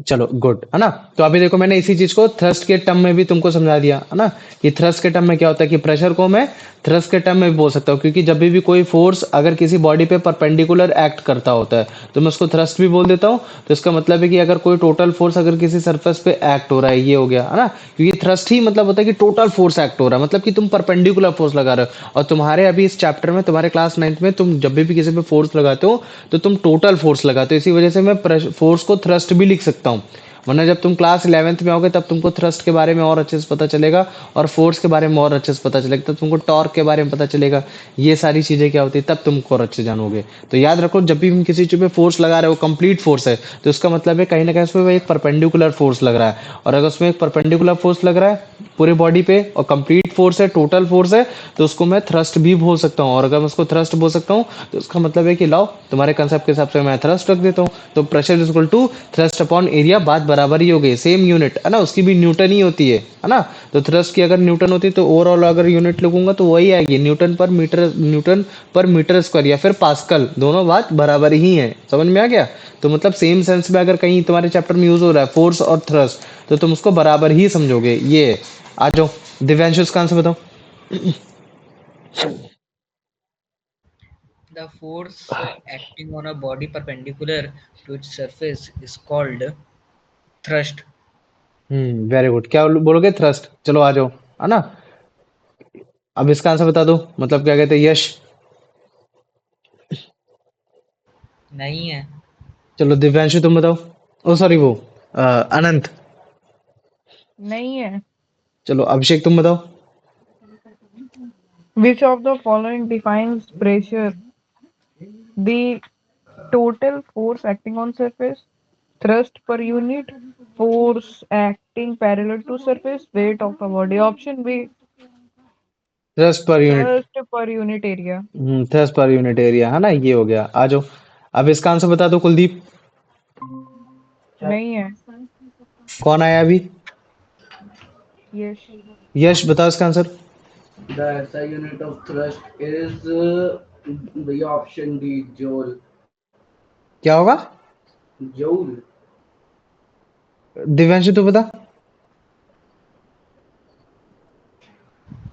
[SPEAKER 1] चलो गुड, है ना? तो अभी देखो मैंने इसी चीज को थ्रस्ट के टर्म में भी तुमको समझा दिया, है ना? कि थ्रस्ट के टर्म में क्या होता है, कि प्रेशर को मैं थ्रस्ट के टर्म में भी बोल सकता हूँ, क्योंकि जब भी कोई फोर्स अगर किसी बॉडी पे परपेंडिकुलर एक्ट करता होता है तो मैं उसको थ्रस्ट भी बोल देता हूँ। तो इसका मतलब है कि अगर कोई टोटल फोर्स अगर किसी सरफेस पे एक्ट हो रहा है, ये हो गया, है ना? क्योंकि थ्रस्ट ही मतलब होता है कि टोटल फोर्स एक्ट हो रहा है, मतलब कि तुम परपेंडिकुलर फोर्स लगा रहे हो। और तुम्हारे अभी इस चैप्टर में, तुम्हारे क्लास 9th में, तुम जब भी किसी पे फोर्स लगाते हो तो तुम टोटल फोर्स लगाते हो। इसी वजह से मैं फोर्स को थ्रस्ट भी लिख सकता हूँ। वरना जब तुम क्लास 11th में आओगे तब तुमको थ्रस्ट के बारे में और अच्छे से पता चलेगा, और फोर्स के बारे में और अच्छे से पता चलेगा, तब तुमको टॉर्क के बारे में पता चलेगा, ये सारी चीजें क्या होती है, तब तुमको और अच्छे जानोगे। तो याद रखो, जब भी हम किसी चीज पे फोर्स लगा रहे हो, कंप्लीट फोर्स है, तो इसका मतलब है कहीं ना कहीं उसमें एक परपेंडिकुलर फोर्स लग रहा है। और अगर उसमें एक परपेंडिकुलर फोर्स लग रहा है पूरे बॉडी पे और कंप्लीट फोर्स है, टोटल फोर्स है, तो उसको मैं थ्रस्ट भी बोल सकता हूँ। और अगर मैं उसको थ्रस्ट बोल सकता हूँ तो उसका मतलब है कि लाओ तुम्हारे कंसेप्ट के हिसाब से मैं थ्रस्ट रख देता हूँ। तो pressure is equal to thrust upon area, बात बराबर ही हो गई, सेम यूनिट, है ना? उसकी भी न्यूटन ही होती है ना? तो थ्रस्ट की अगर न्यूटन होती तो ओवरऑल अगर यूनिट लिखूंगा तो वही आएगी, न्यूटन पर मीटर स्क्वायर या फिर पास्कल, दोनों बात बराबर ही है। समझ में आ गया? तो मतलब सेम सेंस में अगर कहीं तुम्हारे चैप्टर में यूज हो रहा है फोर्स और थ्रस्ट, तो तुम उसको बराबर ही समझोगे। ये आ जाओ, दिव्यांशु इसका आंसर बताओ।
[SPEAKER 5] The force acting on a body perpendicular to its surface is called thrust.
[SPEAKER 1] Very good. क्या बोलोगे, थ्रस्ट? चलो आ जाओ, है ना? अब इसका आंसर बता दो, मतलब क्या कहते हैं, यश?
[SPEAKER 5] नहीं है।
[SPEAKER 1] चलो दिव्यांशु तुम बताओ। ओ सॉरी, वो अनंत।
[SPEAKER 4] नहीं है।
[SPEAKER 1] चलो अभिषेक तुम बताओ।
[SPEAKER 4] Which of the following defines pressure? The total force acting on surface, thrust per unit, force acting parallel to surface, weight of a body. Option B,
[SPEAKER 1] thrust per unit.
[SPEAKER 4] thrust per unit area.
[SPEAKER 1] Thrust per unit area, है ना? ये हो गया, आ जाओ। अब इसका answer बता दो कुलदीप।
[SPEAKER 4] नहीं है।
[SPEAKER 1] कौन आया अभी?
[SPEAKER 4] यश।
[SPEAKER 1] यश बताओ इसका answer.
[SPEAKER 3] The SI unit of thrust is भैया ऑप्शन डी जोल।
[SPEAKER 1] क्या होगा?
[SPEAKER 3] जूल।
[SPEAKER 1] दिव्यांशु तू बता।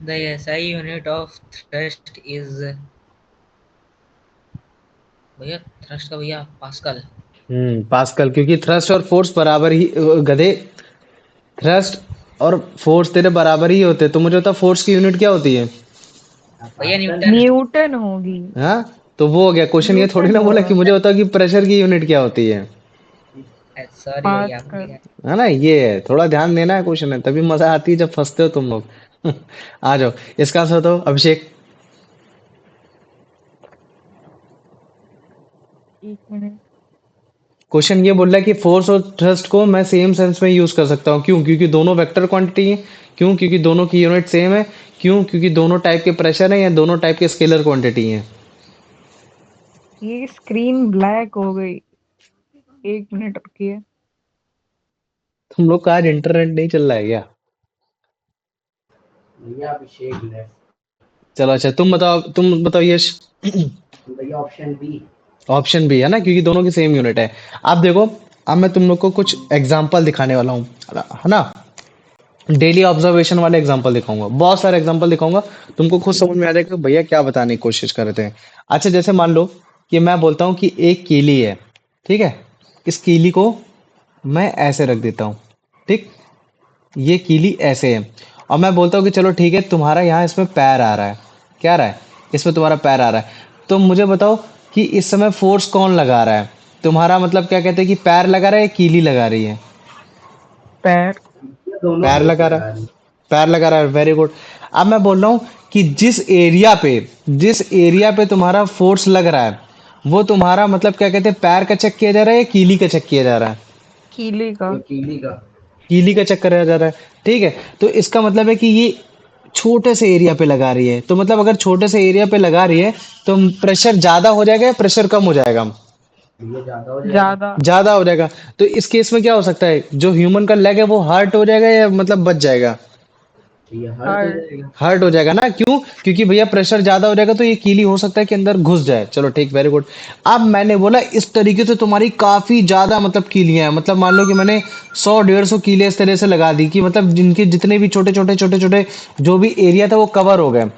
[SPEAKER 5] The SI unit of thrust is भैया थ्रस्ट का भैया पास्कल।
[SPEAKER 1] पास्कल, क्योंकि थ्रस्ट और फोर्स बराबर ही गधे, थ्रस्ट और फोर्स तेरे बराबर ही होते, तो मुझे बता फोर्स की यूनिट क्या होती है?
[SPEAKER 5] भैया
[SPEAKER 3] पास्कल।
[SPEAKER 5] न्यूटन।
[SPEAKER 4] न्यूटन होगी।
[SPEAKER 1] हाँ, तो वो हो गया क्वेश्चन। ये थोड़ी
[SPEAKER 4] न्यूटन
[SPEAKER 1] ना बोला कि
[SPEAKER 4] होगा।
[SPEAKER 1] मुझे बता कि प्रेशर की यूनिट क्या होती है।
[SPEAKER 5] सॉरी भैया
[SPEAKER 4] पास्कल।
[SPEAKER 1] है ना, ये है, थोड़ा ध्यान देना है क्वेश्चन में, तभी मजा आती है जब फंसते हो तुम लोग। आ जाओ, इसका आंसर दो अभिषेक।
[SPEAKER 4] एक मिनट।
[SPEAKER 1] क्वेश्चन ये बोल रहा है कि फोर्स और थ्रस्ट को मैं सेम सेंस में यूज कर सकता हूँ, क्यों? क्योंकि दोनों वेक्टर क्वांटिटी है। क्यों? क्योंकि दोनों की यूनिट सेम है। क्यों? क्योंकि दोनों टाइप के प्रेशर है या दोनों टाइप के स्केलर क्वांटिटी है।
[SPEAKER 4] ये स्क्रीन ब्लैक हो गई। एक मिनट रुकिए।
[SPEAKER 1] तुम लोग का आज इंटरनेट नहीं चल रहा है क्या?
[SPEAKER 3] भैया अभिषेक लेफ्ट।
[SPEAKER 1] चलो अच्छा, तुम बताओ यश।
[SPEAKER 3] भैया ऑप्शन बी।
[SPEAKER 1] ऑप्शन बी है ना, क्योंकि दोनों की सेम यूनिट है। आप देखो, अब मैं तुम लोग को कुछ एग्जांपल दिखाने वाला हूँ, है ना। डेली ऑब्जर्वेशन वाले एग्जांपल दिखाऊंगा, बहुत सारे एग्जांपल दिखाऊंगा। तुमको खुद समझ में आ जाएगा कि भैया क्या बताने की कोशिश कर रहे थे। अच्छा, जैसे मान लो कि मैं बोलता हूँ कि एक कीली है, ठीक है। इस कीली को मैं ऐसे रख देता हूँ, ठीक। ये कीली ऐसे है, और मैं बोलता हूँ कि चलो ठीक है, तुम्हारा यहाँ इसमें पैर आ रहा है। क्या आ रहा है? इसमें तुम्हारा पैर आ रहा है। तो मुझे बताओ कि इस समय फोर्स कौन लगा रहा है? तुम्हारा मतलब क्या कहते हैं कि पैर लगा रहा है या कीली लगा रही है?
[SPEAKER 4] पैर।
[SPEAKER 3] भैया दोनों
[SPEAKER 1] पैर
[SPEAKER 3] फोर्स
[SPEAKER 1] लगा रहा
[SPEAKER 3] लगा
[SPEAKER 1] है।
[SPEAKER 3] रही।
[SPEAKER 1] पैर लगा रहा है, वेरी गुड। अब मैं बोल रहा हूँ कि जिस एरिया पे तुम्हारा फोर्स लग रहा है, वो तुम्हारा मतलब क्या कहते हैं, पैर का चेक किया जा रहा है या कीली का चेक किया जा रहा है?
[SPEAKER 4] कीले का।
[SPEAKER 3] ये कीली का।
[SPEAKER 1] कीली का चेक कराया जा रहा है, ठीक है। तो इसका मतलब है कि ये छोटे से एरिया पे लगा रही है, तो मतलब अगर छोटे से एरिया पे लगा रही है तो प्रेशर ज्यादा हो जाएगा या प्रेशर कम हो जाएगा?
[SPEAKER 3] भैया ज्यादा हो जाएगा।
[SPEAKER 4] ज्यादा।
[SPEAKER 1] ज्यादा हो जाएगा। तो इस केस में क्या हो सकता है, जो ह्यूमन का लेग है वो हर्ट हो जाएगा या मतलब बच जाएगा?
[SPEAKER 3] भैया हर्ट हो
[SPEAKER 4] हर्ट।
[SPEAKER 3] जाएगा।
[SPEAKER 1] हर्ट हो जाएगा ना, क्यों? क्योंकि भैया प्रेशर ज्यादा हो जाएगा, तो ये कीली हो सकता है कि अंदर घुस जाए। चलो ठीक, वेरी गुड। अब मैंने बोला इस तरीके से तुम्हारी काफी ज्यादा मतलब कीलियां हैं, मतलब मान लो कि मैंने 100-150 कीले इस तरह से लगा दी कि मतलब जिनके जितने भी छोटे छोटे जो भी एरिया था वो कवर हो गए।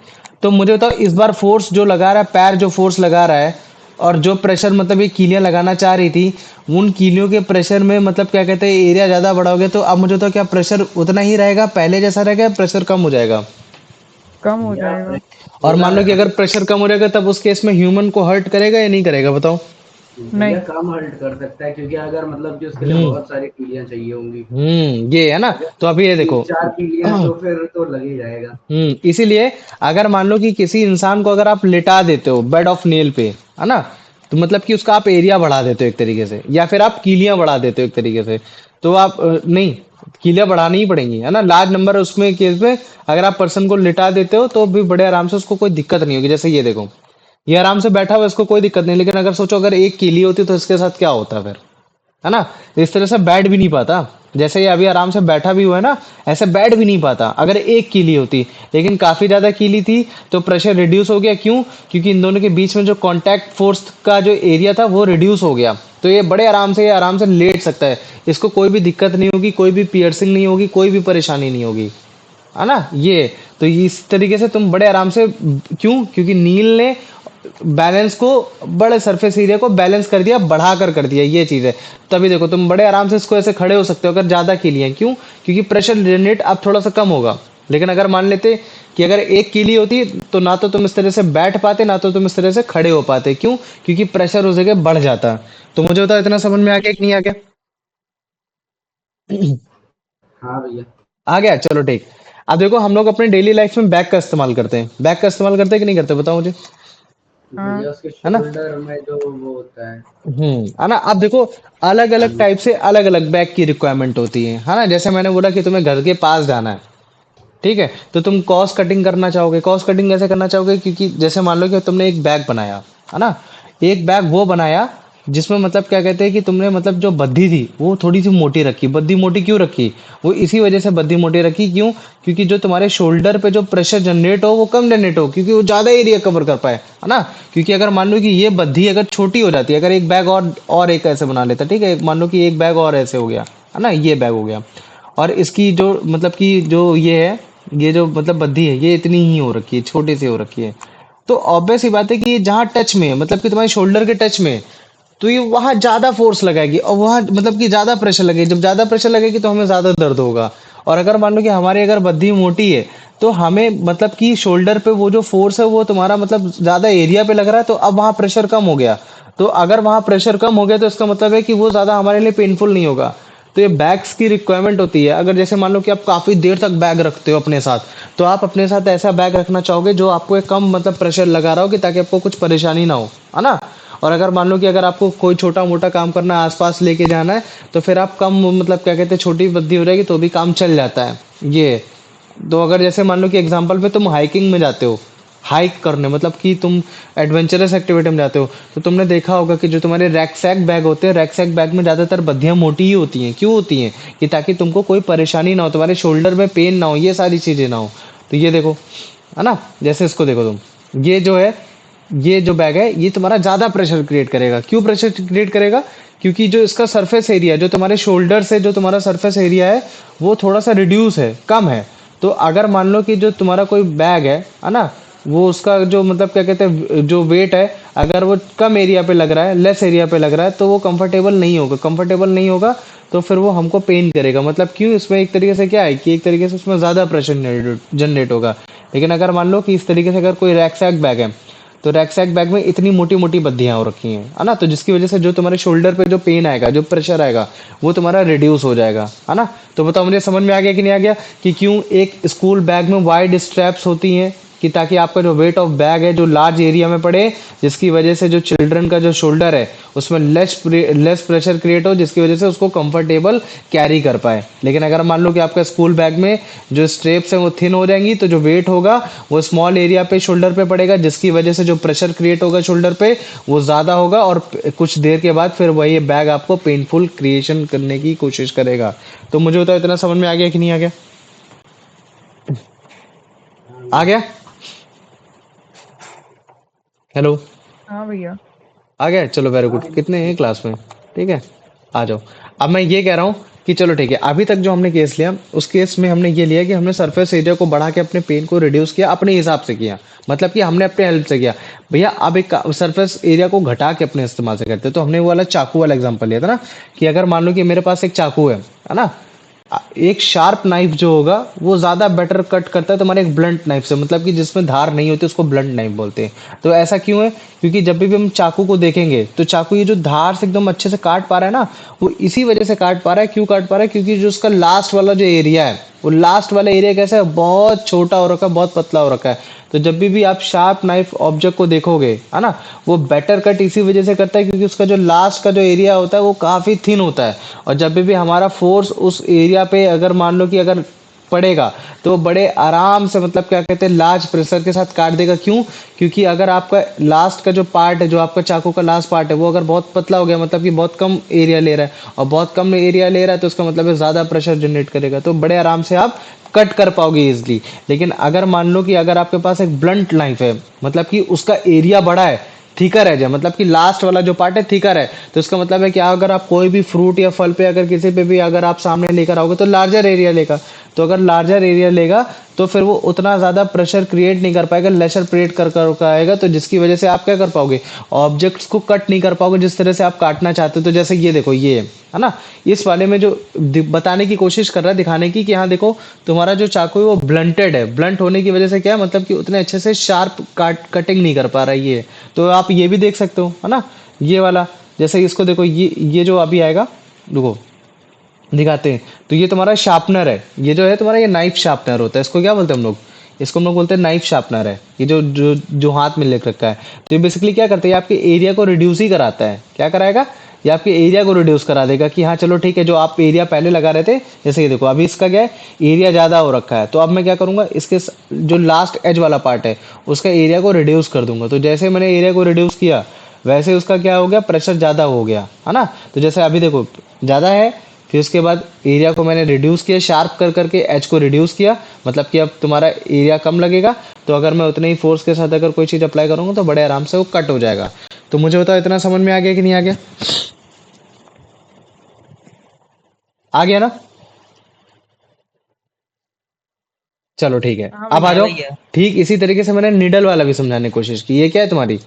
[SPEAKER 1] तो मुझे बताओ इस बार फोर्स जो लगा रहा है, पैर जो फोर्स लगा रहा है, और जो प्रेशर मतलब ये कीलियां लगाना चाह रही थी, उन कीलियों के प्रेशर में मतलब क्या कहते हैं, एरिया ज्यादा बड़ा हो गया। तो अब मुझे तो क्या प्रेशर उतना ही रहेगा, पहले जैसा रहेगा, या प्रेशर कम हो जाएगा?
[SPEAKER 4] कम हो
[SPEAKER 3] भैया
[SPEAKER 4] जाएगा।
[SPEAKER 1] और
[SPEAKER 3] थोड़ा
[SPEAKER 1] मान लो कि अगर प्रेशर कम हो जाएगा, तब उस केस में ह्यूमन को हर्ट करेगा या नहीं करेगा, बताओ।
[SPEAKER 3] भैया
[SPEAKER 4] नहीं।
[SPEAKER 3] कम हर्ट कर सकता है, क्योंकि अगर मतलब कि उसके लिए
[SPEAKER 1] हम्म।
[SPEAKER 3] बहुत सारी कीलियां चाहिए होंगी।
[SPEAKER 1] ये है ना।
[SPEAKER 3] अगर
[SPEAKER 1] तो अभी ये
[SPEAKER 3] तीन
[SPEAKER 1] देखो।
[SPEAKER 3] चार कीलियां हैं तो फिर तो लग ही जाएगा।
[SPEAKER 1] इसीलिए अगर मान लो कि किसी इंसान को अगर आप लिटा देते हो बेड ऑफ नेल पे, है ना, तो मतलब कि उसका आप एरिया बढ़ा देते हो एक तरीके से, या फिर आप कीलियां बढ़ा देते हो एक तरीके से। तो आप नहीं, कीलियां बढ़ानी ही पड़ेंगी, है ना। लार्ज नंबर उसमें केस में अगर आप पर्सन को लिटा देते हो तो भी बड़े आराम से उसको कोई दिक्कत नहीं होगी। जैसे ये देखो, ये आराम से बैठा हुआ है, इसको कोई दिक्कत नहीं। लेकिन अगर सोचो अगर एक कीली होती तो इसके साथ क्या होता फिर, है ना। तो इस तरह से बैठ भी नहीं पाता। जैसे ये अभी आराम से बैठा भी हुआ है ना, ऐसे बैठ भी नहीं पाता अगर एक कीली होती। लेकिन काफी ज्यादा कीली थी तो प्रेशर रिड्यूस हो गया। क्यों? क्योंकि इन दोनों के बीच में जो कांटेक्ट फोर्स का जो एरिया था वो रिड्यूस हो गया। तो ये बड़े आराम से लेट सकता है, इसको कोई भी दिक्कत नहीं होगी, कोई भी पियर्सिंग नहीं होगी, कोई भी परेशानी नहीं होगी, है ना। ये तो इस तरीके से तुम बड़े आराम से, क्यों? क्योंकि नील ने बैलेंस को, बड़े सरफेस एरिया को बैलेंस कर दिया, ये चीज है। तभी देखो तुम बड़े आराम से इसको ऐसे खड़े हो सकते हो अगर ज्यादा कीली है। क्यों? क्योंकि प्रेशर जनरेट अब थोड़ा सा कम होगा। लेकिन अगर मान लेते कि अगर एक कीली होती तो ना तो तुम इस तरह से बैठ पाते, ना तो तुम इस तरह से खड़े हो पाते। क्यों? क्योंकि प्रेशर उस जगह बढ़ जाता। तो मुझे बताओ इतना समझ में आ गया कि नहीं आ गया?
[SPEAKER 3] हाँ भैया।
[SPEAKER 1] आ गया, चलो ठीक। अब देखो हम लोग अपने डेली लाइफ में बैग का इस्तेमाल करते हैं, बैग का इस्तेमाल करते हैं कि नहीं करते, बताओ मुझे,
[SPEAKER 4] हाँ।
[SPEAKER 3] भैया उसके
[SPEAKER 1] है ना।
[SPEAKER 3] शोल्डर में जो वो होता है।
[SPEAKER 1] है ना। अब देखो अलग
[SPEAKER 3] हाँ
[SPEAKER 1] अलग
[SPEAKER 3] जी।
[SPEAKER 1] टाइप से अलग अलग बैग की रिक्वायरमेंट होती है ना। जैसे मैंने बोला कि तुम्हें घर के पास जाना है, ठीक है, तो तुम कॉस्ट कटिंग करना चाहोगे। कॉस्ट कटिंग कैसे करना चाहोगे? क्योंकि जैसे मान लो कि तुमने एक बैग बनाया, है ना, एक बैग वो बनाया जिसमें मतलब क्या कहते हैं कि तुमने मतलब जो बद्धी थी वो थोड़ी सी मोटी रखी। बद्धी मोटी क्यों रखी? वो इसी वजह से बद्धी मोटी रखी, क्यों? क्योंकि जो तुम्हारे शोल्डर पे जो प्रेशर जनरेट हो वो कम जनरेट हो, क्योंकि वो ज्यादा एरिया कवर कर पाए, है ना। क्योंकि अगर मान लो कि ये बद्धी अगर छोटी हो जाती है, अगर एक बैग और एक ऐसे बना लेता, ठीक है, मान लो कि एक बैग और ऐसे हो गया, है ना, ये बैग हो गया, और इसकी जो मतलब कि जो ये है, ये जो मतलब बद्धी है ये इतनी ही हो रखी है, छोटी सी हो रखी है, तो ऑब्वियस ही बात है कि ये जहाँ टच में है, मतलब कि तुम्हारे शोल्डर के टच में है, तो ये वहां ज्यादा फोर्स लगाएगी और वहां मतलब कि ज्यादा प्रेशर लगेगी। जब ज्यादा प्रेशर लगेगी तो हमें ज्यादा दर्द होगा। और अगर मान लो कि हमारी अगर बद्धी मोटी है तो हमें मतलब कि शोल्डर पे वो जो फोर्स है वो तुम्हारा मतलब ज्यादा एरिया पे लग रहा है, तो अब वहां प्रेशर कम हो गया। तो अगर वहां प्रेशर कम हो गया तो इसका मतलब है कि वो ज्यादा हमारे लिए पेनफुल नहीं होगा। तो ये बैग्स की रिक्वायरमेंट होती है। अगर जैसे मान लो कि आप काफी देर तक बैग रखते हो अपने साथ, तो आप अपने साथ ऐसा बैग रखना चाहोगे जो आपको एक कम मतलब प्रेशर लगा रहा हो, कि ताकि आपको कुछ परेशानी ना हो, है ना। और अगर मान लो कि अगर आपको कोई छोटा मोटा काम करना है, आसपास लेके जाना है, तो फिर आप कम मतलब क्या कहते हैं छोटी बद्दी हो जाएगी तो भी काम चल जाता है ये। तो अगर जैसे मान लो कि एग्जांपल पे तुम हाइकिंग में जाते हो, हाइक करने मतलब कि तुम एडवेंचरस एक्टिविटी में जाते हो, तो तुमने देखा होगा कि जो तुम्हारे रैकसैक बैग होते हैं, रैकसैक बैग में ज्यादातर बद्दियां मोटी ही होती हैं। क्यों होती हैं? कि ताकि तुमको कोई परेशानी ना हो, तुम्हारे शोल्डर में पेन ना हो, ये सारी चीजें ना हो। तो ये देखो, है ना, जैसे इसको देखो तुम, ये जो है, ये जो बैग है ये तुम्हारा ज्यादा प्रेशर क्रिएट करेगा। क्यों प्रेशर क्रिएट करेगा? क्योंकि जो इसका सरफेस एरिया, जो तुम्हारे शोल्डर से जो तुम्हारा सरफेस एरिया है वो थोड़ा सा रिड्यूस है, कम है। तो अगर मान लो कि जो तुम्हारा कोई बैग है ना, वो उसका जो मतलब क्या कहते हैं जो वेट है, अगर वो कम एरिया पे लग रहा है, लेस एरिया पे लग रहा है, तो वो कंफर्टेबल नहीं होगा। कंफर्टेबल नहीं होगा तो फिर वो हमको पेन करेगा। मतलब क्यों? इसमें एक तरीके से क्या है कि एक तरीके से उसमें ज्यादा प्रेशर जनरेट होगा। लेकिन अगर मान लो कि इस तरीके से अगर कोई रैकसैक बैग है, तो रैकसैक बैग में इतनी मोटी मोटी बद्दियां हो रखी हैं, है ना, तो जिसकी वजह से जो तुम्हारे शोल्डर पे जो पेन आएगा, जो प्रेशर आएगा, वो तुम्हारा रिड्यूस हो जाएगा, है ना। तो बताओ मुझे समझ में आ गया कि नहीं आ गया कि क्यों एक स्कूल बैग में वाइड स्ट्रैप्स होती हैं? कि ताकि आपका जो वेट ऑफ बैग है जो लार्ज एरिया में पड़े, जिसकी वजह से जो चिल्ड्रन का जो शोल्डर है उसमें लेस प्रेशर क्रिएट हो, जिसकी वजह से उसको कंफर्टेबल कैरी कर पाए। लेकिन अगर मान लो कि आपका स्कूल बैग में जो स्ट्रेप्स हैं वो थिन हो जाएंगी, तो जो वेट होगा वो स्मॉल एरिया पे शोल्डर पे पड़ेगा, जिसकी वजह से जो प्रेशर क्रिएट होगा शोल्डर पे वो ज्यादा होगा, और कुछ देर के बाद फिर वही बैग आपको पेनफुल क्रिएशन करने की कोशिश करेगा। तो मुझे बताओ इतना समझ में आ गया कि नहीं आ गया? आ गया? हेलो?
[SPEAKER 4] हाँ भैया।
[SPEAKER 1] आ गया? चलो वेरी गुड। कितने हैं क्लास में? ठीक है, आ जाओ। अब मैं ये कह रहा हूँ कि चलो ठीक है, अभी तक जो हमने केस लिया उस केस में हमने ये लिया कि हमने सरफेस एरिया को बढ़ा के अपने पेन को रिड्यूस किया, अपने हिसाब से किया, मतलब कि हमने अपने हेल्प से किया। भैया अब एक सरफेस एरिया को घटा के अपने इस्तेमाल से करते हैं। तो हमने वो वाला चाकू वाला एग्जांपल लिया था ना, कि अगर मान लो कि मेरे पास एक चाकू है ना, एक शार्प नाइफ जो होगा वो ज्यादा बेटर कट करता है तुम्हारे एक ब्लंट नाइफ से, मतलब कि जिसमें धार नहीं होती उसको ब्लंट नाइफ बोलते हैं। तो ऐसा क्यों है? क्योंकि जब भी हम चाकू को देखेंगे तो चाकू ये जो धार से एकदम अच्छे से काट पा रहा है ना, वो इसी वजह से काट पा रहा है। क्यों काट पा रहा है? क्योंकि जो उसका लास्ट वाला जो एरिया है, वो लास्ट वाला एरिया कैसा है, बहुत छोटा हो रखा है, बहुत पतला हो रखा है। तो जब भी आप शार्प नाइफ ऑब्जेक्ट को देखोगे, है ना, वो बेटर कट इसी वजह से करता है क्योंकि उसका जो लास्ट का जो एरिया होता है वो काफी थिन होता है। और जब भी हमारा फोर्स उस एरिया पे अगर मान लो कि अगर पड़ेगा, तो वो बड़े आराम से मतलब क्या कहते हैं लार्ज प्रेशर के साथ काट देगा। क्यों? क्योंकि अगर आपका लास्ट का जो पार्ट है, जो आपका चाकू का लास्ट पार्ट है, वो अगर बहुत पतला हो गया, मतलब कि बहुत कम एरिया ले रहा है, और बहुत कम एरिया ले रहा है तो उसका मतलब है ज्यादा प्रेशर जनरेट करेगा, तो बड़े आराम से आप कट कर पाओगे इजिली। लेकिन अगर मान लो कि अगर आपके पास एक ब्लंट नाइफ है, मतलब कि उसका एरिया बड़ा है, थिकर है, जो मतलब कि लास्ट वाला जो पार्ट है थिकर है, तो इसका मतलब है कि अगर आप कोई भी फ्रूट या फल पे अगर किसी पे भी अगर आप सामने लेकर आओगे तो लार्जर एरिया लेगा। तो अगर लार्जर एरिया लेगा तो फिर वो उतना ज्यादा प्रेशर क्रिएट नहीं कर पाएगा, लेसर क्रिएट कर आएगा, तो जिसकी वजह से आप क्या कर पाओगे, ऑब्जेक्ट्स को कट नहीं कर पाओगे जिस तरह से आप काटना चाहते हो। तो जैसे ये देखो, ये है ना, इस वाले में जो बताने की कोशिश कर रहा है, दिखाने की कि हाँ देखो तुम्हारा जो चाकू है वो ब्लंटेड है। ब्लंट होने की वजह से क्या है, मतलब कि उतने अच्छे से शार्प कटिंग नहीं कर पा रहा है ये। तो आप ये भी देख सकते हो, है ना, ये वाला। जैसे इसको देखो, ये जो अभी आएगा, रुको दिखाते हैं। तो ये तुम्हारा शार्पनर है, ये जो है तुम्हारा ये नाइफ शार्पनर होता है। इसको क्या बोलते हैं हम लोग? इसको हम लोग बोलते हैं नाइफ शार्पनर है। ये जो जो जो हाथ में लेकर रखा है, तो ये बेसिकली क्या करता है, ये आपके एरिया को रिड्यूस ही कराता है। क्या कराएगा? ये आपके एरिया को रिड्यूस करा देगा कि हाँ चलो ठीक है, जो आप एरिया पहले लगा रहे थे, जैसे ये देखो अभी इसका क्या है, एरिया ज्यादा हो रखा है, तो अब मैं क्या करूंगा, इसके जो लास्ट एज वाला पार्ट है उसका एरिया को रिड्यूस कर दूंगा। तो जैसे मैंने एरिया को रिड्यूस किया, वैसे उसका क्या हो गया, प्रेशर ज्यादा हो गया, है ना। तो जैसे अभी देखो ज्यादा है, फिर उसके बाद एरिया को मैंने रिड्यूस किया, शार्प कर करके एच को रिड्यूस किया, मतलब कि अब तुम्हारा एरिया कम लगेगा। तो अगर मैं उतने ही फोर्स के साथ अगर कोई चीज अप्लाई करूंगा तो बड़े आराम से वो कट हो जाएगा। तो मुझे बताओ इतना समझ में आ गया कि नहीं आ गया? आ गया ना? चलो ठीक है,
[SPEAKER 4] हाँ
[SPEAKER 1] अब आ
[SPEAKER 4] भैया।
[SPEAKER 5] हाँ
[SPEAKER 1] जाओ।
[SPEAKER 5] भैया।
[SPEAKER 1] ठीक इसी तरीके से मैंने निडल वाला भी समझाने की कोशिश की। ये क्या है तुम्हारी,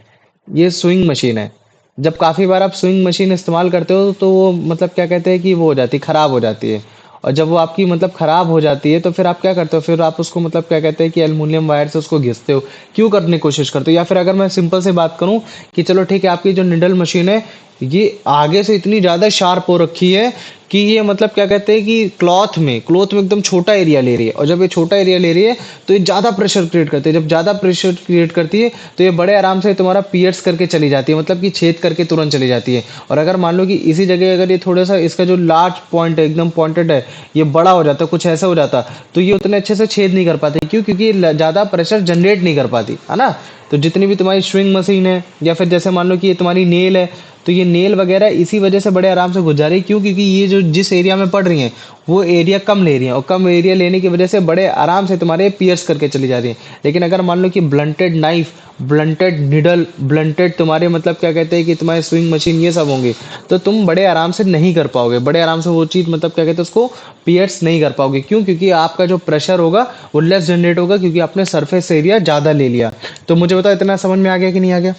[SPEAKER 1] ये स्विंग मशीन है। जब काफी बार आप स्विंग मशीन इस्तेमाल करते हो तो वो मतलब क्या कहते हैं कि वो हो जाती है, खराब हो जाती है। और जब वो आपकी मतलब खराब हो जाती है तो फिर आप क्या करते हो, फिर आप उसको मतलब क्या कहते हैं कि एल्युमिनियम वायर से उसको घिसते हो, क्यों करने की कोशिश करते हो। या फिर अगर मैं सिंपल से बात करूं कि चलो ठीक है, आपकी जो निडल मशीन है ये आगे से इतनी ज्यादा शार्प हो रखी है कि ये मतलब क्या कहते हैं कि क्लॉथ में एकदम छोटा एरिया ले रही है। और जब ये छोटा एरिया ले रही है तो ये ज्यादा प्रेशर क्रिएट करती है। जब ज्यादा प्रेशर क्रिएट करती है तो ये बड़े आराम से तुम्हारा पियर्स करके चली जाती है, मतलब कि छेद करके तुरंत चली जाती है। और अगर मान लो कि इसी जगह अगर ये थोड़ा सा इसका जो लार्ज पॉइंट है एकदम पॉइंटेड है, ये बड़ा हो जाता, कुछ ऐसा हो जाता, तो ये उतने अच्छे से छेद नहीं कर पाती। क्यों? क्योंकि ये ज्यादा प्रेशर जनरेट नहीं कर पाती, है ना। तो जितनी भी तुम्हारी स्विंग मशीन है या फिर जैसे मान लो कि ये तुम्हारी नेल है, तो ये नेल वगैरह इसी वजह से बड़े आराम से घुस जा रही है। क्यों? क्योंकि ये जो जिस एरिया में पड़ रही हैं वो एरिया कम ले रही हैं, और कम एरिया लेने की वजह से बड़े आराम से तुम्हारे पियर्स करके चली जा रही हैं। लेकिन अगर मान लो कि blunted knife, blunted needle, blunted तुम्हारे मतलब क्या कहते हैं कि तुम्हारे स्विंग मशीन ये सब होंगे, तो तुम बड़े आराम से नहीं कर पाओगे, बड़े आराम से वो चीज़ मतलब क्या कहते हैं उसको पियर्स नहीं कर पाओगे। क्यों? क्योंकि आपका जो प्रेशर होगा वो लेस जनरेट होगा, क्योंकि आपने सरफेस एरिया ज़्यादा ले लिया। तो मुझे बताओ इतना समझ में आ गया कि नहीं आ गया?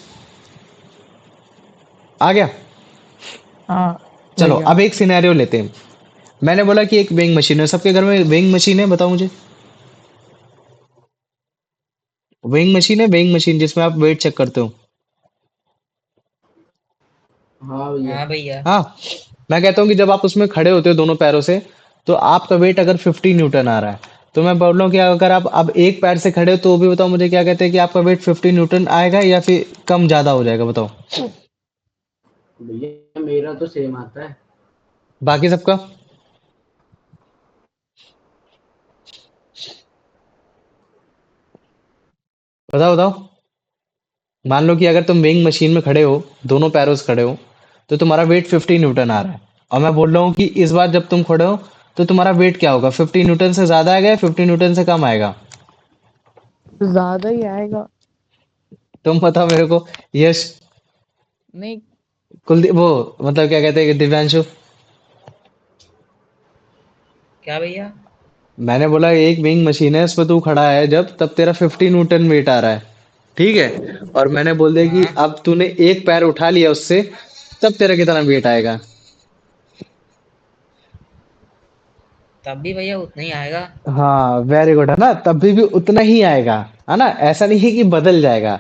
[SPEAKER 1] आ गया।
[SPEAKER 4] हाँ
[SPEAKER 1] चलो
[SPEAKER 4] भैया।
[SPEAKER 1] अब एक सिनेरियो लेते हैं। मैंने बोला कि एक वेइंग मशीन है, सबके घर में वेइंग मशीन है, बताओ मुझे। वेइंग मशीन है, वेइंग मशीन जिसमें आप वेट चेक करते हो।
[SPEAKER 3] हाँ भैया।
[SPEAKER 5] हाँ भैया।
[SPEAKER 1] हाँ। मैं कहता हूँ कि जब आप उसमें खड़े होते हो दोनों पैरों से, तो आपका वेट अगर 50 न्यूटन आ रहा है, तो मैं बोल रहा हूँ कि अगर आप अब एक पैर से खड़े हो तो वो भी बताओ मुझे, क्या कहते हैं कि आपका वेट 50 न्यूटन आएगा या फिर कम ज्यादा हो जाएगा, बताओ।
[SPEAKER 3] भैया मेरा तो सेम आता है।
[SPEAKER 1] बाकी सबका? बताओ बताओ। मान लो कि अगर तुम वेइंग मशीन में खड़े हो, दोनों पैरों से खड़े हो, तो तुम्हारा वेट 50 न्यूटन आ रहा है। और मैं बोल रहा हूँ कि इस बार जब तुम खड़े हो तो तुम्हारा वेट क्या होगा, 50 न्यूटन से ज्यादा आएगा या 50 न्यूटन से कम आएगा?
[SPEAKER 4] ज्यादा ही आएगा।
[SPEAKER 1] तुम बताओ मेरे को। यश,
[SPEAKER 4] नहीं।
[SPEAKER 1] कुलदीप, वो मतलब क्या कहते हैं कि दिव्यांशु।
[SPEAKER 5] क्या भैया?
[SPEAKER 1] मैंने बोला एक वेइंग मशीन है, उस पर तू खड़ा है जब, तब तेरा 50 न्यूटन वेट आ रहा है, ठीक है। और मैंने बोल दिया कि
[SPEAKER 5] हाँ,
[SPEAKER 1] अब तूने एक पैर उठा लिया उससे, तब तेरा कितना वेट आएगा?
[SPEAKER 5] तब भी भैया उतना ही आएगा।
[SPEAKER 1] हाँ वेरी गुड, है ना, तब भी उतना ही आएगा, है ना। ऐसा नहीं है कि बदल जाएगा,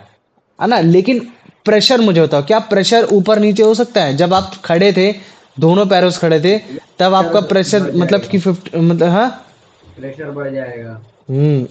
[SPEAKER 1] है ना। लेकिन प्रेशर मुझे बताओ, क्या प्रेशर ऊपर नीचे हो सकता है? जब आप खड़े थे, दोनों पैरों से खड़े थे, तब आपका
[SPEAKER 3] प्रेशर
[SPEAKER 1] प्रेशर
[SPEAKER 3] बढ़
[SPEAKER 1] मतलब कि
[SPEAKER 3] जाएगा।
[SPEAKER 1] 50 मतलब, हाँ।
[SPEAKER 3] प्रेशर बढ़ जाएगा।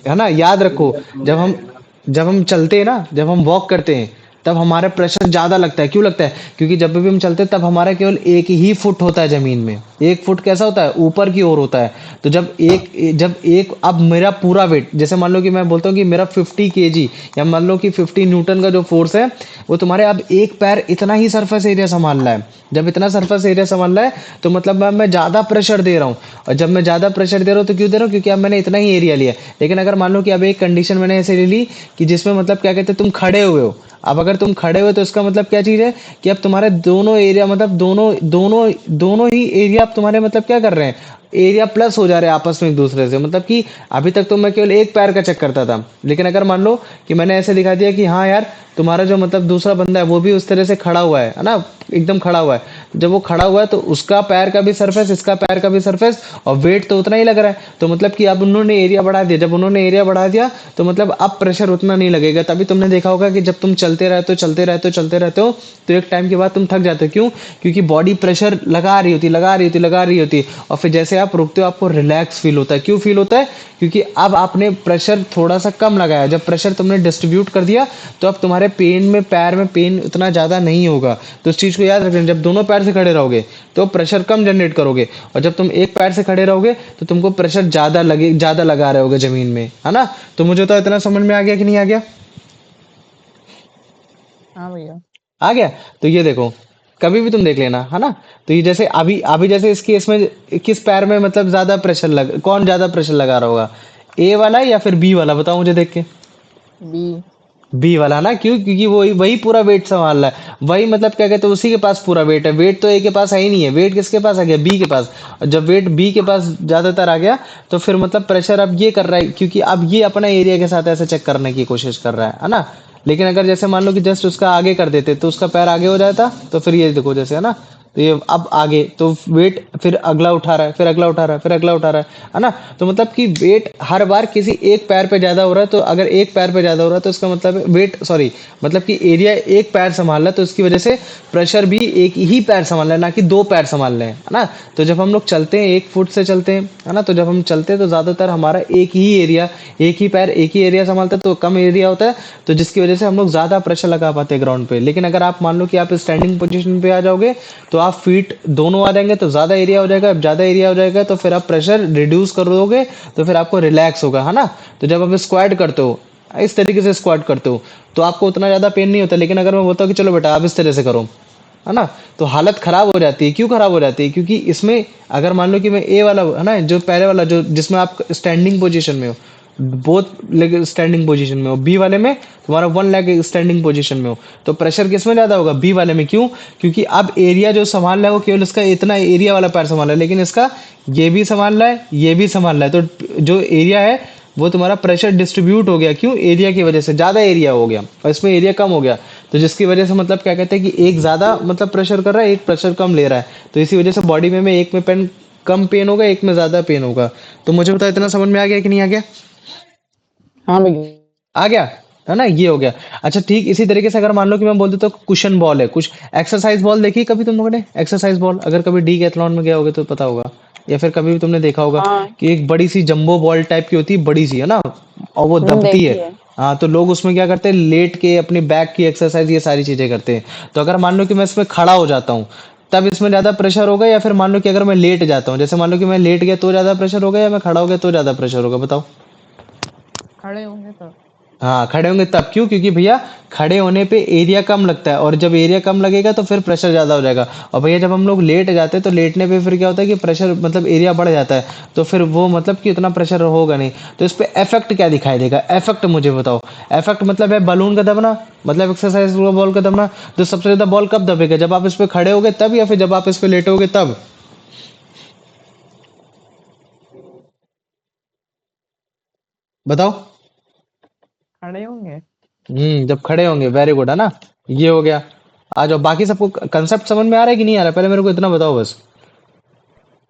[SPEAKER 1] है ना, याद रखो।
[SPEAKER 3] एरिया कम हो
[SPEAKER 1] जब हम
[SPEAKER 3] जाएगा ना।
[SPEAKER 1] जब हम चलते हैं ना, जब हम वॉक करते हैं, तब हमारा प्रेशर ज्यादा लगता है। क्यों लगता है? क्योंकि जब भी हम चलते हैं तब हमारा केवल एक ही फुट होता है जमीन में, एक फुट कैसा होता है, ऊपर की ओर होता है। तो जब एक अब मेरा पूरा वेट, जैसे मान लो कि मैं बोलता हूँ कि मेरा 50 kg, या मान लो कि 50 न्यूटन का जो फोर्स है वो तुम्हारे अब एक पैर इतना ही सरफेस एरिया संभाल रहा है। जब इतना सरफेस एरिया संभाल रहा है तो मतलब मैं ज्यादा प्रेशर दे रहा हूँ। और जब मैं ज्यादा प्रेशर दे रहा हूँ तो क्यों दे रहा हूँ? क्योंकि अब मैंने इतना ही एरिया लिया। लेकिन अगर मान लो कि अब एक कंडीशन मैंने ऐसे ले ली कि जिसमें मतलब क्या कहते हैं तुम खड़े हुए हो। अब अगर तुम खड़े हुए तो इसका मतलब क्या चीज है कि अब तुम्हारे दोनों एरिया मतलब दोनों दोनों दोनों ही एरिया अब तुम्हारे मतलब क्या कर रहे हैं, एरिया प्लस हो जा रहे हैं आपस में एक दूसरे से। मतलब कि अभी तक तो मैं केवल एक पैर का चेक करता था, लेकिन अगर मान लो कि मैंने ऐसे दिखा दिया कि हाँ यार, तुम्हारा जो मतलब दूसरा बंदा है वो भी उस तरह से खड़ा हुआ है ना, एकदम खड़ा हुआ है। जब वो खड़ा हुआ है तो उसका पैर का भी सरफेस, इसका पैर का भी सरफेस, और वेट तो उतना ही लग रहा है। तो मतलब कि अब उन्होंने एरिया बढ़ा दिया। जब उन्होंने एरिया बढ़ा दिया तो मतलब अब प्रेशर उतना नहीं लगेगा। तभी तुमने देखा होगा कि जब तुम चलते रहते हो तो एक टाइम के बाद तुम थक जाते हो। क्यों? क्योंकि बॉडी प्रेशर लगा रही होती है। और फिर जैसे आप रुकते हो आपको रिलैक्स फील होता है। क्यों फील होता है? क्योंकि अब आपने प्रेशर थोड़ा सा कम लगाया। जब प्रेशर तुमने डिस्ट्रीब्यूट कर दिया तो अब तुम्हारे पैर में पेन उतना ज्यादा नहीं होगा। तो उस चीज को याद रखना, जब दोनों पैर से खड़े रहोगे तो प्रेशर कम जनरेट करोगे, और जब तुम एक पैर से खड़े रहोगे तो तुमको प्रेशर ज्यादा लगा रहे होगे जमीन में, है ना। तो मुझे तो इतना समझ में आ गया कि नहीं आ गया?
[SPEAKER 4] हाँ भैया।
[SPEAKER 1] आ गया। तो ये देखो, कभी भी तुम देख लेना, है ना। तो ये जैसे अभी अभी जैसे इस केस में किस पैर में मतलब ज्यादा प्रेशर लग, कौन ज्यादा प्रेशर लगा रहा होगा, ए वाला या फिर बी वाला, बताओ मुझे देख के।
[SPEAKER 4] बी।
[SPEAKER 1] बी वाला ना, क्यों? क्योंकि वही वही पूरा वेट संभाल रहा है, वही मतलब क्या कहते हैं, उसी के पास पूरा वेट है। वेट तो ए के पास है ही नहीं है, वेट किसके पास आ गया, बी के पास। और जब वेट बी के पास ज्यादातर आ गया, तो फिर मतलब प्रेशर अब ये कर रहा है, क्योंकि अब ये अपना एरिया के साथ ऐसे चेक करने की कोशिश कर रहा है ना। लेकिन अगर जैसे मान लो कि जस्ट उसका आगे कर देते तो उसका पैर आगे हो जाता, तो फिर ये देखो जैसे, है ना। तो ये अब आगे तो वेट फिर अगला उठा रहा है, फिर अगला उठा रहा है, फिर अगला उठा रहा है ना। तो मतलब कि वेट हर बार किसी एक पैर पे ज्यादा हो रहा है, तो अगर एक पैर पे ज्यादा हो रहा है तो इसका मतलब वेट, सॉरी, मतलब कि एरिया एक पैर संभाल रहा है, तो इसकी वजह से प्रेशर भी एक ही पैर संभाल रहा है, ना कि दो पैर संभाल रहे हैं, है ना। तो जब हम लोग चलते हैं 1 फुट से चलते हैं, है ना, तो जब हम चलते हैं तो ज्यादातर हमारा एक ही एरिया, एक ही पैर एक ही एरिया संभालता है, तो कम एरिया होता है, तो जिसकी वजह से हम लोग ज्यादा प्रेशर लगा पाते हैं ग्राउंड पे। लेकिन अगर आप मान लो कि आप स्टैंडिंग पोजीशन पे आ जाओगे, तो आप फीट दोनों आ जाएंगे, तो ज्यादा एरिया हो जाएगा। अब ज्यादा एरिया हो जाएगा तो फिर आप प्रेशर रिड्यूस कर दोगे, तो फिर आपको रिलैक्स होगा, है ना। तो जब आप स्क्वाट करते हो, इस तरीके से स्क्वाट करते हो, तो आपको उतना ज्यादा पेन नहीं होता। लेकिन अगर मैं बोलता हूँ कि चलो बेटा आप इस तरह से करो, है ना, तो हालत खराब हो जाती है। क्यों खराब हो जाती है? क्योंकि इसमें अगर मान लो कि मैं ए वाला, है ना, जो पहले वाला, जो जिसमें आप स्टैंडिंग पोजीशन में हो, बोथ लेग स्टैंडिंग पोजीशन में हो, बी वाले में तुम्हारा 1 लेग स्टैंडिंग पोजीशन में हो, तो प्रेशर किसमें ज्यादा होगा, बी वाले में। क्यों? क्योंकि अब एरिया जो संभाल रहा है वो केवल इसका इतना एरिया वाला पैर संभाल रहा है, लेकिन इसका ये भी संभाल रहा है, ये भी संभाल रहा है। तो जो एरिया है वो तुम्हारा प्रेशर डिस्ट्रीब्यूट हो गया। क्यों? एरिया की वजह से ज्यादा एरिया हो गया और इसमें एरिया कम हो गया, तो जिसकी वजह से मतलब क्या कहते हैं कि एक ज्यादा मतलब प्रेशर कर रहा है, एक प्रेशर कम ले रहा है। तो इसी वजह से बॉडी में एक में पेन कम पेन होगा, एक में ज्यादा पेन होगा। तो मुझे बताओ इतना समझ में आ गया कि नहीं आ गया?
[SPEAKER 4] हाँ भैया।
[SPEAKER 1] आ गया, है ना, ये हो गया। अच्छा ठीक इसी तरीके से अगर मान लो कि मैं बोल दूं तो कुशन बॉल है, कुछ एक्सरसाइज बॉल देखी कभी तुम लोगों ने? एक्सरसाइज बॉल अगर कभी डीकैथलॉन में गया होगे तो पता होगा, या फिर कभी भी तुमने देखा होगा
[SPEAKER 4] हाँ।
[SPEAKER 1] कि एक बड़ी सी जंबो बॉल टाइप की होती है, बड़ी सी, है ना, और वो दबती
[SPEAKER 4] देखी
[SPEAKER 1] है।
[SPEAKER 4] है।
[SPEAKER 1] हाँ, तो लोग उसमें क्या करते हैं, लेट के अपनी बैक की एक्सरसाइज ये सारी चीजें करते हैं। तो अगर मान लो कि मैं इसमें खड़ा हो जाता हूँ, तब इसमें ज्यादा प्रेशर होगा, या फिर मान लो कि अगर मैं लेट जाता हूँ, जैसे मान लो कि मैं लेट गया तो ज्यादा प्रेशर होगा, या मैं खड़ा हो गया तो ज्यादा प्रेशर होगा, बताओ।
[SPEAKER 4] खड़े होंगे तो।
[SPEAKER 1] हाँ, खड़े होंगे तब। क्यों? क्योंकि भैया खड़े होने पे एरिया कम लगता है, और जब एरिया कम लगेगा तो फिर प्रेशर ज्यादा हो जाएगा। और भैया जब हम लोग लेट जाते हैं तो लेटने पे फिर क्या होता है कि प्रेशर मतलब एरिया बढ़ जाता है, तो फिर वो मतलब कि उतना प्रेशर होगा नहीं। तो इस पे इफेक्ट क्या दिखाई देगा? इफेक्ट मुझे बताओ। इफेक्ट मतलब है बलून का दबना, मतलब एक्सरसाइज बॉल का दबना। तो सबसे ज्यादा बॉल कब दबेगा, जब आप इस पे खड़े होगे तब, या फिर जब आप इस पे लेटोगे तब? बताओ।
[SPEAKER 4] खड़े होंगे।
[SPEAKER 1] जब खड़े होंगे, वेरी गुड, है ना। ये हो गया। आ जाओ, बाकी सबको कंसेप्ट समझ में आ रहा है कि नहीं आ रहा है? पहले मेरे को इतना बताओ बस।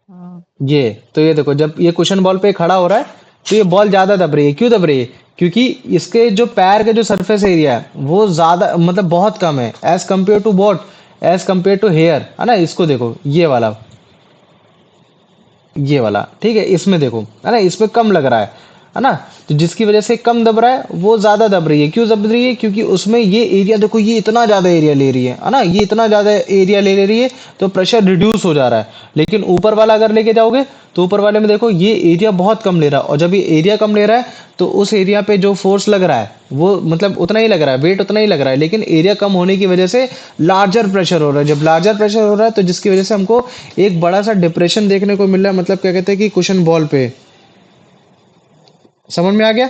[SPEAKER 4] हाँ।
[SPEAKER 1] ये तो ये देखो, जब ये कुशन बॉल पे खड़ा हो रहा है, तो ये बॉल ज्यादा दब रही है। क्यों दब रही है? क्योंकि इसके जो पैर के जो सरफेस एरिया है वो ज्यादा मतलब बहुत कम है, as compare to what, as compare to hair, है ना। इसको देखो, ये वाला ठीक है, इसमें देखो, है ना, इसमें कम लग रहा है ना। तो जिसकी वजह से कम दब रहा है वो ज्यादा दब रही है। क्यों दब रही है? क्योंकि उसमें ये एरिया देखो, ये इतना ज्यादा एरिया ले रही है ना, ये इतना ज्यादा एरिया ले रही है, तो प्रेशर रिड्यूस हो जा रहा है। लेकिन ऊपर वाला अगर लेके जाओगे, तो ऊपर वाले में देखो ये एरिया बहुत कम ले रहा है, और जब ये एरिया कम ले रहा है तो उस एरिया पे जो फोर्स लग रहा है वो मतलब उतना ही लग रहा है, वेट उतना ही लग रहा है, लेकिन एरिया कम होने की वजह से लार्जर प्रेशर हो रहा है। जब लार्जर प्रेशर हो रहा है तो जिसकी वजह से हमको एक बड़ा सा डिप्रेशन देखने को मिल रहा है, मतलब क्या कहते हैं कि कुशन बॉल पे। समझ में आ गया?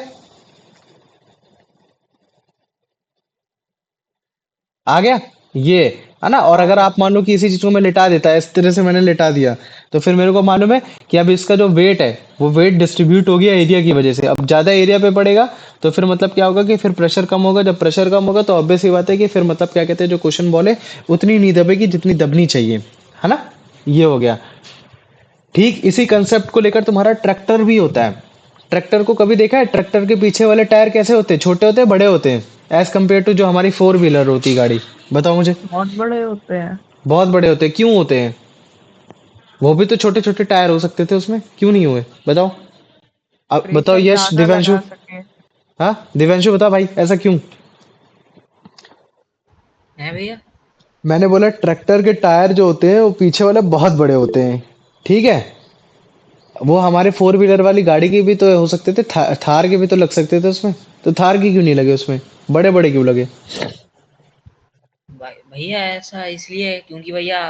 [SPEAKER 1] आ गया ये, है ना। और अगर आप मान लो कि इसी चीज को मैं लिटा देता है, इस तरह से मैंने लिटा दिया, तो फिर मेरे को मालूम है कि अब इसका जो वेट है वो वेट डिस्ट्रीब्यूट हो गया एरिया की वजह से। अब ज्यादा एरिया पे पड़ेगा तो फिर मतलब क्या होगा कि फिर प्रेशर कम होगा। जब प्रेशर कम होगा तो ऑब्वियस सी बात है कि फिर मतलब क्या कहते हैं, जो क्वेश्चन बॉल है उतनी नहीं दबेगी जितनी दबनी चाहिए, है ना। ये हो गया। ठीक इसी कंसेप्ट को लेकर तुम्हारा ट्रैक्टर भी होता है। ट्रैक्टर को कभी देखा है? ट्रैक्टर के पीछे वाले टायर कैसे होते हैं? छोटे होते हैं, बड़े होते हैं, एज कम्पेयर टू जो हमारी 4 व्हीलर होती है गाड़ी? बताओ मुझे।
[SPEAKER 4] बहुत बड़े होते हैं।
[SPEAKER 1] बहुत बड़े होते हैं। क्यों होते हैं? वो भी तो छोटे छोटे टायर हो सकते थे उसमें, क्यों नहीं हुए? बताओ। अब बताओ
[SPEAKER 4] प्रेशर
[SPEAKER 1] यश,
[SPEAKER 4] ज्यादा
[SPEAKER 1] दिव्यांशु।
[SPEAKER 4] लगा सके।
[SPEAKER 1] हाँ दिव्यांशु बता भाई, ऐसा क्यों?
[SPEAKER 5] है भैया।
[SPEAKER 1] मैंने बोला ट्रैक्टर के टायर जो होते हैं वो पीछे वाले बहुत बड़े होते हैं, ठीक है। वो हमारे 4 व्हीलर वाली गाड़ी के भी तो हो सकते थे, थार के भी तो लग सकते थे उसमें, तो थार की क्यों नहीं लगे उसमें? बड़े बड़े क्यों लगे?
[SPEAKER 5] भैया ऐसा इसलिए है क्योंकि भैया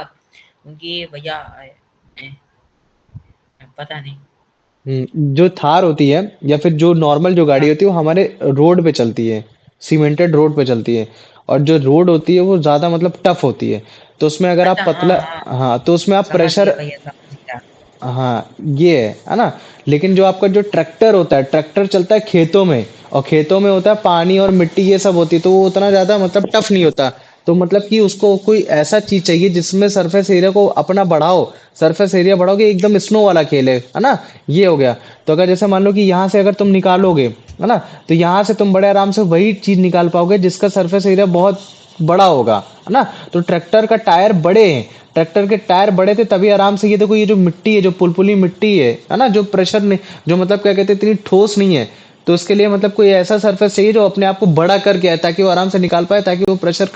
[SPEAKER 5] पता नहीं।
[SPEAKER 1] जो थार होती है या फिर जो नॉर्मल जो गाड़ी
[SPEAKER 5] हाँ,
[SPEAKER 1] होती है वो हमारे रोड पे चलती है, सीमेंटेड रोड पे चलती है। और जो रोड होती है वो ज्यादा मतलब टफ होती है। तो उसमें अगर आप
[SPEAKER 5] अच्छा, हाँ
[SPEAKER 1] पतला,
[SPEAKER 5] हाँ,
[SPEAKER 1] हाँ तो उसमें आप
[SPEAKER 5] समझ
[SPEAKER 1] प्रेशर,
[SPEAKER 5] गया भैया, समझ गया।
[SPEAKER 1] हाँ ये है ना। लेकिन जो आपका जो ट्रैक्टर होता है, ट्रैक्टर चलता है खेतों में, और खेतों में होता है पानी और मिट्टी ये सब होती है, तो वो उतना ज्यादा मतलब टफ नहीं होता। तो मतलब कि उसको कोई ऐसा चीज चाहिए जिसमें सरफेस एरिया को अपना बढ़ाओ, सरफेस एरिया बढ़ाओ कि एकदम स्नो वाला खेल है ना। ये हो गया। तो अगर जैसे मान लो कि यहाँ से अगर तुम निकालोगे, है ना, तो यहाँ से तुम बड़े आराम से वही चीज निकाल पाओगे जिसका सरफेस एरिया बहुत बड़ा होगा, है ना। तो ट्रैक्टर का टायर बड़े हैं, ट्रैक्टर के टायर बड़े थे तभी आराम से, ये देखो ये जो मिट्टी है, जो पुलपुली मिट्टी है ना, जो प्रेशर नहीं, जो मतलब क्या कहते हैं इतनी ठोस नहीं है। तो उसके लिए मतलब कोई ऐसा सरफेस चाहिए जो अपने आप को बड़ा करके आए ताकि वो आराम से निकाल पाए, ताकि वो प्रेशर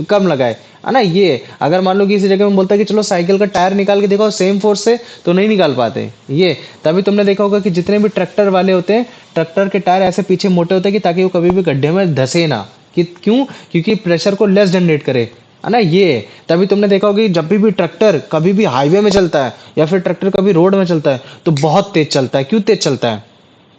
[SPEAKER 1] कम लगाए, है ना। ये अगर मान लो कि इसी जगह में बोलता है कि चलो साइकिल का टायर निकाल के देखो सेम फोर्स से, तो नहीं निकाल पाते ये। तभी तुमने देखा होगा कि जितने भी ट्रैक्टर वाले होते हैं, ट्रैक्टर के टायर ऐसे पीछे मोटे होते हैं कि ताकि वो कभी भी गड्ढे में धसे ना। कि क्यों? क्योंकि प्रेशर को लेस जनरेट करे, है ना ये। तभी तुमने देखा होगा कि जब भी ट्रैक्टर कभी भी हाईवे में चलता है या फिर ट्रैक्टर कभी रोड में चलता है तो बहुत तेज चलता है। क्यों तेज चलता है?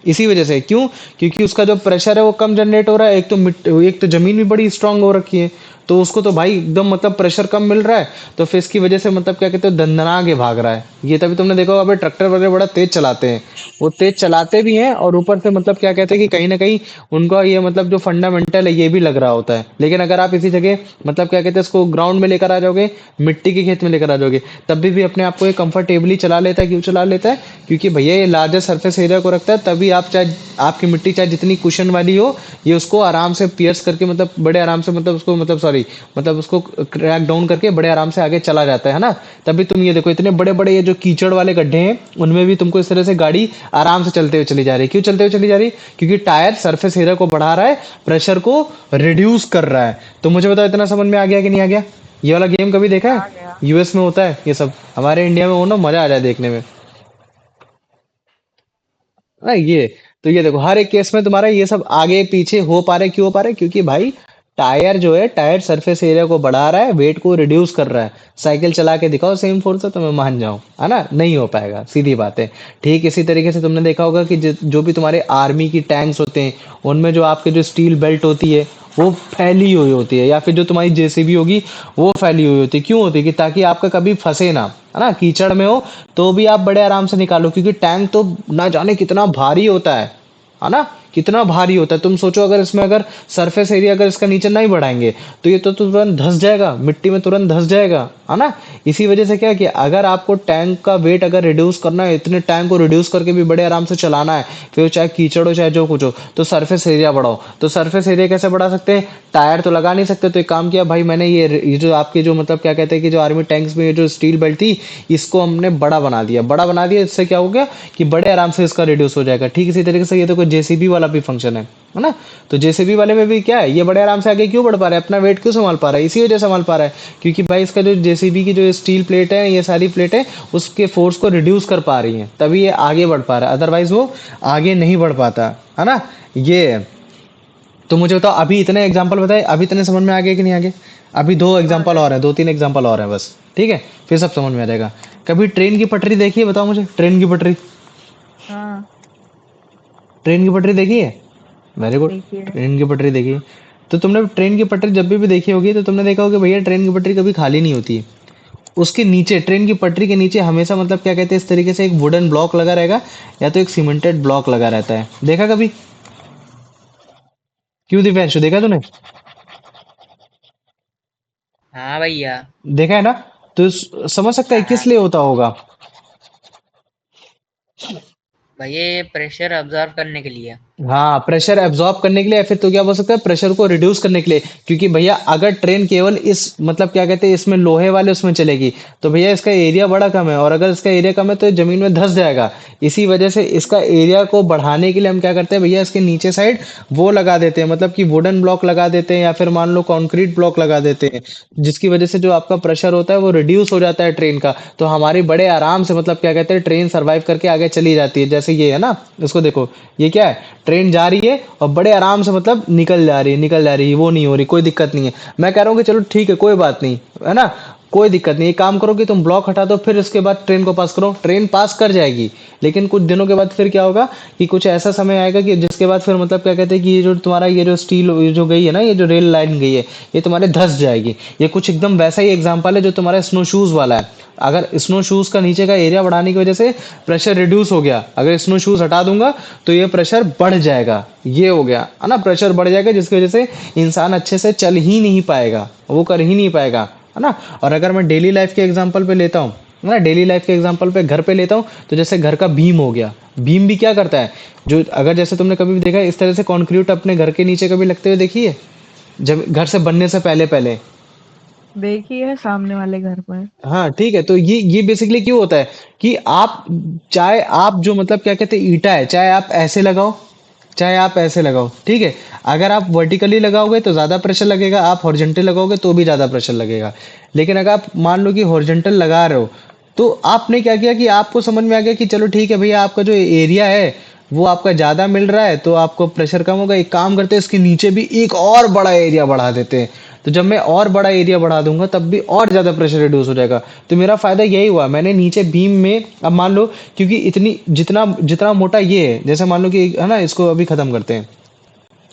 [SPEAKER 1] इसी वजह से। क्यों? क्योंकि उसका जो प्रेशर है वो कम जनरेट हो रहा है। एक तो जमीन भी बड़ी स्ट्रांग हो रखी है, तो उसको तो भाई एकदम मतलब प्रेशर कम मिल रहा है, तो फिर इसकी वजह से मतलब क्या कहते हैं दंदना के भाग रहा है ये। तभी तुमने देखा होगा भाई ट्रैक्टर वाले बड़ा तेज चलाते हैं, वो तेज चलाते भी हैं और ऊपर से मतलब क्या कहते हैं कि कहीं ना कहीं उनका ये मतलब जो फंडामेंटल है ये भी लग रहा होता है। लेकिन अगर आप इसी जगह मतलब क्या कहते हैं इसको ग्राउंड में लेकर आ जाओगे, मिट्टी के खेत में लेकर आ जाओगे, तब भी अपने आप को ये कंफर्टेबली चला लेता है। क्यों चला लेता है? क्योंकि भैया ये लार्जर सरफेस एरिया को रखता है, तभी आप चाहे आपकी मिट्टी चाहे जितनी कुशन वाली हो, ये उसको आराम से पियर्स करके मतलब बड़े आराम से मतलब उसको मतलब सॉरी मतलब उसको क्रैक डाउन करके बड़े आराम से आगे चला जाता है ना। तभी तुम ये देखो इतने बड़े बड़े ये जो कीचड़ वाले गड्ढे हैं उनमें भी तुमको इस तरह से गाड़ी आराम से चलते हुए चली जा रही है। क्यों चलते हुए चली जा रही है? क्योंकि टायर सरफेस एरिया को बढ़ा रहा है, प्रेशर को रिड्यूस कर रहा है। तो मुझे बताओ इतना समझ में आ गया कि नहीं आ गया? ये वाला गेम कभी देखा है?
[SPEAKER 4] आ गया।
[SPEAKER 1] यूएस में होता है ये सब, हमारे इंडिया में हो ना मजा आ जाए देखने में। ना ये, तो ये देखो हर एक केस में तुम्हारा ये सब आगे पीछे हो पा रहा है। क्यों हो पा रहा है? क्योंकि भाई टायर जो है, टायर सरफेस एरिया को बढ़ा रहा है, वेट को रिड्यूस कर रहा है। साइकिल चला के दिखाओ सेम फोर्स है तो मैं मान जाऊं, है ना, नहीं हो पाएगा, सीधी बात है। ठीक इसी तरीके से तुमने देखा होगा कि जो भी तुम्हारे आर्मी की टैंक्स होते हैं उनमें जो आपके जो स्टील बेल्ट होती है वो फैली हुई होती है, या फिर जो तुम्हारी जेसीबी होगी वो फैली हुई होती है। क्यों होती है? कि ताकि आपका कभी फंसे ना, है ना, कीचड़ में हो तो भी आप बड़े आराम से निकालो। क्योंकि टैंक तो ना जाने कितना भारी होता है ना, कितना भारी होता है। तुम सोचो अगर इसमें अगर सरफेस एरिया अगर इसका नीचे नहीं बढ़ाएंगे तो ये तो तुरंत धंस जाएगा, मिट्टी में तुरंत धंस जाएगा, है ना। इसी वजह से क्या है कि अगर आपको टैंक का वेट अगर रिड्यूस करना है, इतने टैंक को रिड्यूस करके भी बड़े आराम से चलाना है, फिर चाहे कीचड़ हो चाहे जो कुछ हो, तो सरफेस एरिया बढ़ाओ। तो सरफेस एरिया कैसे बढ़ा सकते हैं? टायर तो लगा नहीं सकते, तो एक काम किया भाई मैंने, ये जो आपके जो मतलब क्या कहते हैं कि जो आर्मी टैंक्स में ये जो स्टील बेल्ट थी इसको हमने बड़ा बना दिया, बड़ा बना दिया। इससे क्या हो गया कि बड़े आराम से इसका रिड्यूस हो जाएगा। ठीक इसी तरीके से ये तो कोई जेसीबी वाला भी फंक्शन है ना। तो जेसीबी वाले में भी क्या है, ये बड़े आराम से आगे क्यों बढ़ पा रहा है, अपना वेट क्यों संभाल पा रहा है? इसी वजह से संभाल पा रहा है क्योंकि भाई इसका जो जेसीबी की जो स्टील प्लेट है, ये सारी प्लेटें उसके फोर्स को रिड्यूस कर पा रही हैं, तभी ये आगे बढ़ पा रहा है, अदरवाइज वो आगे नहीं बढ़ पाता, है ना ये है। तो मुझे बताओ अभी इतने एग्जांपल बताए, अभी इतने समझ में आ गए कि नहीं आगे? अभी दो
[SPEAKER 4] आ
[SPEAKER 1] एग्जांपल
[SPEAKER 4] गया।
[SPEAKER 1] और हैं, दो तीन एग्जांपल और हैं बस, ठीक है, फिर सब समझ में आ जाएगा। कभी ट्रेन की पटरी देखी है? बताओ मुझे, ट्रेन की पटरी,
[SPEAKER 4] हाँ,
[SPEAKER 1] ट्रेन की पटरी देखी है? Very good.
[SPEAKER 4] देखिए।
[SPEAKER 1] ट्रेन की पटरी देखी है। तो तुमने ट्रेन की पटरी जब भी देखी होगी तो तुमने देखा होगा भैया ट्रेन की पटरी कभी खाली नहीं होती है। उसके नीचे, ट्रेन की पटरी के नीचे हमेशा मतलब क्या कहते हैं इस तरीके से एक वुडन ब्लॉक लगा रहेगा, या तो एक सीमेंटेड ब्लॉक लगा रहता है। देखा कभी? क्यों दिव्यांशु, देखा तूने?
[SPEAKER 5] हाँ भैया।
[SPEAKER 1] देखा है ना। तो समझ सकता है
[SPEAKER 5] हाँ
[SPEAKER 1] किस लिए होता होगा।
[SPEAKER 5] भैया, ये प्रेशर अब्जॉर्ब करने के लिए।
[SPEAKER 1] हाँ, प्रेशर एब्जॉर्ब करने के लिए, या फिर तो क्या बोल सकते हैं प्रेशर को रिड्यूस करने के लिए। क्योंकि भैया अगर ट्रेन केवल इस मतलब क्या कहते हैं इसमें लोहे वाले उसमें चलेगी तो भैया इसका एरिया बड़ा कम है, और अगर इसका एरिया कम है तो ये जमीन में धंस जाएगा। इसी वजह से इसका एरिया को बढ़ाने के लिए हम क्या करते हैं भैया, इसके नीचे साइड वो लगा देते हैं, मतलब कि वुडन ब्लॉक लगा देते हैं या फिर मान लो कंक्रीट ब्लॉक लगा देते हैं, जिसकी वजह से जो आपका प्रेशर होता है वो रिड्यूस हो जाता है ट्रेन का। तो हमारी बड़े आराम से मतलब क्या कहते हैं ट्रेन सर्वाइव करके आगे चली जाती है। जैसे ये है ना, इसको देखो, ये क्या है, ट्रेन जा रही है और बड़े आराम से मतलब निकल जा रही है, वो नहीं हो रही, कोई दिक्कत नहीं है। मैं कह रहा हूँ कि चलो ठीक है, कोई बात नहीं, है ना, कोई दिक्कत नहीं। एक काम करो कि तुम ब्लॉक हटा दो, फिर उसके बाद ट्रेन को पास करो, ट्रेन पास कर जाएगी। लेकिन कुछ दिनों के बाद फिर क्या होगा कि कुछ ऐसा समय आएगा कि जिसके बाद फिर मतलब क्या कहते हैं कि ये जो तुम्हारा ये जो स्टील ये जो गई है ना, ये जो रेल लाइन गई है, ये तुम्हारे धंस जाएगी। ये कुछ एकदम वैसा ही एग्जांपल है जो तुम्हारा स्नो शूज वाला है। अगर स्नो शूज का नीचे का एरिया बढ़ाने की वजह से प्रेशर रिड्यूस हो गया, अगर स्नो शूज हटा दूंगा तो ये प्रेशर बढ़ जाएगा। ये हो गया है ना, प्रेशर बढ़ जाएगा, जिसकी वजह से इंसान अच्छे से चल ही नहीं पाएगा, वो कर ही नहीं पाएगा, है ना। और अगर मैं डेली लाइफ के एग्जांपल पे लेता हूँ, है ना, डेली लाइफ के एग्जांपल पे घर पे लेता हूँ, तो जैसे घर का बीम हो गया। बीम भी क्या करता है, जो अगर जैसे तुमने कभी भी देखा है इस तरह से कंक्रीट अपने घर के नीचे कभी लगते हुए देखिए, जब घर से बनने से पहले पहले।
[SPEAKER 4] देखी है सामने वाले घर पर।
[SPEAKER 1] हाँ ठीक है, तो ये बेसिकली क्यों होता है कि आप, चाहे आप जो मतलब क्या कहते हैं ईटा है, चाहे आप ऐसे लगाओ, चाहे आप ऐसे लगाओ, ठीक है, अगर आप वर्टिकली लगाओगे तो ज्यादा प्रेशर लगेगा, आप हॉरिजॉन्टल लगाओगे तो भी ज्यादा प्रेशर लगेगा। लेकिन अगर आप मान लो कि हॉरिजॉन्टल लगा रहे हो, तो आपने क्या किया कि आपको समझ में आ गया कि चलो ठीक है भैया, आपका जो एरिया है वो आपका ज्यादा मिल रहा है, तो आपको प्रेशर कम होगा। एक काम करते हैं, इसके नीचे भी एक और बड़ा एरिया बढ़ा देते हैं। तो जब मैं और बड़ा एरिया बढ़ा दूंगा तब भी और ज्यादा प्रेशर रिड्यूस हो जाएगा। तो मेरा फायदा यही हुआ, मैंने नीचे बीम में, अब मान लो, क्योंकि इतनी जितना जितना मोटा ये है, जैसे मान लो कि है ना, इसको अभी खत्म करते हैं,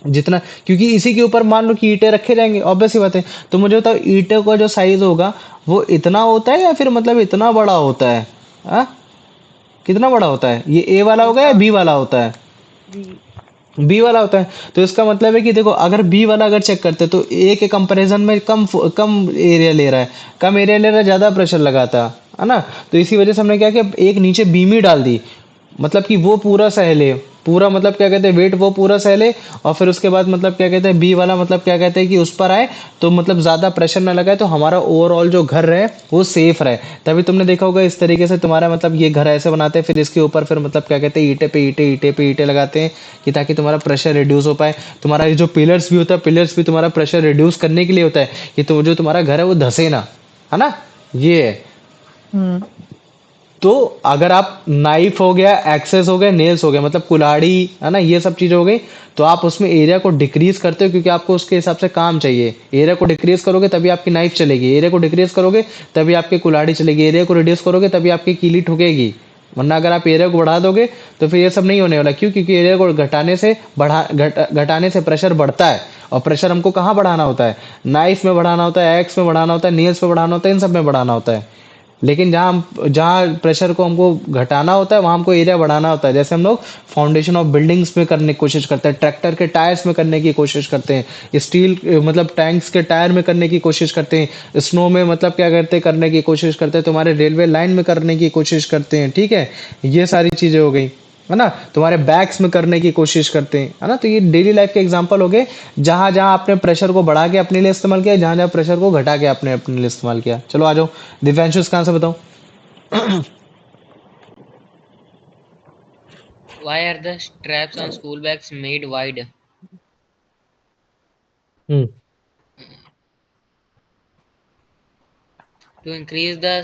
[SPEAKER 1] जितना, क्योंकि इसी के ऊपर मान लो कि ईंटें रखे जाएंगे, ऑब्वियस सी बात है। तो मुझे बताओ ईंटों का जो साइज होगा वो इतना होता है या फिर मतलब इतना बड़ा होता है? हाँ, कितना बड़ा होता है, ये ए वाला होगा या
[SPEAKER 4] छोटा।
[SPEAKER 1] बी वाला होता है?
[SPEAKER 4] बी।
[SPEAKER 1] बी वाला होता है। तो इसका मतलब है कि देखो, अगर बी वाला अगर चेक करते तो ए के कंपैरिजन में कम कम एरिया ले रहा है, कम एरिया ले रहा है, ज्यादा प्रेशर लगाता है ना। तो इसी वजह से हमने क्या किया, एक नीचे बीम ही डाल दी, मतलब कि वो पूरा सह ले, पूरा मतलब क्या कहते हैं वेट वो पूरा सह ले। और फिर उसके बाद मतलब क्या कहते हैं बी वाला मतलब क्या कहते हैं कि उस पर आए, तो मतलब ज्यादा प्रेशर ना लगाए, तो हमारा ओवरऑल जो घर रहे वो सेफ रहे। तभी तुमने देखा होगा इस तरीके से तुम्हारा मतलब ये घर ऐसे बनाते हैं, फिर इसके ऊपर फिर मतलब क्या कहते हैं ईंटे पे ईंटे, ईंटे पे ईंटे लगाते हैं, कि ताकि तुम्हारा प्रेशर रिड्यूस हो पाए। तुम्हारा ये जो पिलर्स भी होता है, पिलर्स भी तुम्हारा प्रेशर रिड्यूस करने के लिए होता है, कि तो जो तुम्हारा घर है वो धसे ना, है ना, ये है।
[SPEAKER 4] हम्म।
[SPEAKER 1] तो अगर आप नाइफ हो गया, एक्सेस हो गया, नेल्स हो गया, मतलब कुल्हाड़ी, है ना, ये सब चीज हो गई, तो आप उसमें एरिया को डिक्रीज करते हो, क्योंकि आपको उसके हिसाब से काम चाहिए। एरिया को डिक्रीज करोगे तभी आपकी नाइफ चलेगी, एरिया को डिक्रीज करोगे तभी आपकी कुल्हाड़ी चलेगी, एरिया को रिड्यूस करोगे तभी आपकी कीली ठुकेगी। वरना अगर आप एरिया को बढ़ा दोगे तो फिर ये सब नहीं होने वाला। क्यों? क्योंकि एरिया को घटाने से प्रेशर बढ़ता है। और प्रेशर हमको कहाँ बढ़ाना होता है? नाइफ में बढ़ाना होता है, एक्स में बढ़ाना होता है, नेल्स में बढ़ाना होता है, इन सब में बढ़ाना होता है। लेकिन जहाँ प्रेशर को हमको घटाना होता है वहां हमको एरिया बढ़ाना होता है। जैसे हम लोग फाउंडेशन ऑफ बिल्डिंग्स में करने की कोशिश करते हैं, ट्रैक्टर के टायर्स में करने की कोशिश करते हैं, स्टील मतलब टैंक्स के टायर में करने की कोशिश करते हैं, स्नो में मतलब क्या करते हैं करने की कोशिश करते हैं, तुम्हारे रेलवे लाइन में करने की कोशिश करते हैं, ठीक है। ये सारी चीजें हो गई, है ना, तुम्हारे बैग्स में करने की कोशिश करते हैं, है ना। तो ये डेली लाइफ के एग्जांपल हो गए, जहां जहां आपने प्रेशर को बढ़ा के अपने लिए इस्तेमाल किया, जहां जहां प्रेशर को घटा के आपने अपने लिए इस्तेमाल किया। चलो आ जाओ, दिव्यांशु इसका आंसर बताओ।
[SPEAKER 5] Why are the straps on school bags made wide?
[SPEAKER 1] Hmm.
[SPEAKER 5] To increase the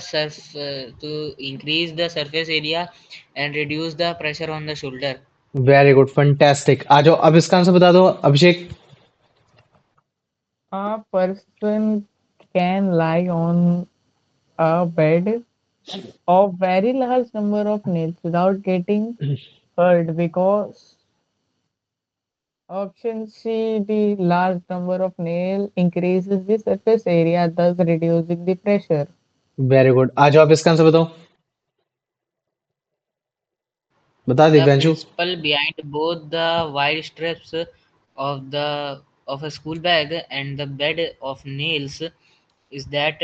[SPEAKER 5] surface area and reduce the pressure on the shoulder.
[SPEAKER 1] Very good, fantastic. आ जाओ, अब इसका आंसर बता दो Abhishek.
[SPEAKER 4] A person can lie on a bed of very large number of nails without getting hurt because option C, the large number of nail increases the surface area, thus reducing the pressure.
[SPEAKER 1] Very good, आ जाओ, अब इसका answer बताओ, बता
[SPEAKER 5] The
[SPEAKER 1] Divyanshu.
[SPEAKER 5] principle behind both the wide straps of a school bag and the bed of nails is that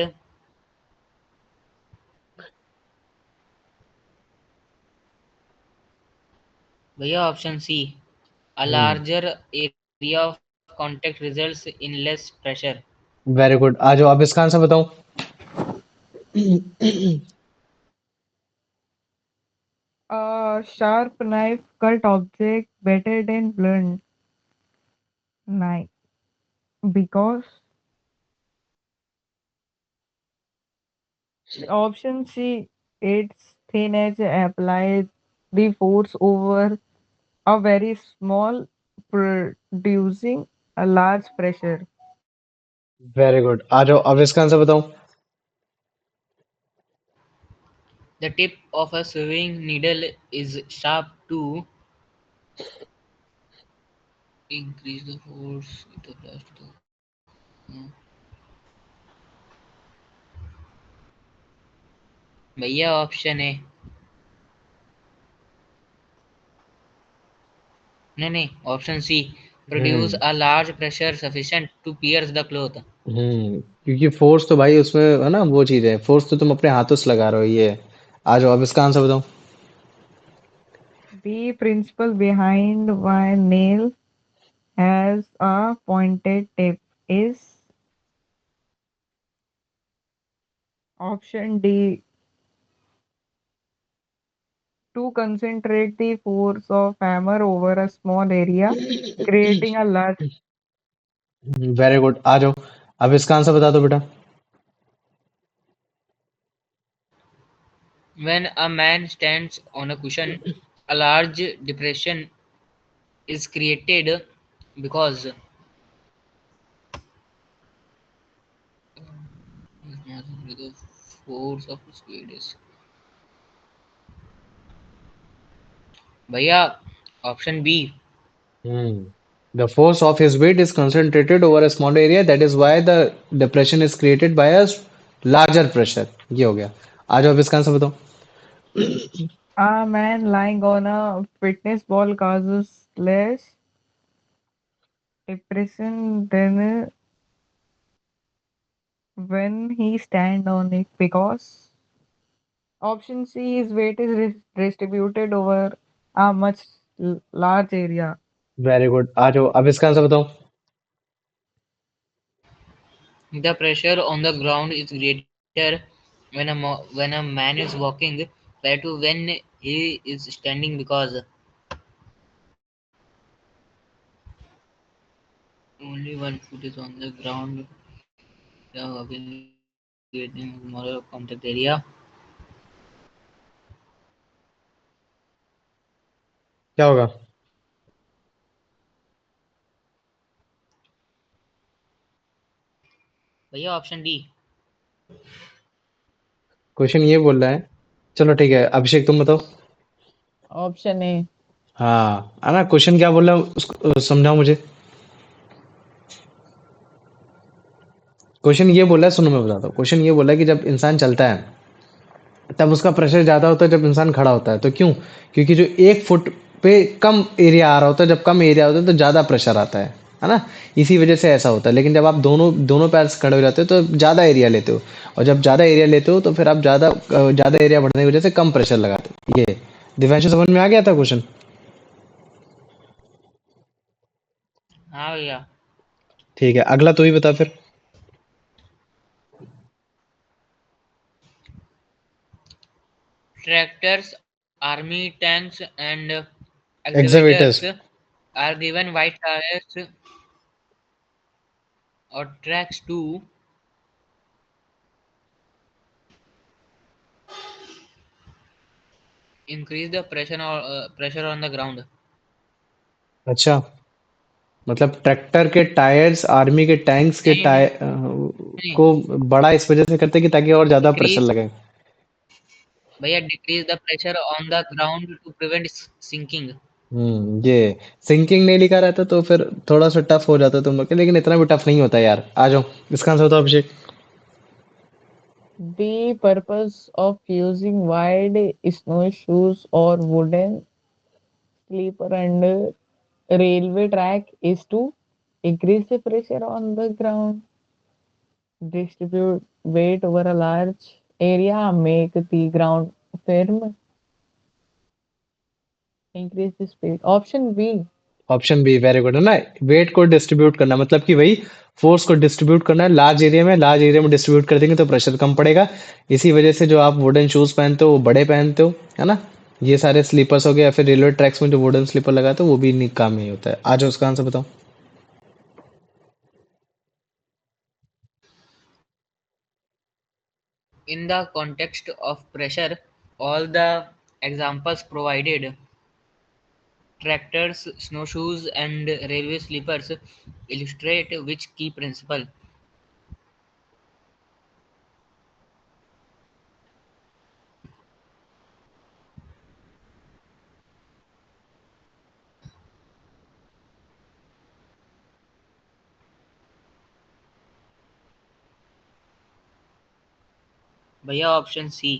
[SPEAKER 5] भैया option C, a
[SPEAKER 1] hmm.
[SPEAKER 5] larger area of contact results in less pressure.
[SPEAKER 1] Very good, आ जाओ, अब इसका answer बताओ।
[SPEAKER 4] A sharp knife cut object better than blunt knife because option C, its thin edge applies the force over A very small producing a large pressure.
[SPEAKER 1] Very good, आ जाओ अब इसका answer बताओ।
[SPEAKER 5] The tip of a sewing needle is sharp to increase the force it applies to the. भैया option है, नहीं option C, produce
[SPEAKER 1] hmm.
[SPEAKER 5] A large pressure sufficient to pierce the cloth.
[SPEAKER 1] क्योंकि force तो भाई उसमें है ना, वो चीज है, फोर्स तो तुम अपने हाथों से लगा रहे हो, ये है। आ जाओ अब इसका आंसर बताओ।
[SPEAKER 4] The principle behind why nail has a pointed tip is option D, to concentrate the force of hammer over a small area, creating a large.
[SPEAKER 1] Very good, आ जाओ अब इसका आंसर बता दो बेटा।
[SPEAKER 5] When a man stands on a cushion, a large depression is created because the force of speed is. भैया option B.
[SPEAKER 1] The force of his weight is concentrated over a small area. That is why the depression is created by a larger pressure. ये हो गया। आ जाओ अब इसका answer बताओ।
[SPEAKER 4] A man lying on a fitness ball causes less depression than when he stand on it because option C, his weight is distributed over a much large area.
[SPEAKER 1] Very good, आ जाओ अब इसका answer बताओ।
[SPEAKER 5] The pressure on the ground is greater when a man is walking compared to when he is standing because only one foot is on the ground. The walking creating smaller contact area.
[SPEAKER 1] क्या होगा?
[SPEAKER 5] भैया option D.
[SPEAKER 1] Question ये बोल रहा है। चलो ठीक है, अभिषेक तुम बताओ।
[SPEAKER 4] Option A.
[SPEAKER 1] हाँ, है ना, क्वेश्चन क्या बोल रहा है उसको समझाओ मुझे। क्वेश्चन ये बोल रहा है, सुनो मैं बताता हूँ। क्वेश्चन ये बोल रहा है कि जब इंसान चलता है तब उसका प्रेशर ज्यादा होता है जब इंसान खड़ा होता है, तो क्यों? क्योंकि जो 1 फुट पे कम एरिया आ रहा होता है, जब कम एरिया होता है तो ज्यादा प्रेशर आता है ना। इसी वजह से ऐसा होता है। लेकिन जब आप दोनों दोनों पैर से खड़े हो जाते हो तो ज्यादा एरिया लेते हो, और जब ज्यादा एरिया लेते हो तो फिर आप ज्यादा एरिया बढ़ने की वजह से कम प्रेशर लगाते हो। ये दिव्यांशु, समझ में आ गया था क्वेश्चन?
[SPEAKER 5] हाँ भैया।
[SPEAKER 1] ठीक है, अगला तू ही बता फिर।
[SPEAKER 5] Tractors, army tanks, and
[SPEAKER 1] एग्जावेटर्स।
[SPEAKER 5] excavators are given wide tires or tracks to increase the pressure on the ground.
[SPEAKER 1] अच्छा, मतलब ट्रैक्टर के टायर्स आर्मी के टैंक्स के
[SPEAKER 5] नहीं नहीं
[SPEAKER 1] टायर
[SPEAKER 5] नहीं,
[SPEAKER 1] को बड़ा इस वजह से करते हैं कि ताकि और ज्यादा प्रेशर
[SPEAKER 5] decrease
[SPEAKER 1] लगे।
[SPEAKER 5] भैया decrease the pressure on the ground to prevent sinking.
[SPEAKER 1] ये सिंकिंग नहीं लिखा रहता तो फिर थोड़ा सा टफ हो जाता तुम लोग के, लेकिन इतना भी टफ नहीं होता यार। आ जाओ इसका आंसर बताओ अभिषेक।
[SPEAKER 4] The purpose of using wide snowshoes or wooden sleeper and railway track is to increase the pressure on the ground, distribute weight over a large area, make the ground firm, increase the speed. Option B.
[SPEAKER 1] Option be very good, है ना। Wait को distribute करना, मतलब कि वही force को distribute करना है लार्ज एरिया में। लार्ज एरिया में डिस्ट्रीब्यूट कर देंगे तो प्रेशर कम पड़ेगा। इसी वजह से जो आप वुडन शूज पहनते हो वो बड़े पहनते हो, है ना। ये सारे स्लीपर्स हो गए, या फिर रेलवे ट्रैक्स में जो वुडन स्लीपर लगाते हो वो भी इन्हीं काम में ही होता है। आ जाओ उसका आंसर बताओ।
[SPEAKER 5] In the context of pressure, all the examples provided tractors, snowshoes, and railway sleepers illustrate which key principle? भैया ऑप्शन सी।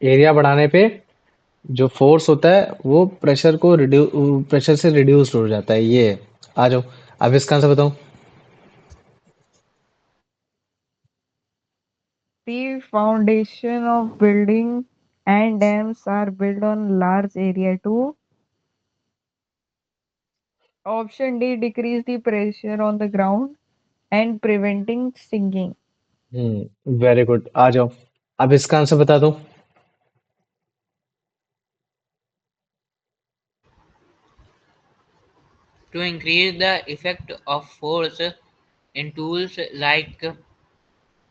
[SPEAKER 1] एरिया बढ़ाने पे जो फोर्स होता है वो प्रेशर से रिड्यूस हो जाता है, ये है। आ जाओ, अब इसका आंसर बताओ।
[SPEAKER 4] The foundation of building and dams are built on large area to option D decrease the pressure on the ground and preventing sinking.
[SPEAKER 1] Very good, आ जाओ, अब इसका आंसर बता दो।
[SPEAKER 5] To increase the effect of force in tools like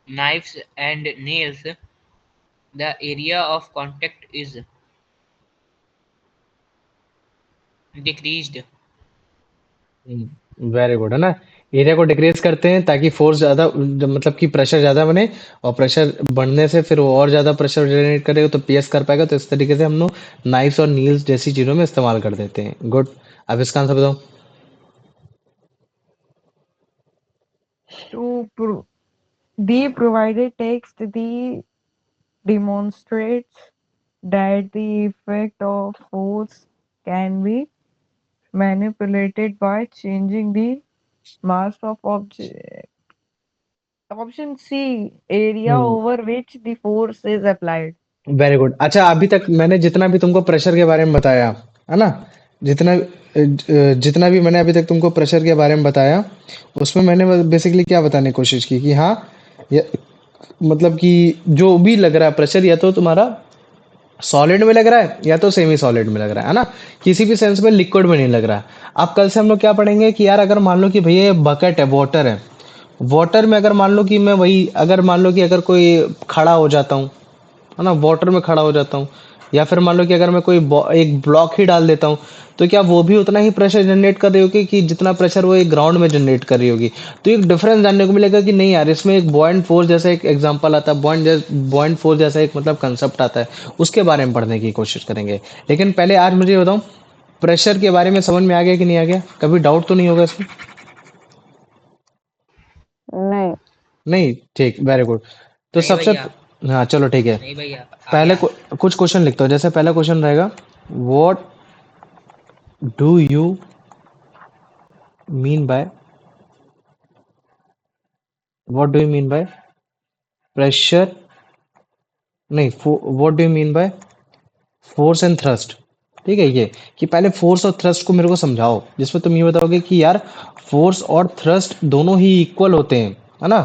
[SPEAKER 5] knives and nails, the area of contact is decreased.
[SPEAKER 1] Very good, है ना। Area को decrease करते हैं ताकि फोर्स ज्यादा, मतलब कि प्रेशर ज्यादा बने, और प्रेशर बढ़ने से फिर वो और ज्यादा प्रेशर जनरेट करेगा तो पीएस कर पाएगा। तो इस तरीके से हम लोग नाइफ्स और नील्स जैसी चीजों में इस्तेमाल कर देते हैं। गुड, अब इसका आंसर बताओ।
[SPEAKER 4] The provided text demonstrates that the effect of force can be manipulated by changing the mass of object. Option C, area over which the force is applied.
[SPEAKER 1] Very good. अच्छा, अभी तक मैंने जितना भी तुमको प्रेशर के बारे में बताया, है ना, जितना भी मैंने अभी तक तुमको प्रेशर के बारे में बताया, उसमें मैंने बेसिकली क्या बताने की कोशिश की कि हाँ, ये मतलब कि जो भी लग रहा है प्रेशर, या तो तुम्हारा सॉलिड में लग रहा है या तो सेमी सॉलिड में लग रहा है ना, किसी भी सेंस में लिक्विड में नहीं लग रहा है। अब कल से हम लोग क्या पढ़ेंगे कि यार अगर मान लो कि भैया ये बकेट है, वाटर है, वाटर में अगर मान लो कि मैं वही, अगर मान लो कि अगर कोई खड़ा हो जाता हूँ, है ना, वाटर में खड़ा हो जाता हूँ, या फिर मान लो कि अगर मैं कोई एक ब्लॉक ही डाल देता हूँ, तो क्या वो भी उतना ही प्रेशर जनरेट कर रही होगी कि जितना प्रेशर वो एक ग्राउंड में जनरेट कर रही होगी। तो एक डिफरेंस जानने को मिलेगा कि नहीं यार, इसमें एक बॉयंट फोर्स जैसा एक एग्जांपल आता है, बॉयंट फोर्स जैसा एक मतलब कंसेप्ट आता है, उसके बारे में पढ़ने की कोशिश करेंगे। लेकिन पहले आज मुझे ये बताओ, प्रेशर के बारे में समझ में आ गया कि नहीं आ गया? कभी डाउट तो नहीं होगा इसमें?
[SPEAKER 4] नहीं।
[SPEAKER 1] नहीं, ठीक, वेरी गुड। तो
[SPEAKER 5] नहीं
[SPEAKER 1] सबसे
[SPEAKER 5] भैया,
[SPEAKER 1] हाँ चलो ठीक है।
[SPEAKER 5] नहीं भैया, आ
[SPEAKER 1] पहले
[SPEAKER 5] गया।
[SPEAKER 1] कुछ क्वेश्चन लिखता हूँ। जैसे पहला क्वेश्चन रहेगा, what do you mean by what do you mean by pressure, नहीं, what do you mean by force and thrust. ठीक है, ये कि पहले फोर्स और थ्रस्ट को मेरे को समझाओ, जिसमें तुम ये बताओगे कि यार फोर्स और थ्रस्ट दोनों ही इक्वल होते हैं, है ना।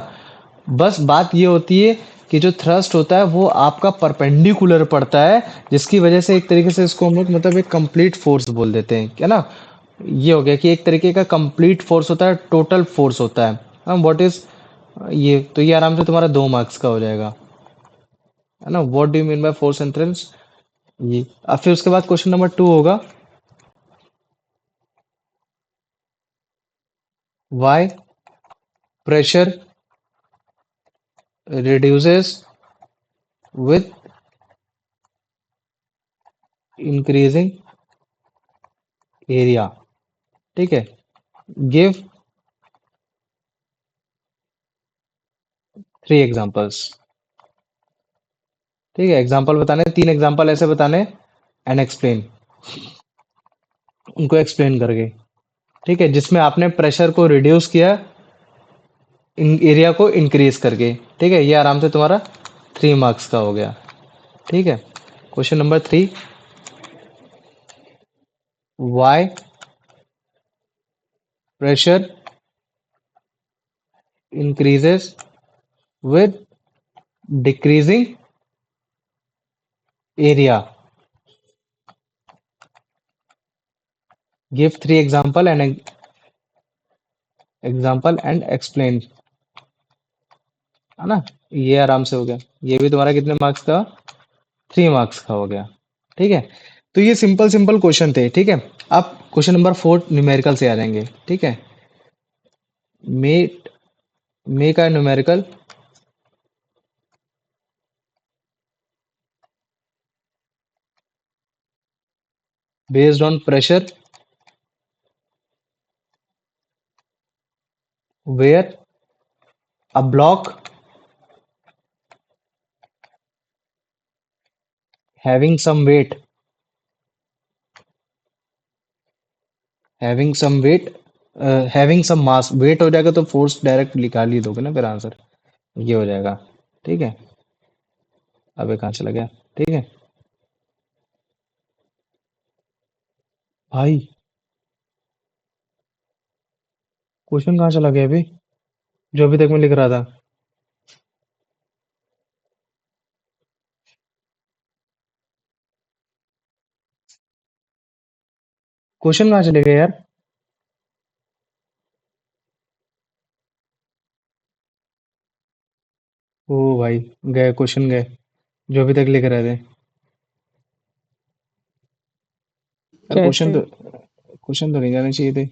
[SPEAKER 1] बस बात ये होती है कि जो थ्रस्ट होता है वो आपका परपेंडिकुलर पड़ता है, जिसकी वजह से एक तरीके से इसको हम लोग मतलब एक कंप्लीट फोर्स बोल देते हैं, क्या ना। ये हो गया कि एक तरीके का कंप्लीट फोर्स होता है, टोटल फोर्स होता है। हाँ, व्हाट इज ये, तो ये आराम से तुम्हारा 2 मार्क्स का हो जाएगा, है ना। What do you mean by force and thrust, ये। अब फिर उसके बाद क्वेश्चन नंबर 2 होगा, why pressure reduces with increasing area। ठीक है, गिव 3 एग्जांपल्स। ठीक है, एग्जांपल बताने, 3 एग्जांपल ऐसे बताने, एंड एक्सप्लेन, उनको एक्सप्लेन करके। ठीक है, जिसमें आपने प्रेशर को रिड्यूस किया, एरिया को इंक्रीज करके। ठीक है, ये आराम से तुम्हारा 3 मार्क्स का हो गया। ठीक है, question number 3, why pressure increases with decreasing area, give 3 example and explain, है ना। ये आराम से हो गया। ये भी तुम्हारा कितने मार्क्स का? 3 मार्क्स का हो गया। ठीक है, तो ये सिंपल सिंपल क्वेश्चन थे, ठीक है। अब क्वेश्चन नंबर 4 न्यूमेरिकल से आ जाएंगे, ठीक है। मे मे का numerical based on pressure where a block having some weight having some weight having some mass weight हो जाएगा तो फोर्स डायरेक्ट निकाल ही दोगे ना फिर आंसर ये हो जाएगा, ठीक है। अबे कहाँ चला गया, ठीक है भाई। क्वेश्चन कहाँ चला गया अभी जो अभी तक मैं लिख रहा था। क्वेश्चन कहाँ चले गए यार। ओ भाई गए क्वेश्चन गए जो अभी तक लिख रहे थे यार।
[SPEAKER 4] कैसे?
[SPEAKER 1] क्वेश्चन तो नहीं जाने चाहिए थे।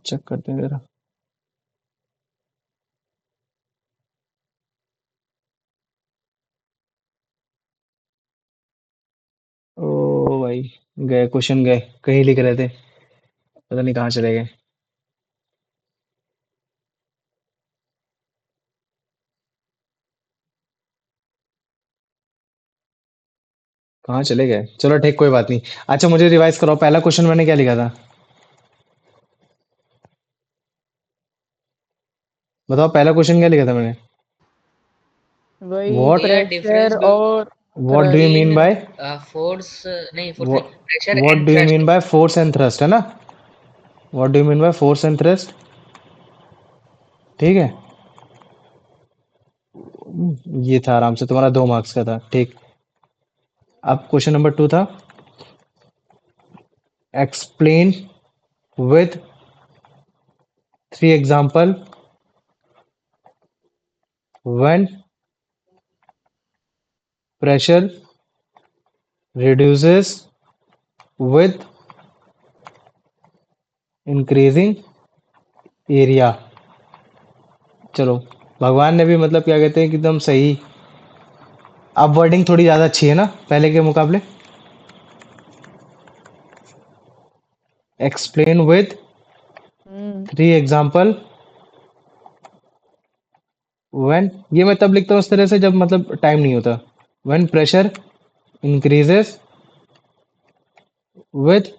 [SPEAKER 1] चेक करते हैं जरा। ओ भाई गए क्वेश्चन गए कहीं लिख रहे थे पता नहीं कहाँ चले गए। कहाँ चले गए, चलो ठीक कोई बात नहीं। अच्छा मुझे रिवाइज कराओ पहला क्वेश्चन मैंने क्या लिखा था, बताओ पहला क्वेश्चन क्या लिखा था मैंने।
[SPEAKER 4] वही
[SPEAKER 1] व्हाट
[SPEAKER 5] भैया डिफरेंस
[SPEAKER 4] प्रेशर और
[SPEAKER 1] what do you
[SPEAKER 4] thrust.
[SPEAKER 1] Mean
[SPEAKER 5] between
[SPEAKER 1] by
[SPEAKER 5] force नहीं फोर्स नहीं pressure
[SPEAKER 1] what
[SPEAKER 5] and
[SPEAKER 1] do you
[SPEAKER 5] thrust.
[SPEAKER 1] Mean by force and thrust, है ना। What do you mean by force and thrust, ठीक है। ये था आराम से तुम्हारा 2 मार्क्स का था, ठीक। अब क्वेश्चन नंबर 2 था explain with 3 example when pressure reduces with increasing area। चलो भगवान ने भी मतलब क्या कहते हैं कि एकदम सही। अब वर्डिंग थोड़ी ज्यादा अच्छी है ना पहले के मुकाबले। Explain with
[SPEAKER 4] hmm
[SPEAKER 1] 3 example when, ये मैं तब लिखता हूँ इस तरह से जब मतलब टाइम नहीं होता। When pressure increases with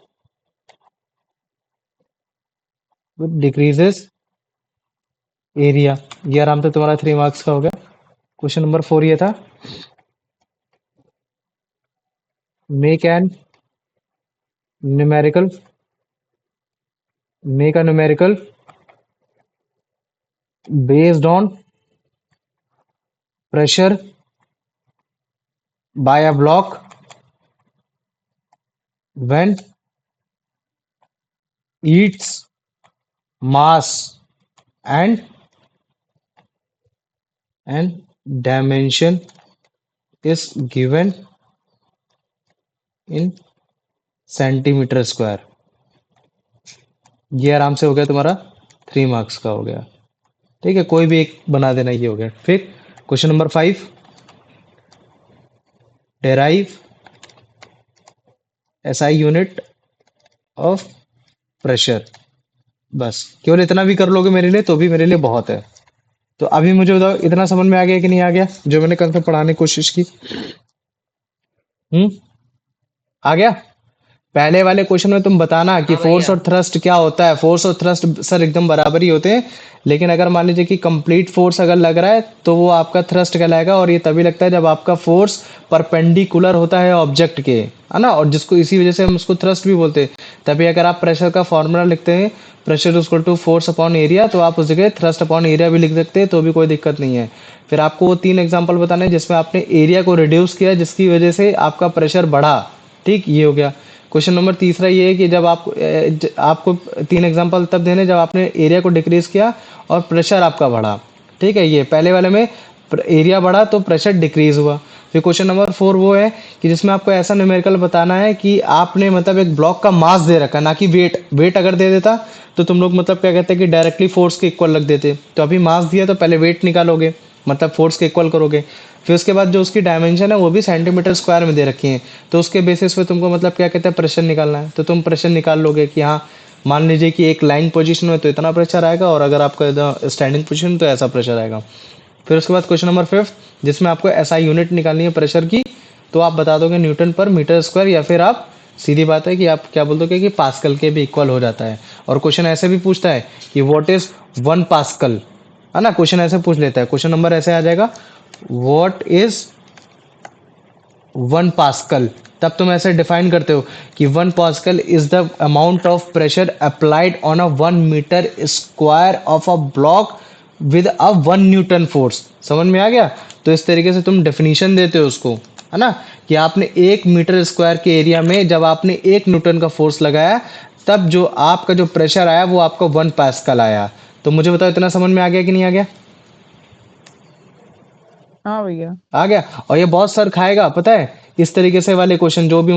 [SPEAKER 1] with decreases area. ये आराम से तुम्हारा 3 मार्क्स का हो गया। क्वेश्चन नंबर 4 ये था make an numerical make a numerical based on pressure by a block when its mass and dimension is given in centimetre square. ये आराम से हो गया तुम्हारा 3 मार्क्स का हो गया, ठीक है। कोई भी एक बना देना, ये हो गया। फिर question number 5 derive SI unit of pressure. बस केवल इतना भी कर लोगे मेरे लिए तो भी मेरे लिए बहुत है। तो अभी मुझे बताओ इतना समझ में आ गया कि नहीं आ गया जो मैंने कंसेप्ट पढ़ाने की कोशिश की। आ गया। पहले वाले क्वेश्चन में तुम बताना कि
[SPEAKER 5] हाँ
[SPEAKER 1] फोर्स
[SPEAKER 5] भैया।
[SPEAKER 1] और थ्रस्ट क्या होता है। फोर्स और थ्रस्ट सर एकदम बराबर ही होते हैं, लेकिन अगर मान लीजिए कि कंप्लीट फोर्स अगर लग रहा है तो वो आपका थ्रस्ट कहलाएगा। और ये तभी लगता है जब आपका फोर्स परपेंडिकुलर होता है ऑब्जेक्ट के, है ना। और जिसको इसी वजह से हम उसको थ्रस्ट भी बोलते हैं। तभी अगर आप प्रेशर का फॉर्मूला लिखते हैं pressure equal to force upon area, तो आप उस जगह थ्रस्ट अपॉन एरिया भी लिख सकते हैं, तो भी कोई दिक्कत नहीं है। फिर आपको वो 3 एग्जाम्पल बताने हैं जिसमें आपने एरिया को रिड्यूस किया जिसकी वजह से आपका प्रेशर बढ़ा, ठीक। ये हो गया। क्वेश्चन नंबर तीसरा ये है कि जब आपको 3 एग्जांपल तब देने जब आपने एरिया को डिक्रीज किया और प्रेशर आपका बढ़ा, ठीक है। ये पहले वाले में एरिया बढ़ा तो प्रेशर डिक्रीज हुआ। फिर क्वेश्चन नंबर 4 वो है कि जिसमें आपको ऐसा न्यूमेरिकल बताना है कि आपने मतलब एक ब्लॉक का मास दे रखा, ना कि वेट। वेट अगर दे देता तो तुम लोग मतलब क्या कहते हैं कि डायरेक्टली फोर्स के इक्वल रख देते। तो अभी मास दिया तो पहले वेट निकालोगे, मतलब फोर्स के इक्वल करोगे। फिर उसके बाद जो उसकी डायमेंशन है वो भी सेंटीमीटर स्क्वायर में दे रखी है, तो उसके बेसिस पे तुमको मतलब क्या कहते हैं प्रेशर निकालना है। तो तुम प्रेशर निकाल लोगे कि हाँ मान लीजिए कि एक लाइन पोजीशन में तो इतना प्रेशर आएगा, और अगर आपका स्टैंडिंग पोजीशन तो ऐसा प्रेशर आएगा। फिर उसके बाद क्वेश्चन नंबर 5 जिसमें आपको एसआई यूनिट निकालनी है प्रेशर की, तो आप बता दोगे न्यूटन पर मीटर स्क्वायर, या फिर आप सीधी बात है कि आप क्या बोल दोगे कि पास्कल के भी इक्वल हो जाता है। और क्वेश्चन ऐसे भी पूछता है कि व्हाट इज 1 पास्कल, है ना। क्वेश्चन ऐसे पूछ लेता है, क्वेश्चन नंबर ऐसे आ जाएगा व्हाट इज 1 पास्कल। तब तुम ऐसे डिफाइन करते हो कि 1 pascal is the amount of pressure applied on a 1 meter square of a block with a 1 Newton force. समझ में आ गया। तो इस तरीके से तुम डेफिनेशन देते हो उसको, है ना, कि आपने 1 मीटर स्क्वायर के एरिया में जब आपने 1 न्यूटन का फोर्स लगाया, तब जो आपका जो प्रेशर आया वो आपका 1 पास्कल आया। तो मुझे बताओ इतना समझ में आ गया कि नहीं आ गया?
[SPEAKER 4] हाँ भैया।
[SPEAKER 1] आ गया। और ये बहुत सर खाएगा, पता है, इस तरीके से वाले क्वेश्चन जो भी